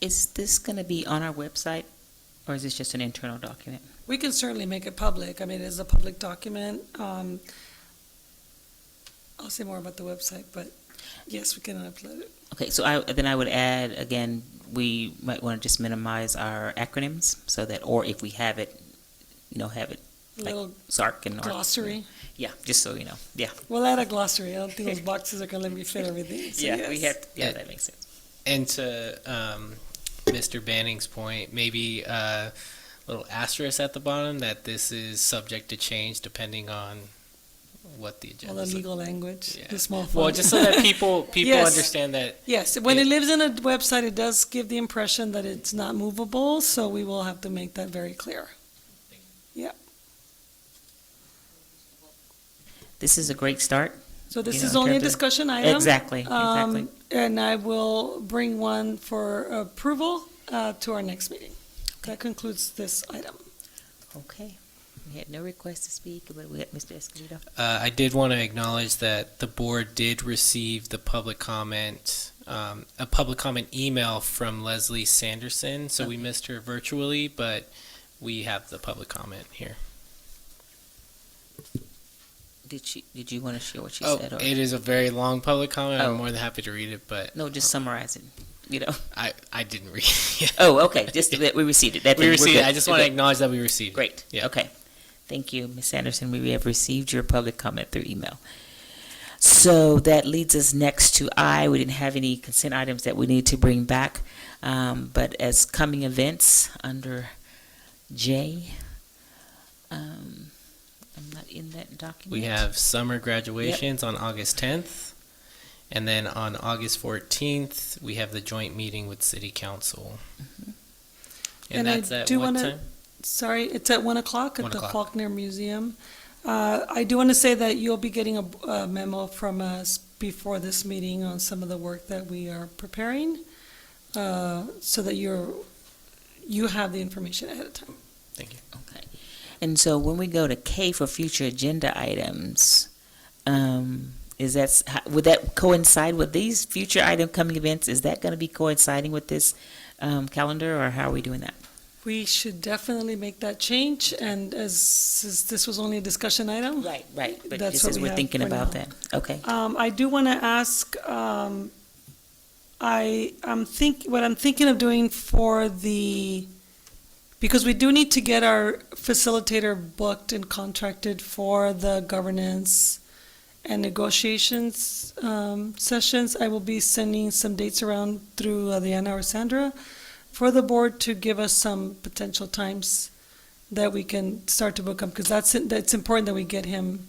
Is this going to be on our website, or is this just an internal document? We can certainly make it public. I mean, it is a public document. I'll say more about the website, but yes, we can upload it. Okay, so I would add, again, we might want to just minimize our acronyms so that, or if we have it, have it A like little SARC and ARC. glossary. Yeah, just so you know. Yeah. We'll add a glossary. I don't think those boxes are going to let me fit everything. So Yeah, yes. we have. Yeah, that makes sense. And to Mr. Banning's point, maybe a little asterisk at the bottom that this is subject to change depending on what the agenda All the is. legal language, Yeah. the small font. Well, just so that people Yes. understand that. Yes, when it lives in a website, it does give the impression that it's not movable, so we will have to make that very clear. Yeah. This is a great start. So this You know, is in only a terms of- discussion item. Exactly, exactly. And I will bring one for approval to our next meeting. That concludes this item. Okay. We had no request to speak, but we had Mr. Escobedo. I did want to acknowledge that the board did receive the public comment, a public comment email from Leslie Sanderson. So we missed her virtually, but we have the public comment here. Did you want to share what she Oh, said? Or? it is a very long public comment. Oh. I'm more than happy to read it, but No, just summarize it. I didn't read it yet. Oh, okay. Just that we received it. We received it. I just want to acknowledge that we received it. Great. Yeah. Okay. Thank you, Ms. Anderson. We have received your public comment through email. So that leads us next to I. We didn't have any consent items that we need to bring back, but as coming events under J, I'm not in that document. We have summer graduations on August 10th, and then on August 14th, we have the joint meeting with City Council. And I that's at do what wanna- time? Sorry, it's at 1 o'clock at 1 the o'clock. Faulkner Museum. I do want to say that you'll be getting a memo from us before this meeting on some of the work that we are preparing, so that you have the information ahead of time. Thank you. Okay. And so when we go to K for future agenda items, would that coincide with these future item coming events? Is that going to be coinciding with this calendar, or how are we doing that? we should definitely make that change, and as this was only a discussion item. Right, but That's just what as we we're have thinking for about now. that. Okay. I do want to ask, what I'm thinking of doing for because we do need to get our facilitator booked and contracted for the governance and negotiations sessions. I will be sending some dates around through Adriana or Sandra for the board to give us some potential times that we can start to book them, because that's important that we get him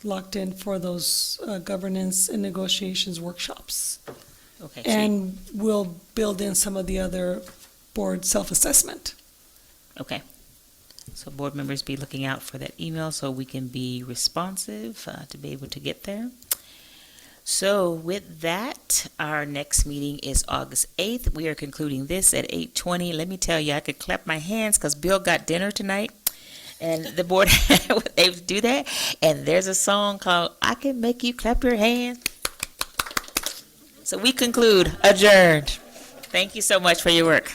locked in for those governance and negotiations workshops. Okay. And we'll build in some of the other board self-assessment. Okay. So board members be looking out for that email so we can be responsive to be able to get there. So with that, our next meeting is August 8th. We are concluding this at 8:20. Let me tell you, I could clap my hands because Bill got dinner tonight. And the board was able to do that. And there's a song called I Can Make You Clap Your Hands. So we conclude adjourned. Thank you so much for your work.